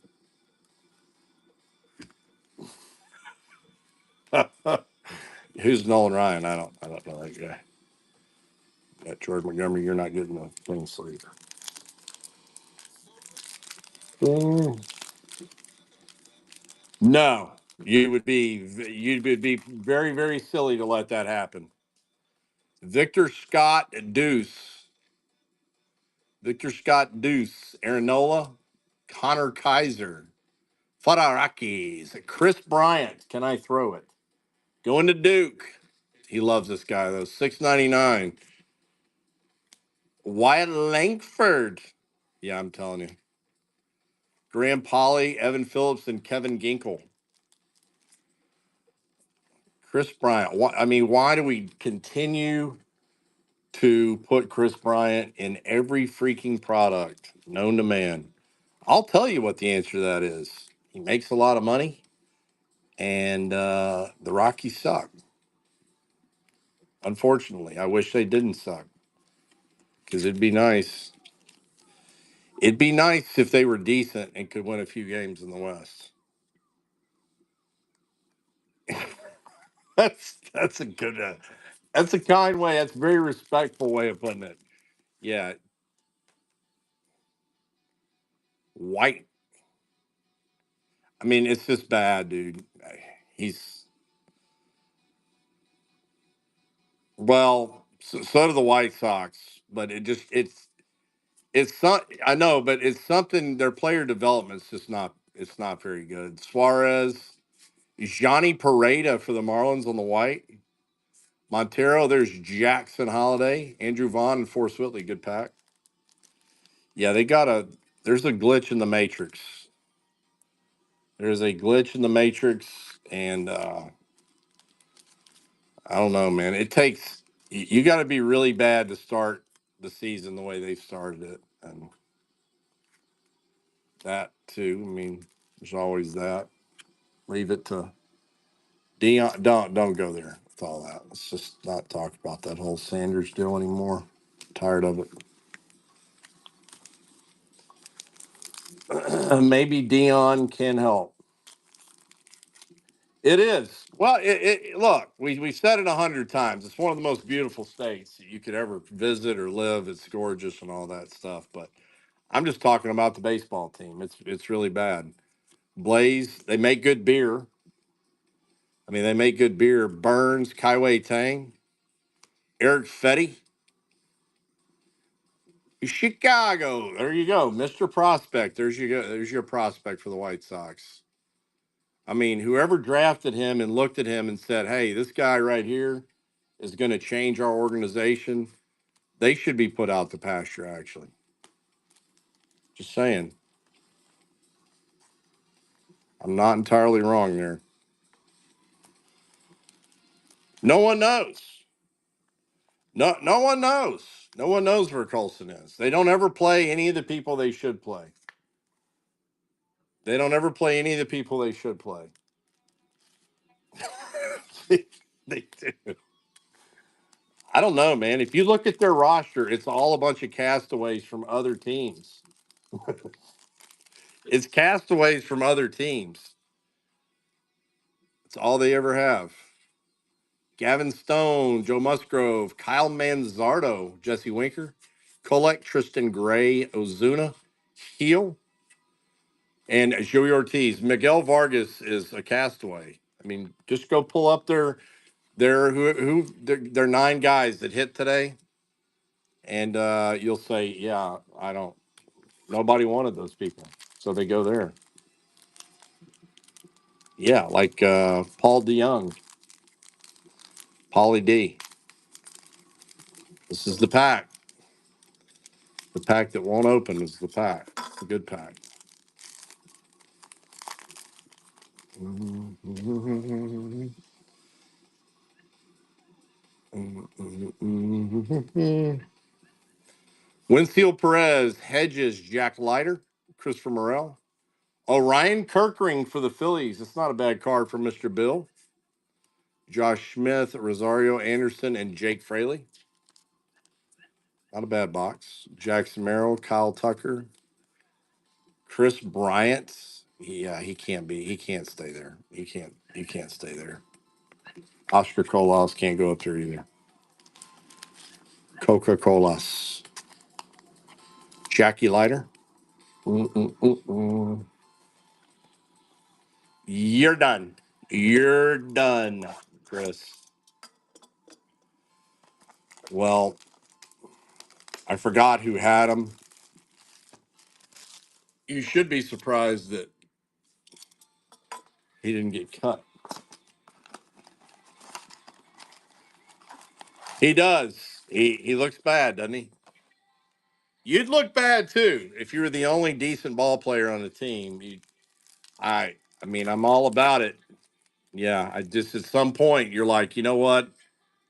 Who's Nolan Ryan? I don't know that guy. That George Montgomery, you're not getting a clean sleeve. Mm. No, you'd be very, very silly to let that happen. Victor Scott Deuce. Victor Scott Deuce, Aaron Nola, Connor Kaiser, Fadarakis, Chris Bryant. Can I throw it? Going to Duke. He loves this guy though. 699. Wyatt Langford. Yeah, I'm telling you. Graham Polly, Evan Phillips, and Kevin Ginkle. Chris Bryant. Why do we continue to put Chris Bryant in every freaking product known to man? I'll tell you what the answer to that is. He makes a lot of money, and the Rockies suck. Unfortunately, I wish they didn't suck because it'd be nice. It'd be nice if they were decent and could win a few games in the West. That's a good. That's a kind way. That's a very respectful way of putting it. Yeah, White. It's just bad, dude. He's so do the White Sox, but I know, but it's something. Their player development's just not. It's not very good. Suarez, Johnny Pareda for the Marlins on the white. Montero, there's Jackson Holiday, Andrew Vaughn, and Forrest Whitley. Good pack. Yeah, there's a glitch in the matrix. There's a glitch in the matrix, and I don't know, man. You got to be really bad to start the season the way they've started it. And That too. I mean, there's always that. Leave it to Dion. Don't go there with all that. Let's just not talk about that whole Sanders deal anymore. Tired of it. Maybe Dion can help. It is. Well, look, we said it 100 times. It's one of the most beautiful states that you could ever visit or live. It's gorgeous and all that stuff. But I'm just talking about the baseball team. It's really bad. Blaze, they make good beer. I mean, they make good beer. Burns, Kaiway Tang, Eric Fetty, Chicago. There you go, Mr. Prospect. There's you go. There's your prospect for the White Sox. I mean, whoever drafted him and looked at him and said, "Hey, this guy right here is going to change our organization." They should be put out to pasture. Actually, just saying. I'm not entirely wrong there. No one knows. No one knows. No one knows where Colson is. They don't ever play any of the people they should play. They don't ever play any of the people they should play. They do. I don't know, man. If you look at their roster, it's all a bunch of castaways from other teams. It's castaways from other teams. It's all they ever have. Gavin Stone, Joe Musgrove, Kyle Manzardo, Jesse Winker, Kolek, Tristan Gray, Ozuna, Heel, and Joey Ortiz. Miguel Vargas is a castaway. I mean, just go pull up their 9 guys that hit today, and you'll say, yeah, I don't. Nobody wanted those people, so they go there. Yeah, like Paul DeYoung, Paulie D. This is the pack. The pack that won't open is the pack. It's a good pack. Winfield Perez, Hedges, Jack Leiter, Christopher Morel. Orion Kirkring for the Phillies. It's not a bad card for Mr. Bill. Josh Smith, Rosario Anderson, and Jake Fraley. Not a bad box. Jackson Merrill, Kyle Tucker, Chris Bryant. Yeah, he can't be. He can't stay there. He can't. He can't stay there. Oscar Colas can't go up there either. Coca Colas. Jackie Leiter. Mm-mm-mm-mm. You're done. You're done, Chris. Well, I forgot who had him. You should be surprised that he didn't get cut. He does. He looks bad, doesn't he? You'd look bad too if you were the only decent ball player on the team. I mean, I'm all about it. Yeah, I just at some point you're like, you know what?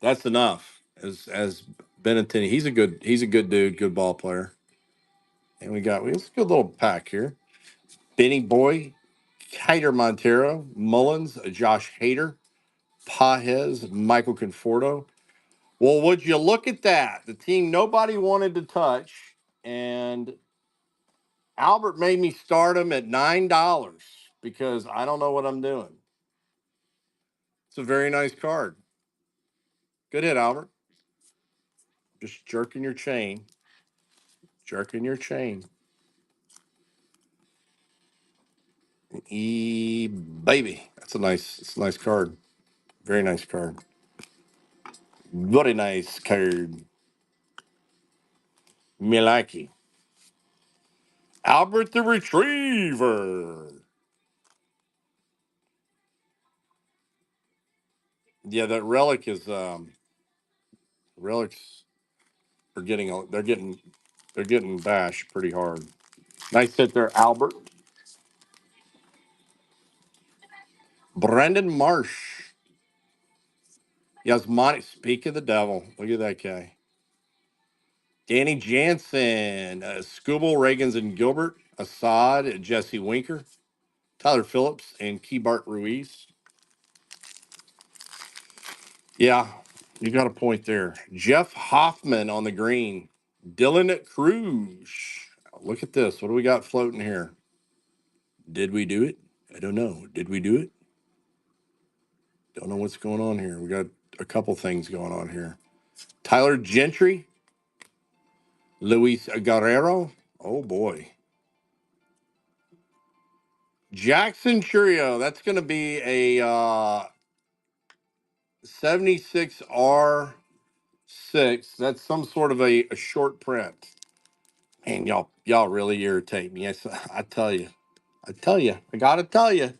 That's enough. As Benetton, he's a good dude, good ball player. And it's a good little pack here. Benny Boy, Kiter Montero, Mullins, Josh Hader, Pajes, Michael Conforto. Well, would you look at that? The team nobody wanted to touch, and Albert made me start him at $9 because I don't know what I'm doing. It's a very nice card. Good hit, Albert. Just jerking your chain. Jerking your chain. Baby. It's a nice card. Very nice card. Very nice card. Milaki. Albert the Retriever. Yeah, that relic is relics are they're getting bashed pretty hard. Nice hit there, Albert. Brendan Marsh. Yasmani. Speak of the devil. Look at that guy. Danny Jansen, Scooble, Reagans and Gilbert, Assad, Jesse Winker, Tyler Phillips, and Keybart Ruiz. Yeah, you got a point there. Jeff Hoffman on the green. Dylan Cruz. Look at this. What do we got floating here? Did we do it? I don't know. Did we do it? Don't know what's going on here. We got a couple things going on here. Tyler Gentry, Luis Guerrero. Oh boy. Jackson Churio. That's going to be a 76R6. That's some sort of a short print. Man, y'all really irritate me. I tell you. I gotta tell you.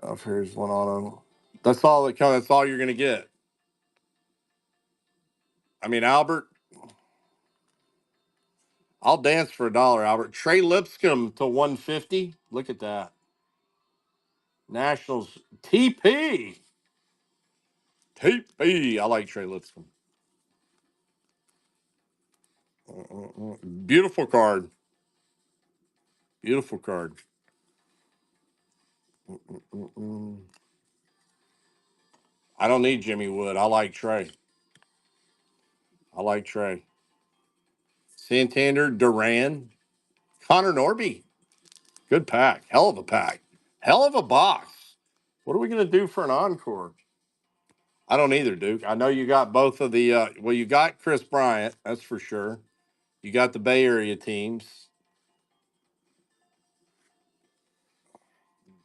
Oh, here's one on them. That's all that comes. That's all you're gonna get. I mean, Albert, I'll dance for $1, Albert. Trey Lipscomb to 150. Look at that. Nationals TP. TP. I like Trey Lipscomb. Beautiful card. Beautiful card. I don't need Jimmy Wood. I like Trey. I like Trey. Santander, Duran, Connor Norby. Good pack. Hell of a pack. Hell of a box. What are we going to do for an encore? I don't either, Duke. I know you got both of the, well, you got Chris Bryant. That's for sure. You got the Bay Area teams.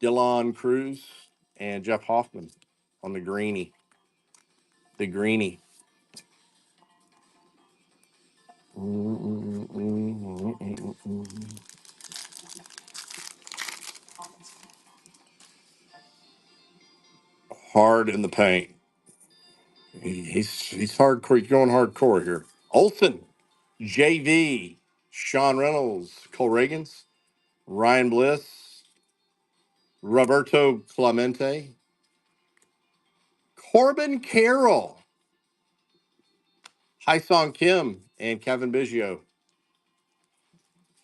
Dylan Cruz and Jeff Hoffman on the greenie. The greenie. Hard in the paint. He's hardcore. He's going hardcore here. Olson, JV, Sean Reynolds, Cole Reagans, Ryan Bliss, Roberto Clemente, Corbin Carroll, Hyesong Kim, and Kevin Biggio.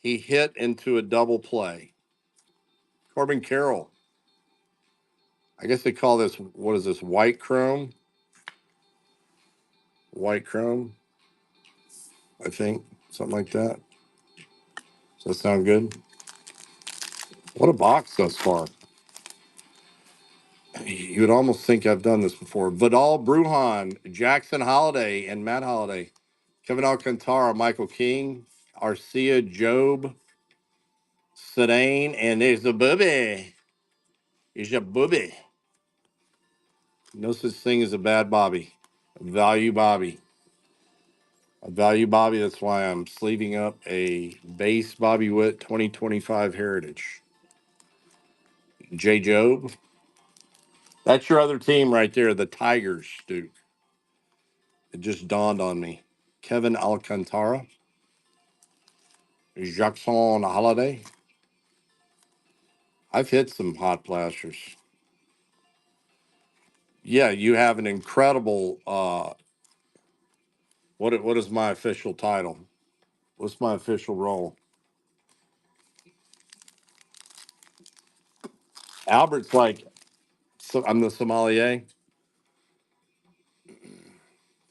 He hit into a double play. Corbin Carroll. I guess they call this, what is this, white chrome? White chrome, I think. Something like that. Does that sound good? What a box thus far. You would almost think I've done this before. Vidal Brujan, Jackson Holiday, and Matt Holiday. Kevin Alcantara, Michael King, Arcia Job, Sedane, and there's a booby. There's a booby. No such thing as a bad Bobby. A value Bobby. A value Bobby. That's why I'm sleeving up a base Bobby Witt 2025 Heritage. J. Job. That's your other team right there, the Tigers, Duke. It just dawned on me. Kevin Alcantara. Jackson Holiday. I've hit some hot blasters. Yeah, you have an incredible what is my official title? What's my official role? Albert's like, so I'm the sommelier.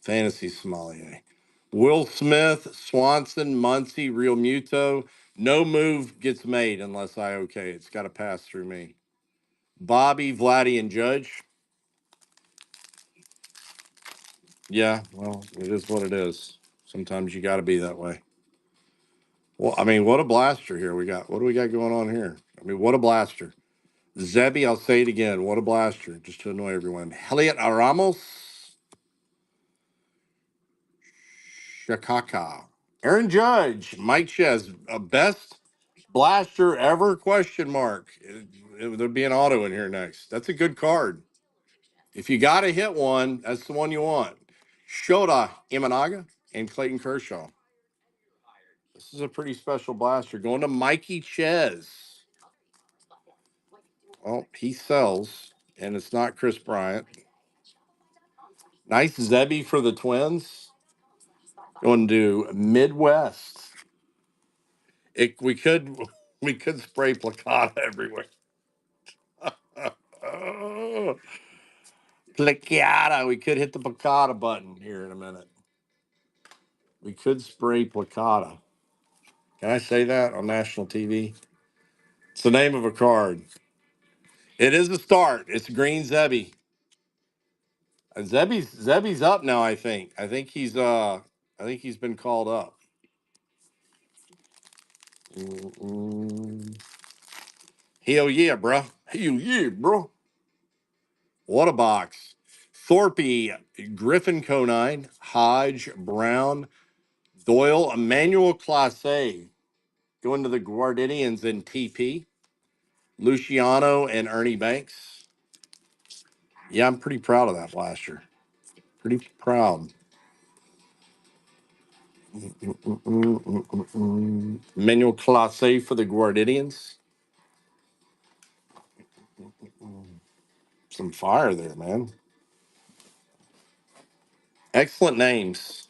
Fantasy sommelier. Will Smith, Swanson, Muncie, Real Muto. No move gets made unless I okay. It's got to pass through me. Bobby, Vladdy, and Judge. Yeah, well, it is what it is. Sometimes you got to be that way. Well, I mean, what a blaster here we got. What do we got going on here? I mean, what a blaster. Zebby, I'll say it again. What a blaster, just to annoy everyone. Heliot Ramos. Shakaka. Aaron Judge. Mike Ches. Best blaster ever? Question mark. There'll be an auto in here next. That's a good card. If you got to hit one, that's the one you want. Shota Imanaga and Clayton Kershaw. This is a pretty special blaster. Going to Mikey Ches. Well, he sells, and it's not Chris Bryant. Nice Zebby for the Twins. Going to Midwest. We could spray placata everywhere. Oh, placata. We could hit the placata button here in a minute. We could spray placata. Can I say that on national TV? It's the name of a card. It is a start. It's Green Zebby. Zebby's up now, I think. I think he's been called up. Mm-mm. Hell yeah, bro. Hell yeah, bro. What a box. Thorpe, Griffin Conine, Hodge, Brown, Doyle, Emmanuel Classe going to the Guardians in TP, Luciano and Ernie Banks. Yeah, I'm pretty proud of that blaster. Pretty proud. Emmanuel Classe for the Guardians. Some fire there, man. Excellent names.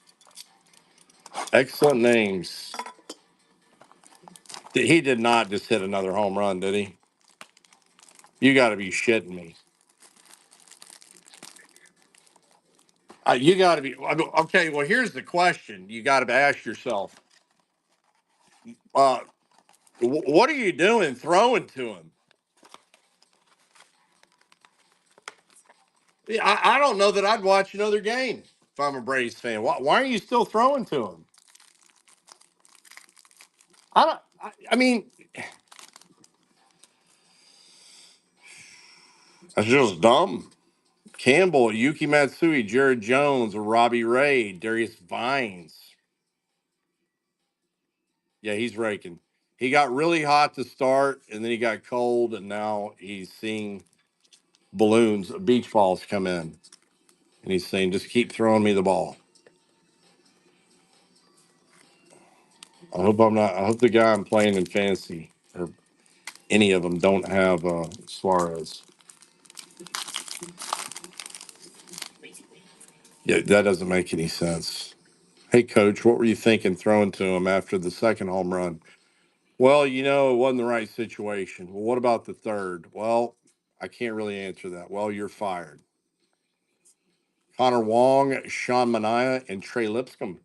Excellent names. He did not just hit another home run, did he? You got to be shitting me. You got to be. Okay, well, here's the question you got to ask yourself. Uh, what are you doing throwing to him? Yeah, I don't know that I'd watch another game if I'm a Braves fan. Why are you still throwing to him? I don't. I mean, that's just dumb. Campbell, Yuki Matsui, Jared Jones, Robbie Ray, Darius Vines. Yeah, he's raking. He got really hot to start, and then he got cold, and now he's seeing balloons, beach balls come in, and he's saying, "Just keep throwing me the ball." I hope I'm not. I hope the guy I'm playing in fantasy or any of them don't have Suarez. Yeah, that doesn't make any sense. Hey, coach, what were you thinking throwing to him after the second home run? Well, it wasn't the right situation. Well, what about the third? Well, I can't really answer that. Well, you're fired. Connor Wong, Sean Mania, and Trey Lipscomb.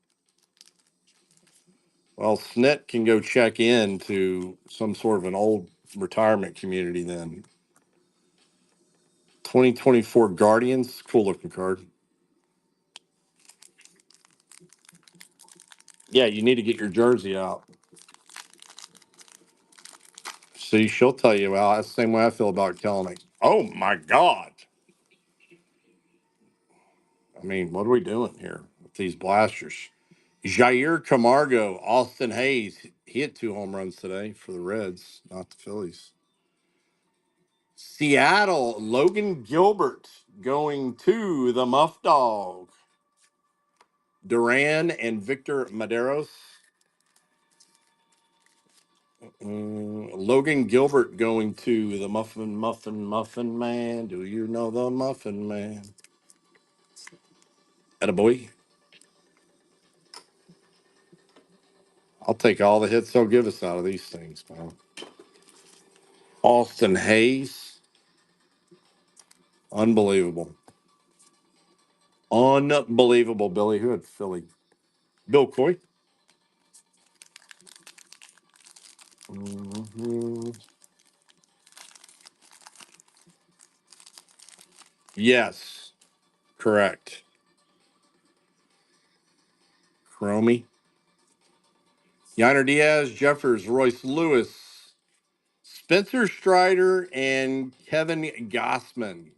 Well, Snit can go check in to some sort of an old retirement community then. 2024 Guardians, cool looking card. Yeah, you need to get your jersey out. See, she'll tell you, well, that's the same way I feel about Kelly. Oh my God. I mean, what are we doing here with these blasters? Jair Camargo, Austin Hayes, he hit 2 home runs today for the Reds, not the Phillies. Seattle, Logan Gilbert going to the Muff Dog. Duran and Victor Maderos. Logan Gilbert going to the Muffin Man. Do you know the Muffin Man? Attaboy. I'll take all the hits they'll give us out of these things, man. Austin Hayes. Unbelievable. Unbelievable, Billy. Who had Philly? Bill Coy. Mhm. Yes, correct. Cromie. Yiner Diaz, Jeffers, Royce Lewis, Spencer Strider, and Kevin Gossman.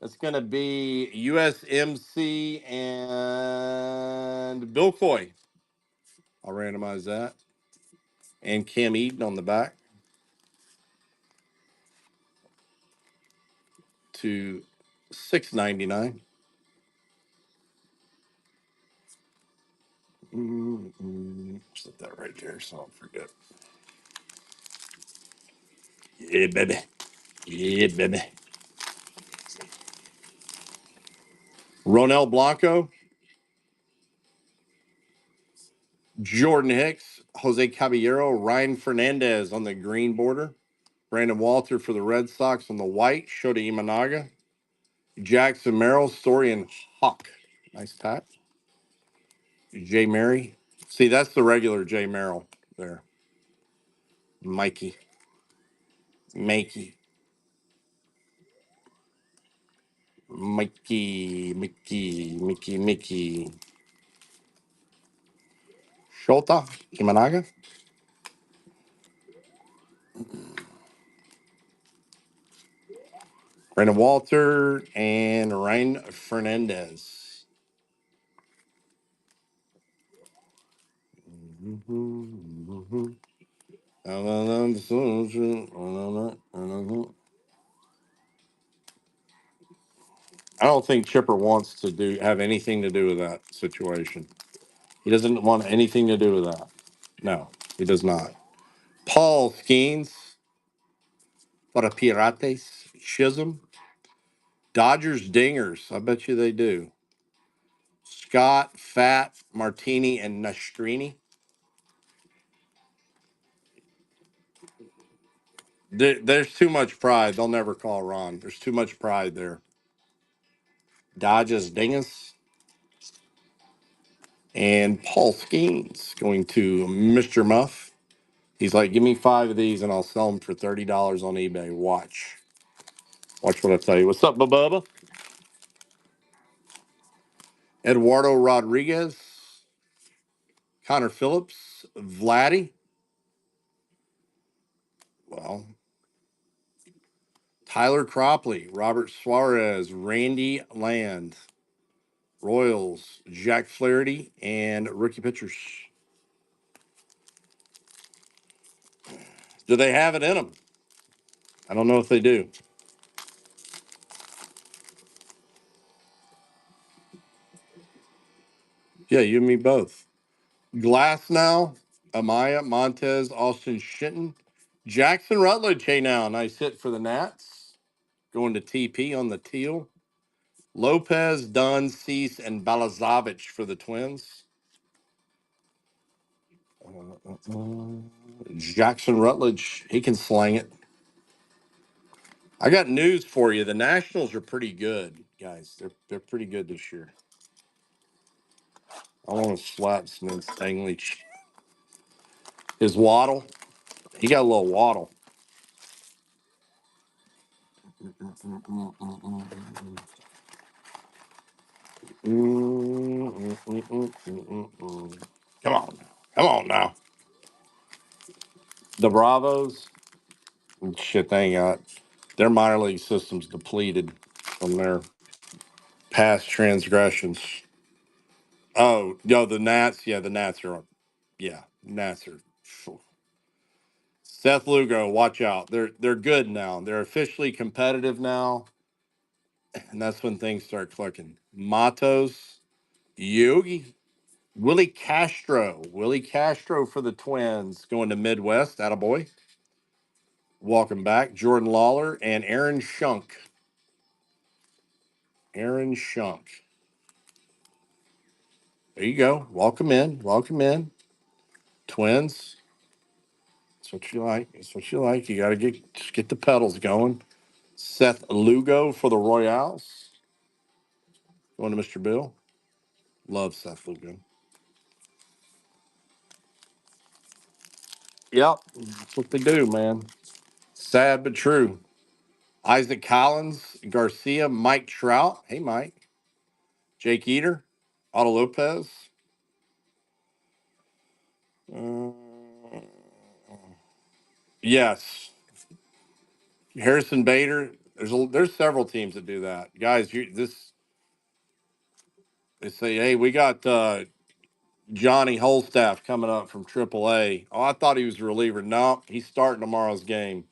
That's going to be USMC and Bill Coy. I'll randomize that. And Cam Eaton on the back to 699. Set that right there so I don't forget. Yeah, baby. Yeah, baby. Ronel Blanco. Jordan Hicks, Jose Caballero, Ryan Fernandez on the green border. Brandon Walter for the Red Sox on the white. Shota Imanaga. Jackson Merrill, Story, and Hawk. Nice pack. Jay Mary. See, that's the regular Jay Merrill there. Mikey. Mikey. Mickey. Shota Imanaga. Brandon Walter and Ryan Fernandez. I don't think Chipper wants to have anything to do with that situation. He doesn't want anything to do with that. No, he does not. Paul Skeens para Pirates. Chisholm. Dodgers Dingers. I bet you they do. Scott, Fat, Martini, and Nastrini. There's too much pride. They'll never call Ron. There's too much pride there. Dodgers Dingus. And Paul Skeens going to Mr. Muff. He's like, give me 5 of these and I'll sell them for $30 on eBay. Watch. Watch what I tell you. What's up, Bubba? Eduardo Rodriguez. Connor Phillips. Vladdy. Well, Tyler Cropley. Robert Suarez. Randy Land. Royals. Jack Flaherty. And rookie pitchers. Do they have it in them? I don't know if they do. Yeah, you and me both. Glass now, Amaya, Montez, Austin Shinton, Jackson Rutledge. Hey, now, nice hit for the Nats. Going to TP on the teal. Lopez, Dunn, Cease, and Balazovich for the Twins. Jackson Rutledge, he can slang it. I got news for you. The Nationals are pretty good, guys. They're pretty good this year. I want to slap Smith Stanley. His waddle, he got a little waddle. Come on now. Come on now. The Bravos, shit, they ain't got their minor league system's depleted from their past transgressions. Oh, no, the Nats. Yeah, the Nats are, yeah, Nats are. Seth Lugo, watch out. They're good now. They're officially competitive now, and that's when things start clicking. Matos, Yogi, Willie Castro for the Twins going to Midwest. Attaboy. Welcome back. Jordan Lawler and Aaron Shunk. Aaron Shunk. There you go. Welcome in. Welcome in. Twins. That's what you like. That's what you like. You got to get the pedals going. Seth Lugo for the Royals. Going to Mr. Bill. Love Seth Lugo. Yep. That's what they do, man. Sad but true. Isaac Collins, Garcia, Mike Trout. Hey, Mike. Jake Eater, Otto Lopez. Uh, yes. Harrison Bader. There's several teams that do that. Guys, they say, hey, we got Johnny Holstaff coming up from AAA. Oh, I thought he was a reliever. No, he's starting tomorrow's game.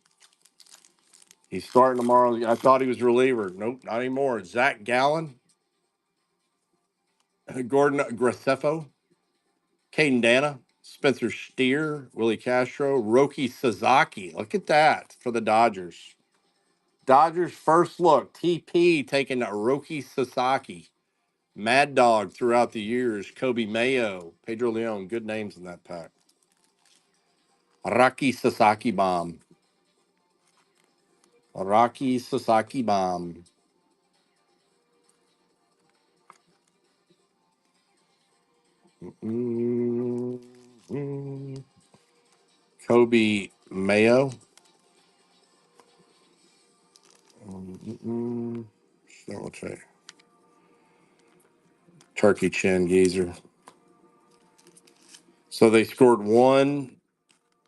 He's starting tomorrow. I thought he was a reliever. Nope, not anymore. Zach Gallen, Gordon Graceffo, Caden Dana, Spencer Steer, Willie Castro, Roki Sasaki. Look at that for the Dodgers. Dodgers first look. TP taking Roki Sasaki. Mad Dog throughout the years. Kobe Mayo, Pedro Leon. Good names in that pack. Rocky Sasaki Bomb. Rocky Sasaki Bomb. Mm-mm. Kobe Mayo. Mm-mm. So we'll try. Turkey Chin Geezer. So they scored one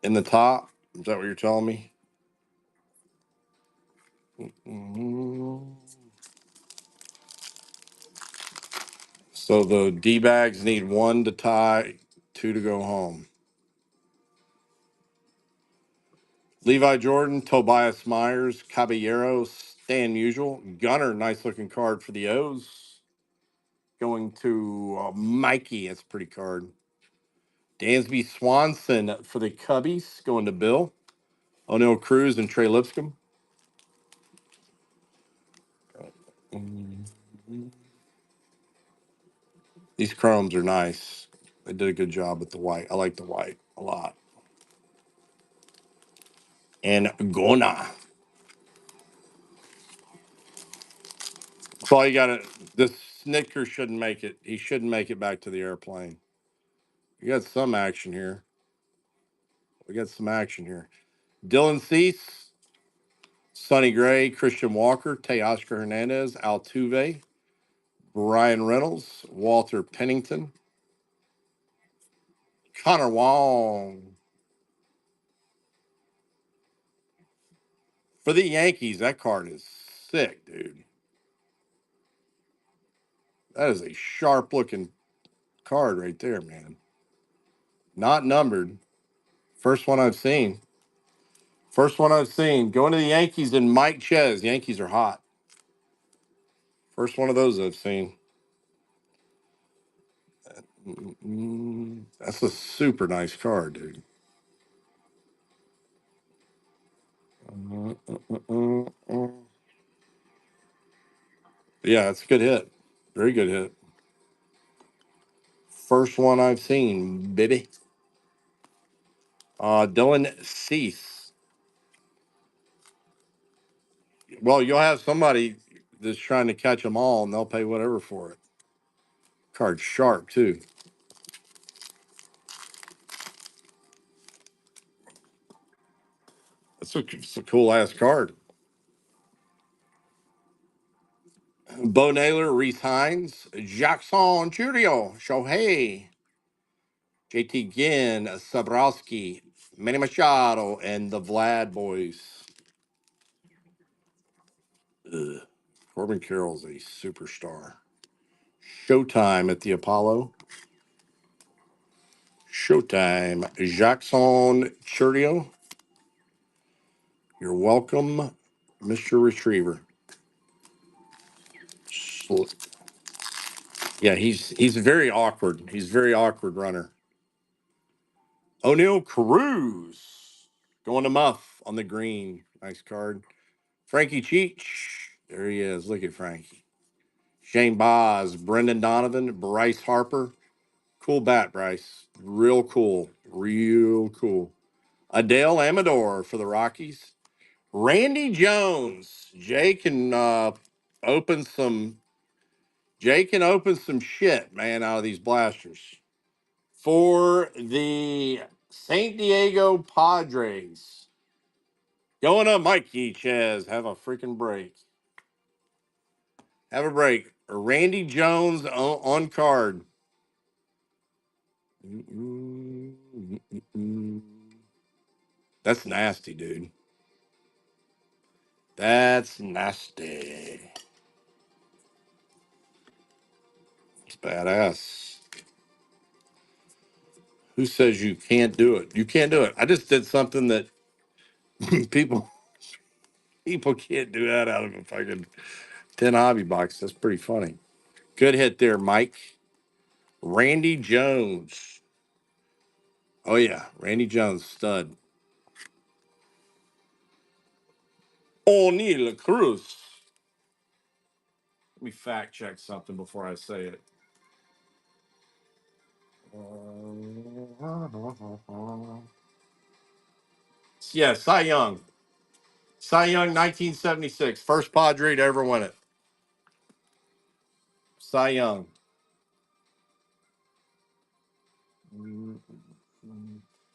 in the top. Is that what you're telling me? Mm-mm. So the D bags need one to tie, two to go home. Levi Jordan, Tobias Myers, Caballero, Stan Musial, Gunner, nice looking card for the O's. Going to Mikey, that's a pretty card. Dansby Swanson for the Cubbies, going to Bill. O'Neill Cruz and Trey Lipscomb. These chromes are nice. They did a good job with the white. I like the white a lot. And Gona. That's all you got to. The Snicker shouldn't make it. He shouldn't make it back to the airplane. We got some action here. Dylan Cease, Sonny Gray, Christian Walker, Teoscar Hernandez, Altuve, Brian Reynolds, Walter Pennington, Connor Wong. For the Yankees, that card is sick, dude. That is a sharp looking card right there, man. Not numbered. First one I've seen. Going to the Yankees and Mike Ches. Yankees are hot. First one of those I've seen. That's a super nice card, dude. Yeah, that's a good hit. Very good hit. First one I've seen, baby. Dylan Cease. Well, you'll have somebody that's trying to catch them all, and they'll pay whatever for it. Card sharp too. It's a cool ass card. Bo Naylor, Reese Hines, Jackson Churio, Shohei, JT Ginn, Sabrowski, Manny Machado, and the Vlad boys. Ugh. Corbin Carroll's a superstar. Showtime at the Apollo. Showtime. Jackson Churio. You're welcome, Mr. Retriever. Yeah, he's very awkward. He's a very awkward runner. O'Neill Cruz going to Muff on the green. Nice card. Frankie Cheech. There he is. Look at Frankie. Shane Boz, Brendan Donovan, Bryce Harper. Cool bat, Bryce. Real cool. Real cool. Adele Amador for the Rockies. Randy Jones. Open some Jay can open some shit, man, out of these blasters. For the San Diego Padres. Going up, Mikey Ches. Have a freaking break. Have a break. Randy Jones on card. That's nasty, dude. That's nasty. It's badass. Who says you can't do it? You can't do it. I just did something that people people can't do that out of a fucking 10 hobby box. That's pretty funny. Good hit there, Mike. Randy Jones. Oh yeah, Randy Jones, stud. O'Neill Cruz. Let me fact check something before I say it. Yeah, Cy Young. Cy Young, 1976. First Padre to ever win it. Cy Young.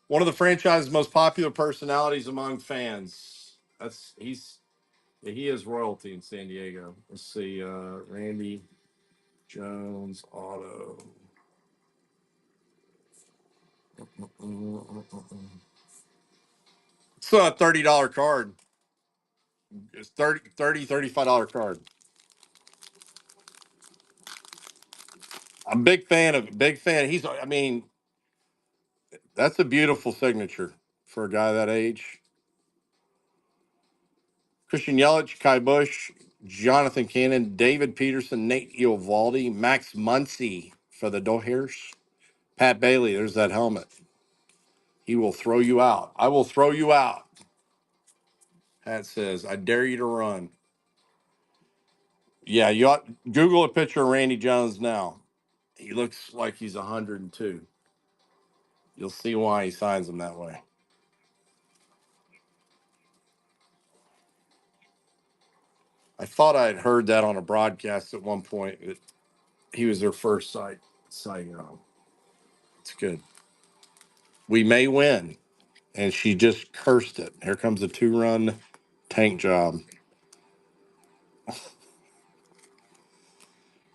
One of the franchise's most popular personalities among fans. He is royalty in San Diego. Let's see, Randy Jones auto. It's a $30 card. It's $35 card. I'm a big fan. I mean, that's a beautiful signature for a guy that age. Christian Yelich, Kai Bush, Jonathan Cannon, David Peterson, Nate Eovaldi, Max Muncy for the Dodgers, Pat Bailey. There's that helmet. He will throw you out. I will throw you out. Pat says, I dare you to run. Yeah, you ought Google a picture of Randy Jones now. He looks like he's 102. You'll see why he signs him that way. I thought I had heard that on a broadcast at one point. He was their first Cy Young. It's good. We may win. And she just cursed it. Here comes a 2-run tank job.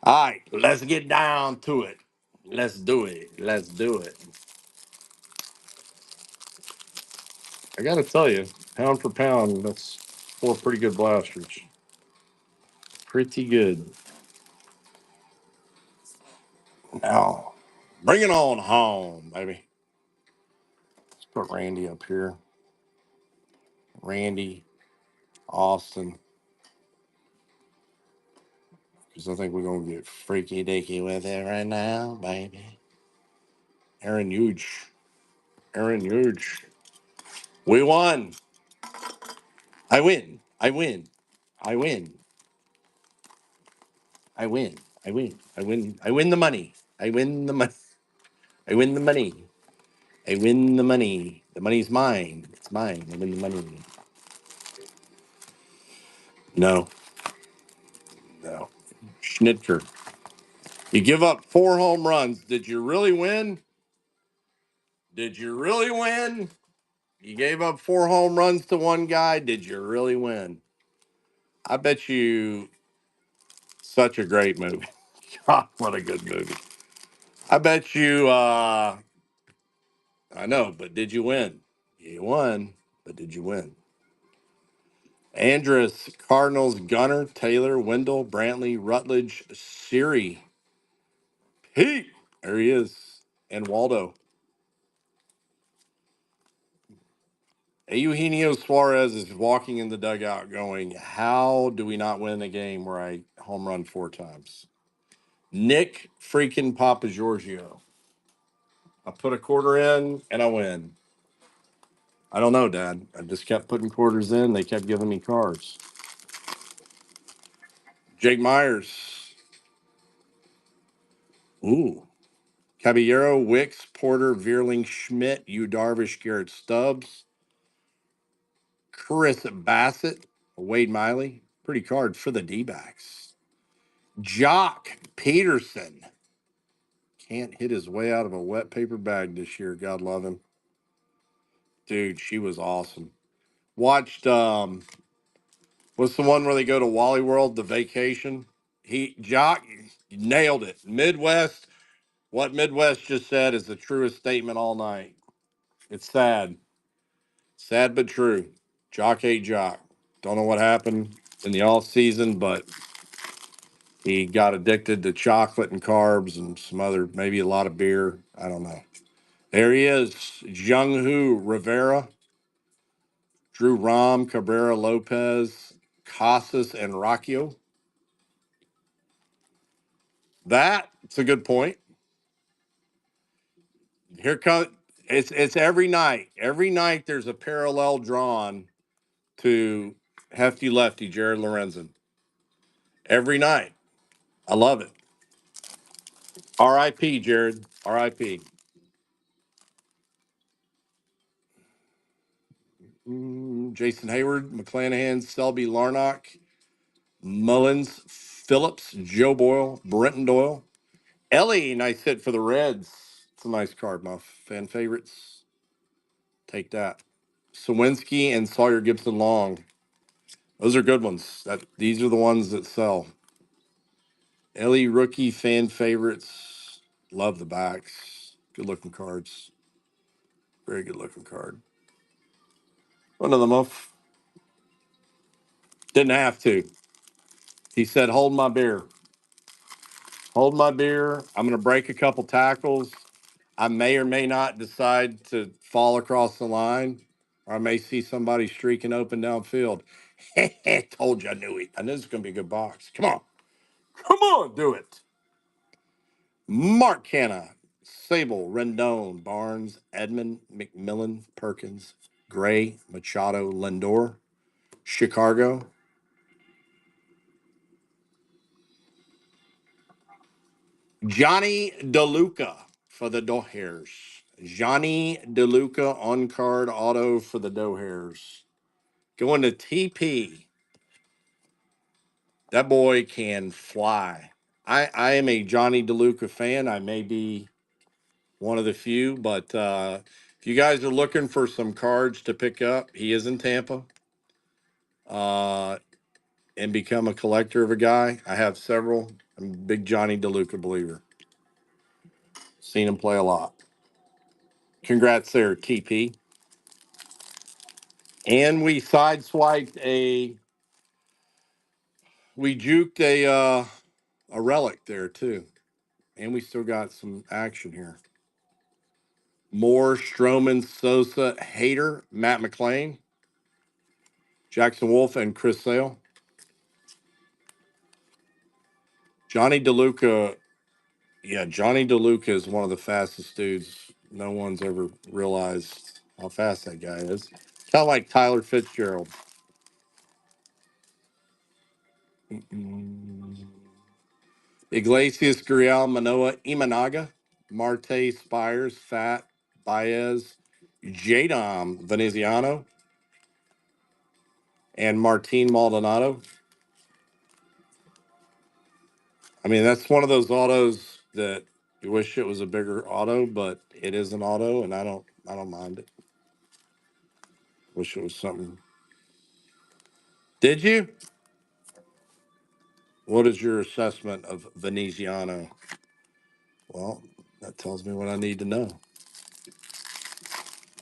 All right, let's get down to it. Let's do it. Let's do it. I got to tell you, pound for pound, that's 4 pretty good blasters. Pretty good. Now, bring it on home, baby. Let's put Randy up here. Randy, Austin. Because I think we're going to get freaky dicky with it right now, baby. Aaron Huge. Aaron Huge. We won. I win. I win. I win. I win. I win. I win. I win the money. I win the money. I win the money. I win the money. The money's mine. It's mine. I win the money. No. No. Schnitker. You give up 4 home runs. Did you really win? Did you really win? You gave up 4 home runs to one guy. Did you really win? I bet you such a great movie. God, what a good movie. I bet you I know, but did you win? You won, but did you win? Andrus, Cardinals, Gunner, Taylor, Wendell, Brantley, Rutledge, Siri, Pete. There he is. And Waldo. Eugenio Suarez is walking in the dugout going, how do we not win a game where I home run 4 times? Nick freaking Papa Giorgio. I put a quarter in and I win. I don't know, Dad. I just kept putting quarters in. They kept giving me cards. Jake Myers. Ooh. Caballero, Wicks, Porter, Veerling, Schmidt, Yu Darvish, Garrett Stubbs, Chris Bassett, Wade Miley. Pretty card for the D-backs. Jock Peterson. Can't hit his way out of a wet paper bag this year. God love him. Dude, she was awesome. Watched what's the one where they go to Wally World, the vacation? Jock nailed it. Midwest, what Midwest just said is the truest statement all night. It's sad. Sad but true. Jock ate Jock. Don't know what happened in the off season, but he got addicted to chocolate and carbs and some other, maybe a lot of beer. I don't know. There he is. Jung Hoo Rivera, Drew Rom, Cabrera Lopez, Casas, and Rocchio. That's a good point. Here comes it's every night. Every night there's a parallel drawn to Hefty Lefty Jared Lorenzen. Every night. I love it. R.I.P. Jared. R.I.P. Jason Hayward, McClanahan, Selby, Larnock, Mullins, Phillips, Joe Boyle, Brenton Doyle. Ellie, nice hit for the Reds. It's a nice card, my fan favorites. Take that. Sawinski and Sawyer Gibson Long. Those are good ones. These are the ones that sell. Ellie rookie fan favorites. Love the backs. Good looking cards. Very good looking card. One of them off. Didn't have to. He said, hold my beer. Hold my beer. I'm going to break a couple tackles. I may or may not decide to fall across the line, or I may see somebody streaking open downfield. Told you I knew it. I knew this was going to be a good box. Come on. Come on, do it. Mark Hanna, Sable, Rendon, Barnes, Edmond, McMillan, Perkins, Gray, Machado, Lindor, Chicago. Johnny DeLuca for the Dodgers. Johnny DeLuca on card auto for the Dodgers. Going to TP. That boy can fly. I am a Johnny DeLuca fan. I may be one of the few, but if you guys are looking for some cards to pick up, he is in Tampa. And become a collector of a guy. I have several. I'm a big Johnny DeLuca believer. Seen him play a lot. Congrats there, TP. And we we juked a relic there too. And we still got some action here. Moore, Stroman, Sosa, Hader, Matt McClain, Jackson Wolf, and Chris Sale. Johnny DeLuca, yeah, Johnny DeLuca is one of the fastest dudes. No one's ever realized how fast that guy is. Kind of like Tyler Fitzgerald. Iglesias, Gurriel, Manoa, Imanaga, Marte, Spires, Fat, Baez, Jadam, Veneziano, and Martin Maldonado. I mean, that's one of those autos that you wish it was a bigger auto, but it is an auto, and I don't mind it. Wish it was something. Did you? What is your assessment of Veneziano? Well, that tells me what I need to know.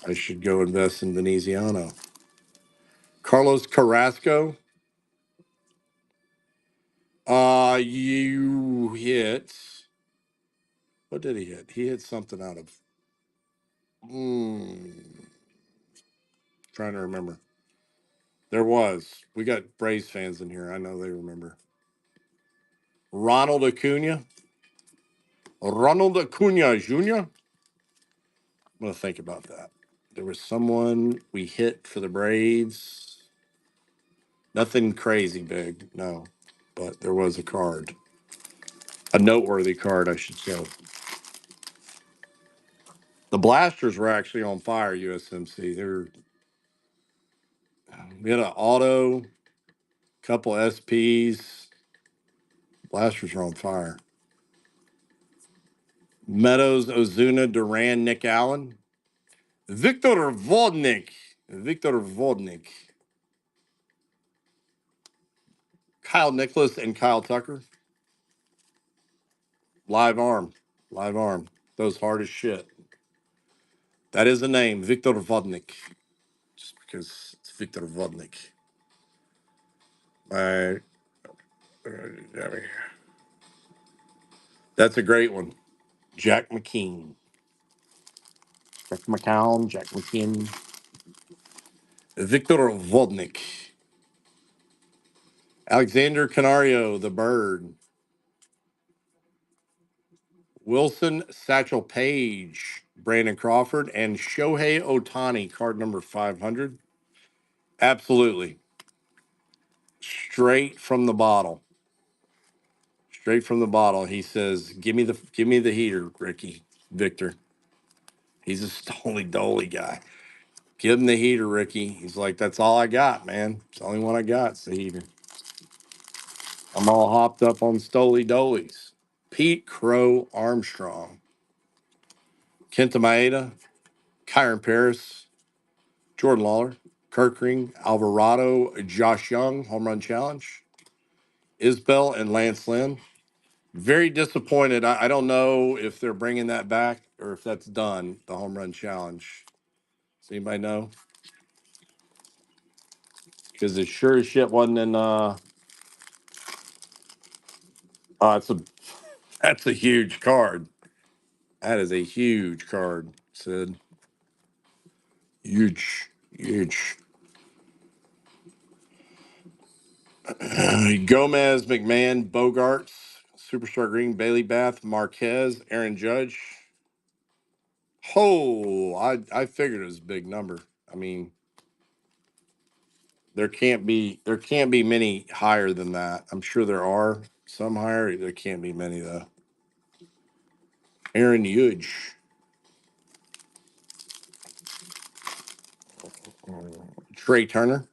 I should go invest in Veneziano. Carlos Carrasco. You hit. What did he hit? He hit something out of. Trying to remember. There was. We got Braves fans in here. I know they remember. Ronald Acuna. Ronald Acuna Jr. I'm going to think about that. There was someone we hit for the Braves. Nothing crazy big, no. But there was a card. A noteworthy card, I should say. The Blasters were actually on fire, USMC. We had an auto, couple SPs. Blasters are on fire. Meadows, Ozuna, Duran, Nick Allen. Victor Vodnik. Victor Vodnik. Kyle Nicholas and Kyle Tucker. Live arm. Live arm. Those hard as shit. That is a name, Victor Vodnik. Just because it's Victor Vodnik. I, that's a great one. Jack McKean. Jack McCown, Jack McKean. Victor Vodnik. Alexander Canario, the bird. Wilson, Satchel Paige, Brandon Crawford, and Shohei Otani, card number 500. Absolutely. Straight from the bottle. Straight from the bottle. He says, give me the heater, Ricky. Victor. He's a Stoli Dolly guy. Give him the heater, Ricky. He's like, that's all I got, man. It's the only one I got. It's the heater. I'm all hopped up on Stoli Dolies. Pete Crow Armstrong. Kenta Maeda. Kyron Paris. Jordan Lawler. Kirkring. Alvarado. Josh Young. Home run challenge. Isbell and Lance Lynn. Very disappointed. I don't know if they're bringing that back or if that's done, the home run challenge. Does anybody know? Because it sure as shit wasn't in it's a that's a huge card. That is a huge card, Sid. Huge, huge. Gomez, McMahon, Bogarts, Superstar Green, Bailey Bath, Marquez, Aaron Judge. Oh, I figured it was a big number. I mean, there can't be many higher than that. I'm sure there are some higher. There can't be many though. Aaron Judge. Trey Turner.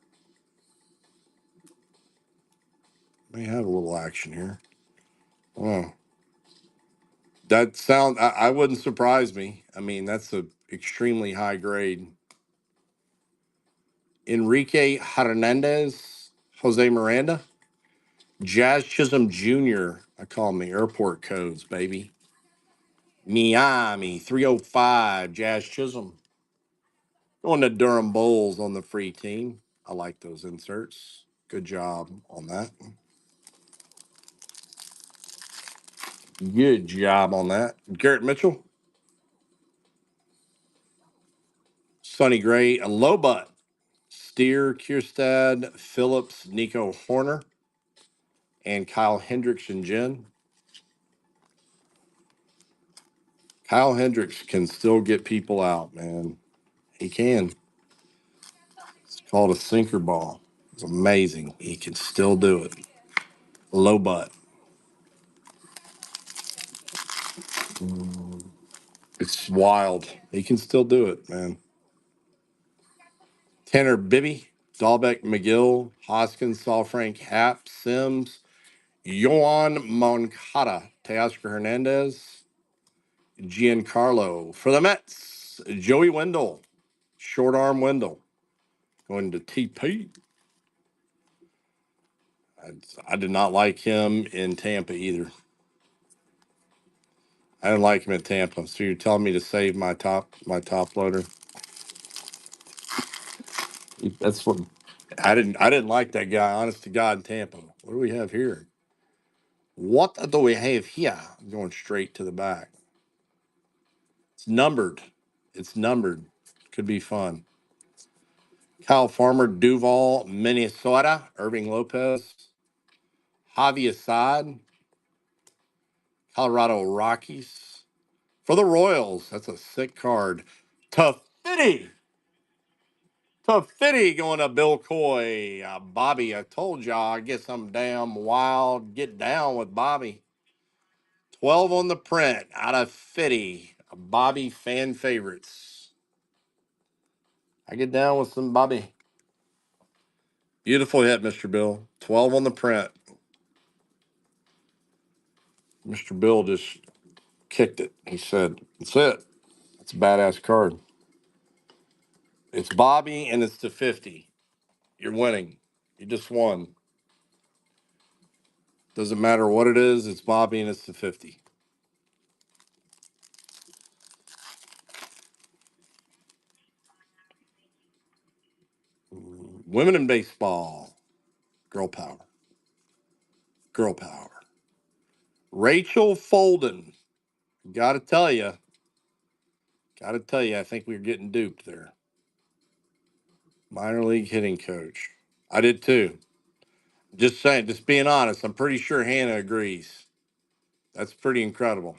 May have a little action here. Oh, I wouldn't surprise me. I mean, that's a extremely high grade. Enrique Hernandez, Jose Miranda, Jazz Chisholm Jr. I call them the airport codes, baby. Miami 305, Jazz Chisholm. Going to Durham Bulls on the free team. I like those inserts. Good job on that. Good job on that. Garrett Mitchell, Sonny Gray, a low butt. Steer, Kierstad, Phillips, Nico Horner, and Kyle Hendricks and Jen. Kyle Hendricks can still get people out, man. He can. It's called a sinker ball. It's amazing. He can still do it. Low butt. It's wild. He can still do it, man. Tanner Bibby, Dahlbeck McGill, Hoskins, Saul Frank, Happ, Sims, Yohan Moncada, Teoscar Hernandez, Giancarlo. For the Mets, Joey Wendell, short arm Wendell, going to TP. I did not like him in Tampa either. I didn't like him in Tampa. So you're telling me to save my top loader? That's what I didn't like that guy, honest to God, in Tampa. What do we have here? What do we have here? I'm going straight to the back. It's numbered. It's numbered. Could be fun. Kyle Farmer, Duval, Minnesota, Irving Lopez, Javi Assad, Colorado Rockies. For the Royals, that's a sick card. Tafiti. Tafiti going to Bill Coy. Bobby, I told y'all I get some damn wild. Get down with Bobby. 12 on the print out of Fitty. Bobby fan favorites. I get down with some Bobby. Beautiful hit, Mr. Bill. 12 on the print. Mr. Bill just kicked it. He said, that's it. It's a badass card. It's Bobby and it's to 50. You're winning. You just won. Doesn't matter what it is. It's Bobby and it's to 50. Women in baseball. Girl power. Girl power. Rachel Folden. Gotta tell you, I think we're getting duped there. Minor league hitting coach. I did too. Just saying, just being honest, I'm pretty sure Hannah agrees. That's pretty incredible.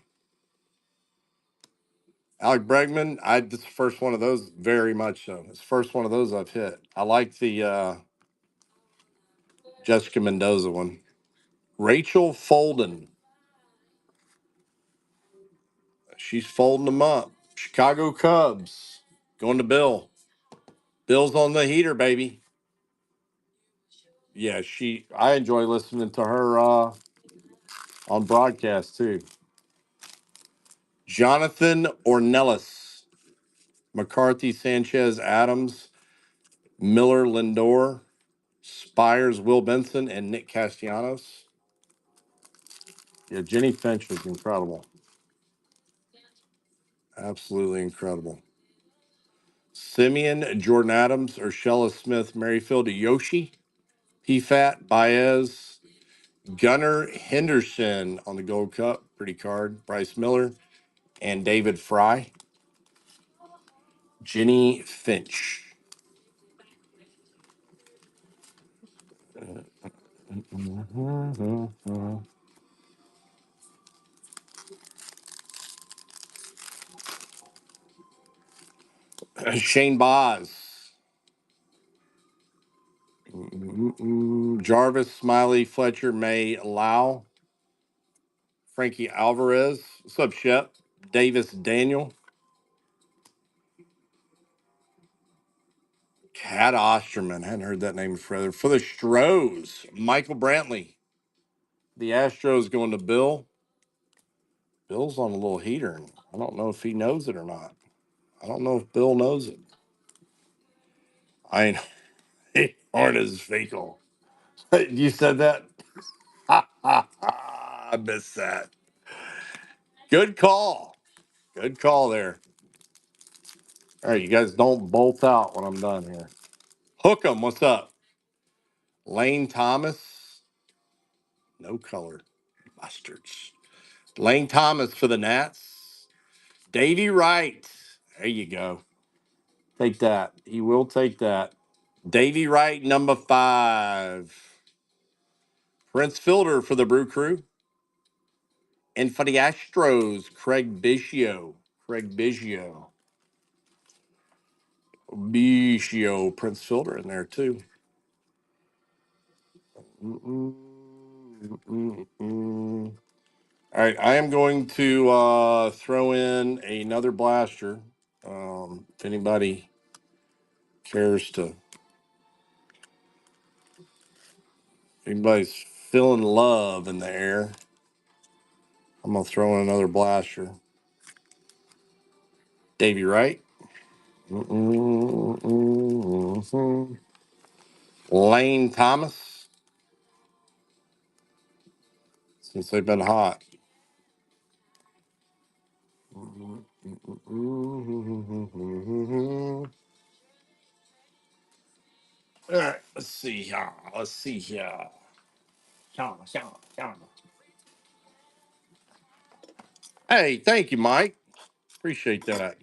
Alec Bregman, this is the first one of those, very much so. It's the first one of those I've hit. I like the Jessica Mendoza one. Rachel Folden. She's folding them up. Chicago Cubs going to Bill. Bill's on the heater, baby. Yeah, I enjoy listening to her on broadcast too. Jonathan Ornelas, McCarthy, Sanchez, Adams, Miller, Lindor, Spires, Will Benson, and Nick Castellanos. Yeah, Jenny Finch was incredible. Absolutely incredible. Simeon, Jordan Adams, Urshela Smith, Merrifield, Yoshi, PFAT, Baez, Gunnar Henderson on the Gold Cup, pretty card, Bryce Miller, and David Fry. Jenny Finch. Shane Boz. Jarvis, Smiley, Fletcher, May, Lau, Frankie Alvarez. What's up, Shep? Davis Daniel. Cat Osterman. Hadn't heard that name forever. For the Stros, Michael Brantley. The Astros going to Bill. Bill's on a little heater. And I don't know if he knows it or not. I don't know if Bill knows it. I know. Horn is fecal. You said that? I missed that. Good call. Good call there. All right, you guys don't bolt out when I'm done here. Hook 'em. What's up? Lane Thomas. No color. Bastards. Lane Thomas for the Nats. Davey Wright. There you go. Take that. He will take that. Davey Wright, number 5. Prince Fielder for the Brew Crew. And for the Astros, Craig Biggio. Craig Biggio. Biggio, Prince Fielder in there too. All right, I am going to throw in another blaster. If anybody cares to, anybody's feeling love in the air, I'm gonna throw in another blaster. Davey Wright. Lane Thomas. Since they've been hot. All right, let's see here. Let's see here. Hey, thank you, Mike. Appreciate that.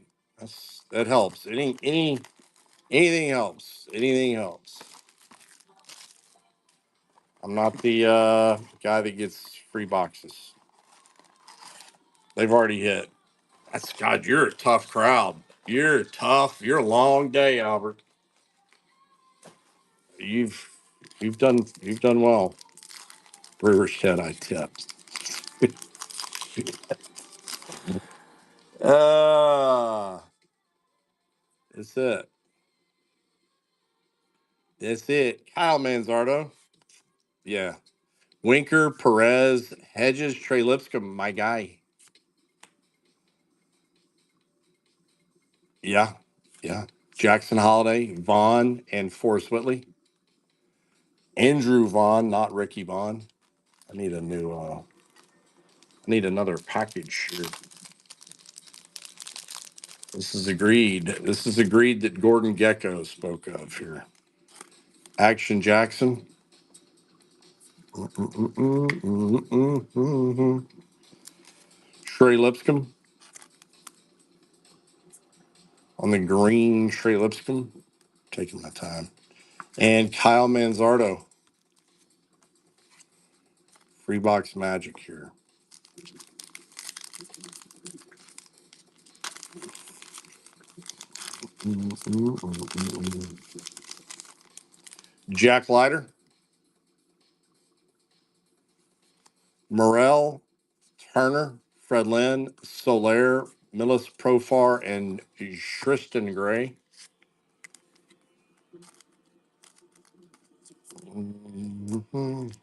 That helps. Anything helps. Anything helps. I'm not the guy that gets free boxes. They've already hit. That's God. You're a tough crowd. You're tough. You're a long day, Albert. You've you've done well. Brewer said I tipped. Uh that's it. That's it. Kyle Manzardo. Yeah. Winker, Perez, Hedges, Trey Lipscomb, my guy. Yeah. Yeah. Jackson Holiday, Vaughn, and Forrest Whitley. Andrew Vaughn, not Ricky Vaughn. I need a new I need another package here. This is agreed. This is agreed that Gordon Gecko spoke of here. Action Jackson. Trey Lipscomb on the green. Trey Lipscomb. Taking my time. And Kyle Manzardo. Free box magic here. Jack Leiter. Morel, Turner, Fred Lynn, Soler, Millis Profar, and Tristan Gray. Mhm.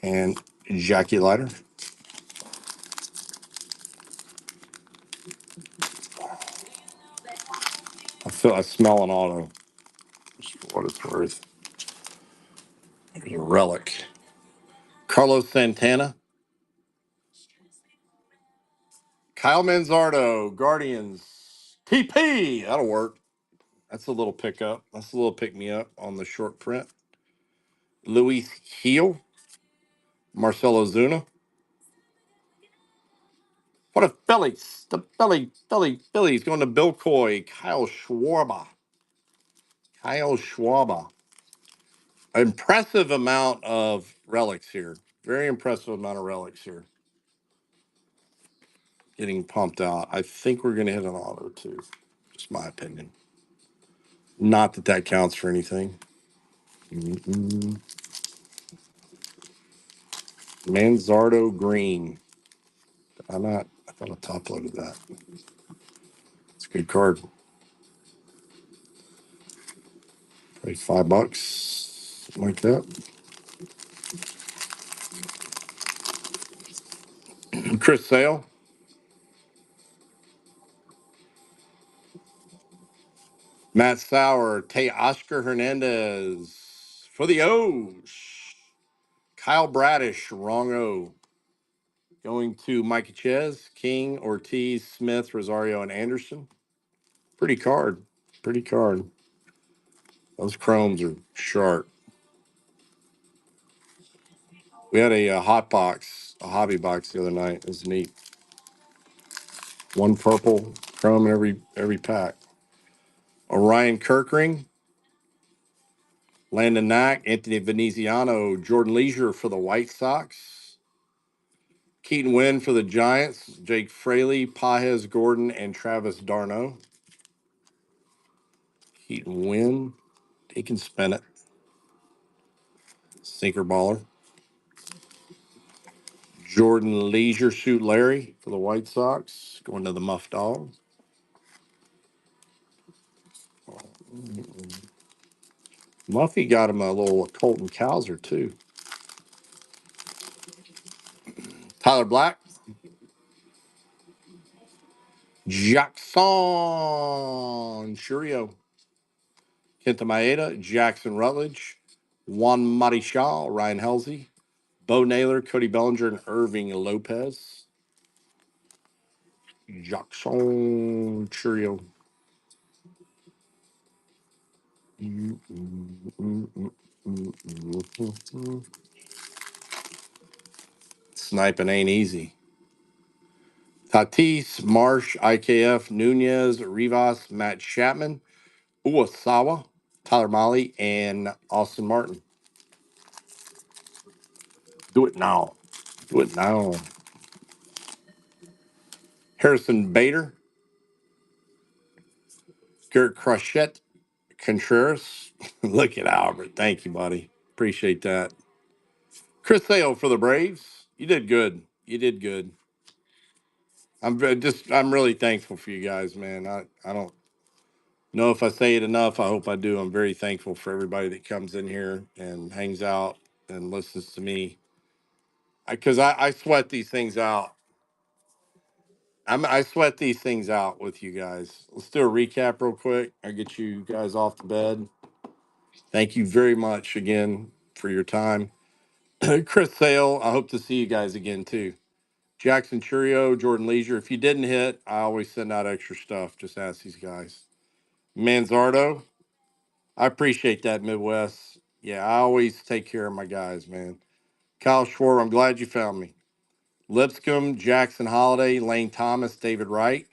And Jackie Leiter. I smell an auto. Just for what it's worth. There's a relic. Carlos Santana. Kyle Manzardo, Guardians. TP. That'll work. That's a little pickup. That's a little pick me up on the short print. Luis Heel. Marcelo Zuna. What a Phillies. The Phillies going to Bill Coy. Kyle Schwarber. Kyle Schwarber. Impressive amount of relics here. Very impressive amount of relics here. Getting pumped out. I think we're going to hit an auto too. Just my opinion. Not that that counts for anything. Mm-mm. Manzardo Green. I'm not. I thought I top loaded that. It's a good card. Probably $5, something like that. Chris Sale. Matt Sauer. Tay Oscar Hernandez. For the O's. Kyle Bradish. Wrong O. Going to Mike Ches, King, Ortiz, Smith, Rosario, and Anderson. Pretty card. Pretty card. Those chromes are sharp. We had a hot box, a hobby box the other night. It was neat. One purple chrome in every pack. Orion Kirkring, Landon Knack, Anthony Veneziano, Jordan Leisure for the White Sox, Keaton Wynn for the Giants, Jake Fraley, Pajes Gordon, and Travis Darno. Keaton Wynn, he can spin it. Sinker baller. Jordan Leisure Shoot Larry for the White Sox, going to the Muff Dog. Muffy got him a little Colton Cowser too. Tyler Black, Jackson Churio, Kenta Maeda, Jackson Rutledge, Juan Marichal, Ryan Helsey, Bo Naylor, Cody Bellinger, and Irving Lopez. Jackson Churio. Sniping ain't easy. Tatis, Marsh, IKF, Nunez, Rivas, Matt Chapman, Uwasawa, Tyler Molly, and Austin Martin. Do it now. Do it now. Harrison Bader, Garrett Crochet, Contreras. Look at Albert. Thank you, buddy. Appreciate that. Chris Sale for the Braves. You did good. You did good. I'm really thankful for you guys, man. I don't know if I say it enough. I hope I do. I'm very thankful for everybody that comes in here and hangs out and listens to me. Because I sweat these things out. I sweat these things out with you guys. Let's do a recap real quick. I'll get you guys off the bed. Thank you very much again for your time. Chris Sale, I hope to see you guys again too. Jackson Churio, Jordan Leisure. If you didn't hit, I always send out extra stuff. Just ask these guys. Manzardo, I appreciate that, Midwest. Yeah, I always take care of my guys, man. Kyle Schwarber, I'm glad you found me. Lipscomb, Jackson Holiday, Lane Thomas, David Wright,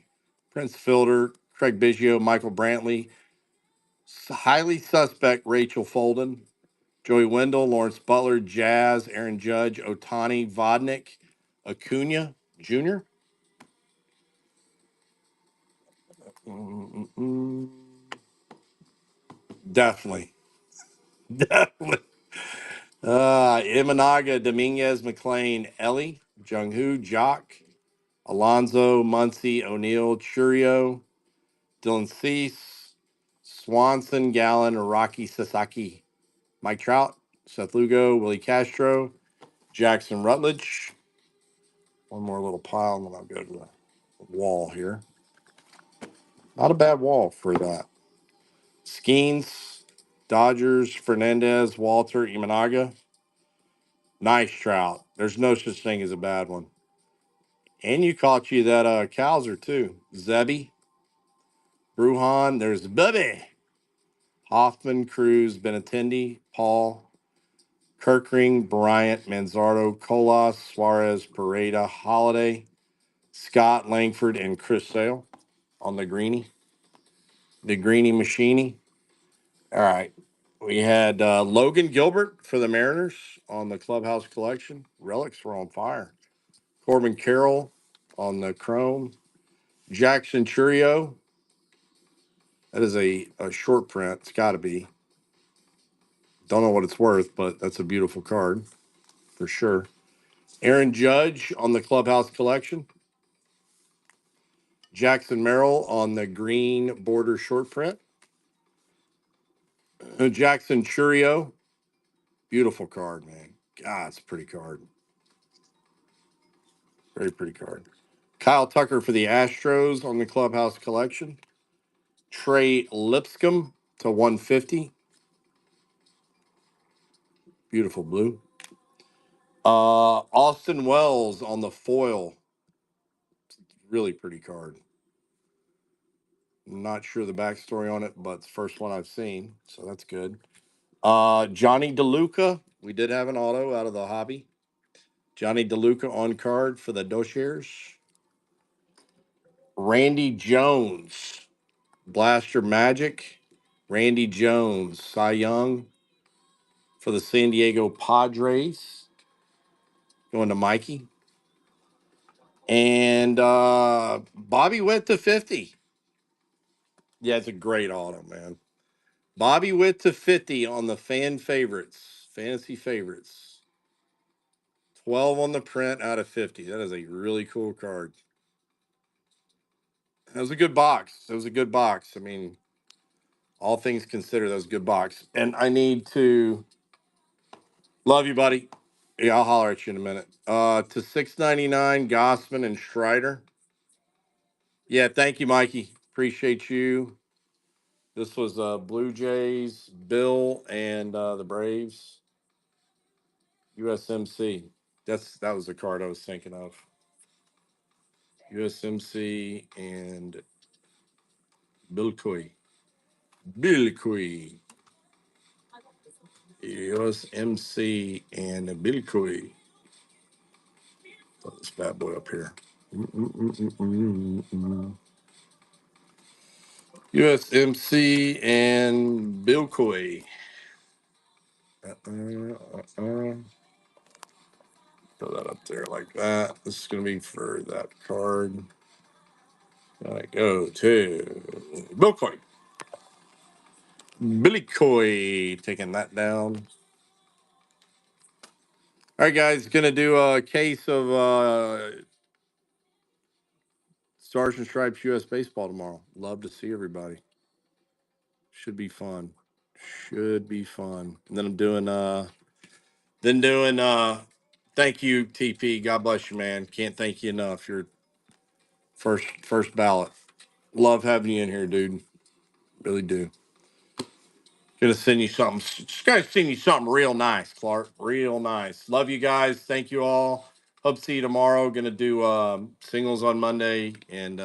Prince Fielder, Craig Biggio, Michael Brantley, highly suspect Rachel Folden, Joey Wendell, Lawrence Butler, Jazz, Aaron Judge, Otani, Vodnik, Acuna Jr. Mm-mm-mm. Definitely. Definitely. Imanaga, Dominguez, McLean, Ellie, Jung-Hoo, Jock, Alonzo, Muncie, O'Neill, Churio, Dylan Cease, Swanson, Gallen, Rocky Sasaki, Mike Trout, Seth Lugo, Willie Castro, Jackson Rutledge. One more little pile, and then I'll go to the wall here. Not a bad wall for that. Skeens, Dodgers, Fernandez, Walter, Imanaga. Nice Trout. There's no such thing as a bad one. And you caught you that Cowser too. Zebby, Bruhan. There's Bubby. Hoffman, Cruz, Benintendi, Paul, Kirkring, Bryant, Manzardo, Colas, Suarez, Pareda, Holiday, Scott, Langford, and Chris Sale on the greenie. The greenie machine. All right. We had Logan Gilbert for the Mariners on the Clubhouse Collection. Relics were on fire. Corbin Carroll on the Chrome. Jackson Churio. That is a short print. It's got to be. Don't know what it's worth, but that's a beautiful card for sure. Aaron Judge on the Clubhouse Collection. Jackson Merrill on the green border short print. Jackson Churio. Beautiful card, man. God, it's a pretty card. Very pretty card. Kyle Tucker for the Astros on the Clubhouse Collection. Trey Lipscomb to 150. Beautiful blue. Austin Wells on the foil. Really pretty card. Not sure the backstory on it, but it's the first one I've seen, so that's good. Johnny DeLuca. We did have an auto out of the hobby. Johnny DeLuca on card for the Dodgers. Randy Jones. Blaster Magic. Randy Jones. Cy Young for the San Diego Padres. Going to Mikey. And Bobby Witt to 50. Yeah, it's a great auto, man. Bobby Witt to 50 on the fan favorites, fantasy favorites. 12 on the print out of 50. That is a really cool card. That was a good box. It was a good box. I mean, all things considered, that was a good box. And I need to love you, buddy. Yeah, I'll holler at you in a minute. To 699, Gossman and Strider. Yeah, thank you, Mikey. Appreciate you. This was Blue Jays, Bill, and the Braves. USMC. That was the card I was thinking of. USMC and Bill Coy. Bill Coy. USMC and Bill Coy. Put this bad boy up here. USMC and Bill Coy. Throw that up there like that. This is going to be for that card. I go to Bill Coy. Billy Coy taking that down. All right, guys, gonna do a case of Stars and Stripes US baseball tomorrow. Love to see everybody. Should be fun. Should be fun. And then I'm doing thank you, TP. God bless you, man. Can't thank you enough. You're first ballot. Love having you in here, dude. Really do. Gonna send you something. Just gonna send you something real nice, Clark. Real nice. Love you guys. Thank you all. Hope to see you tomorrow. Gonna do singles on Monday and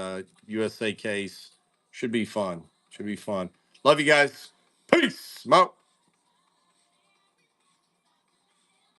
USA case. Should be fun. Should be fun. Love you guys. Peace. Mo.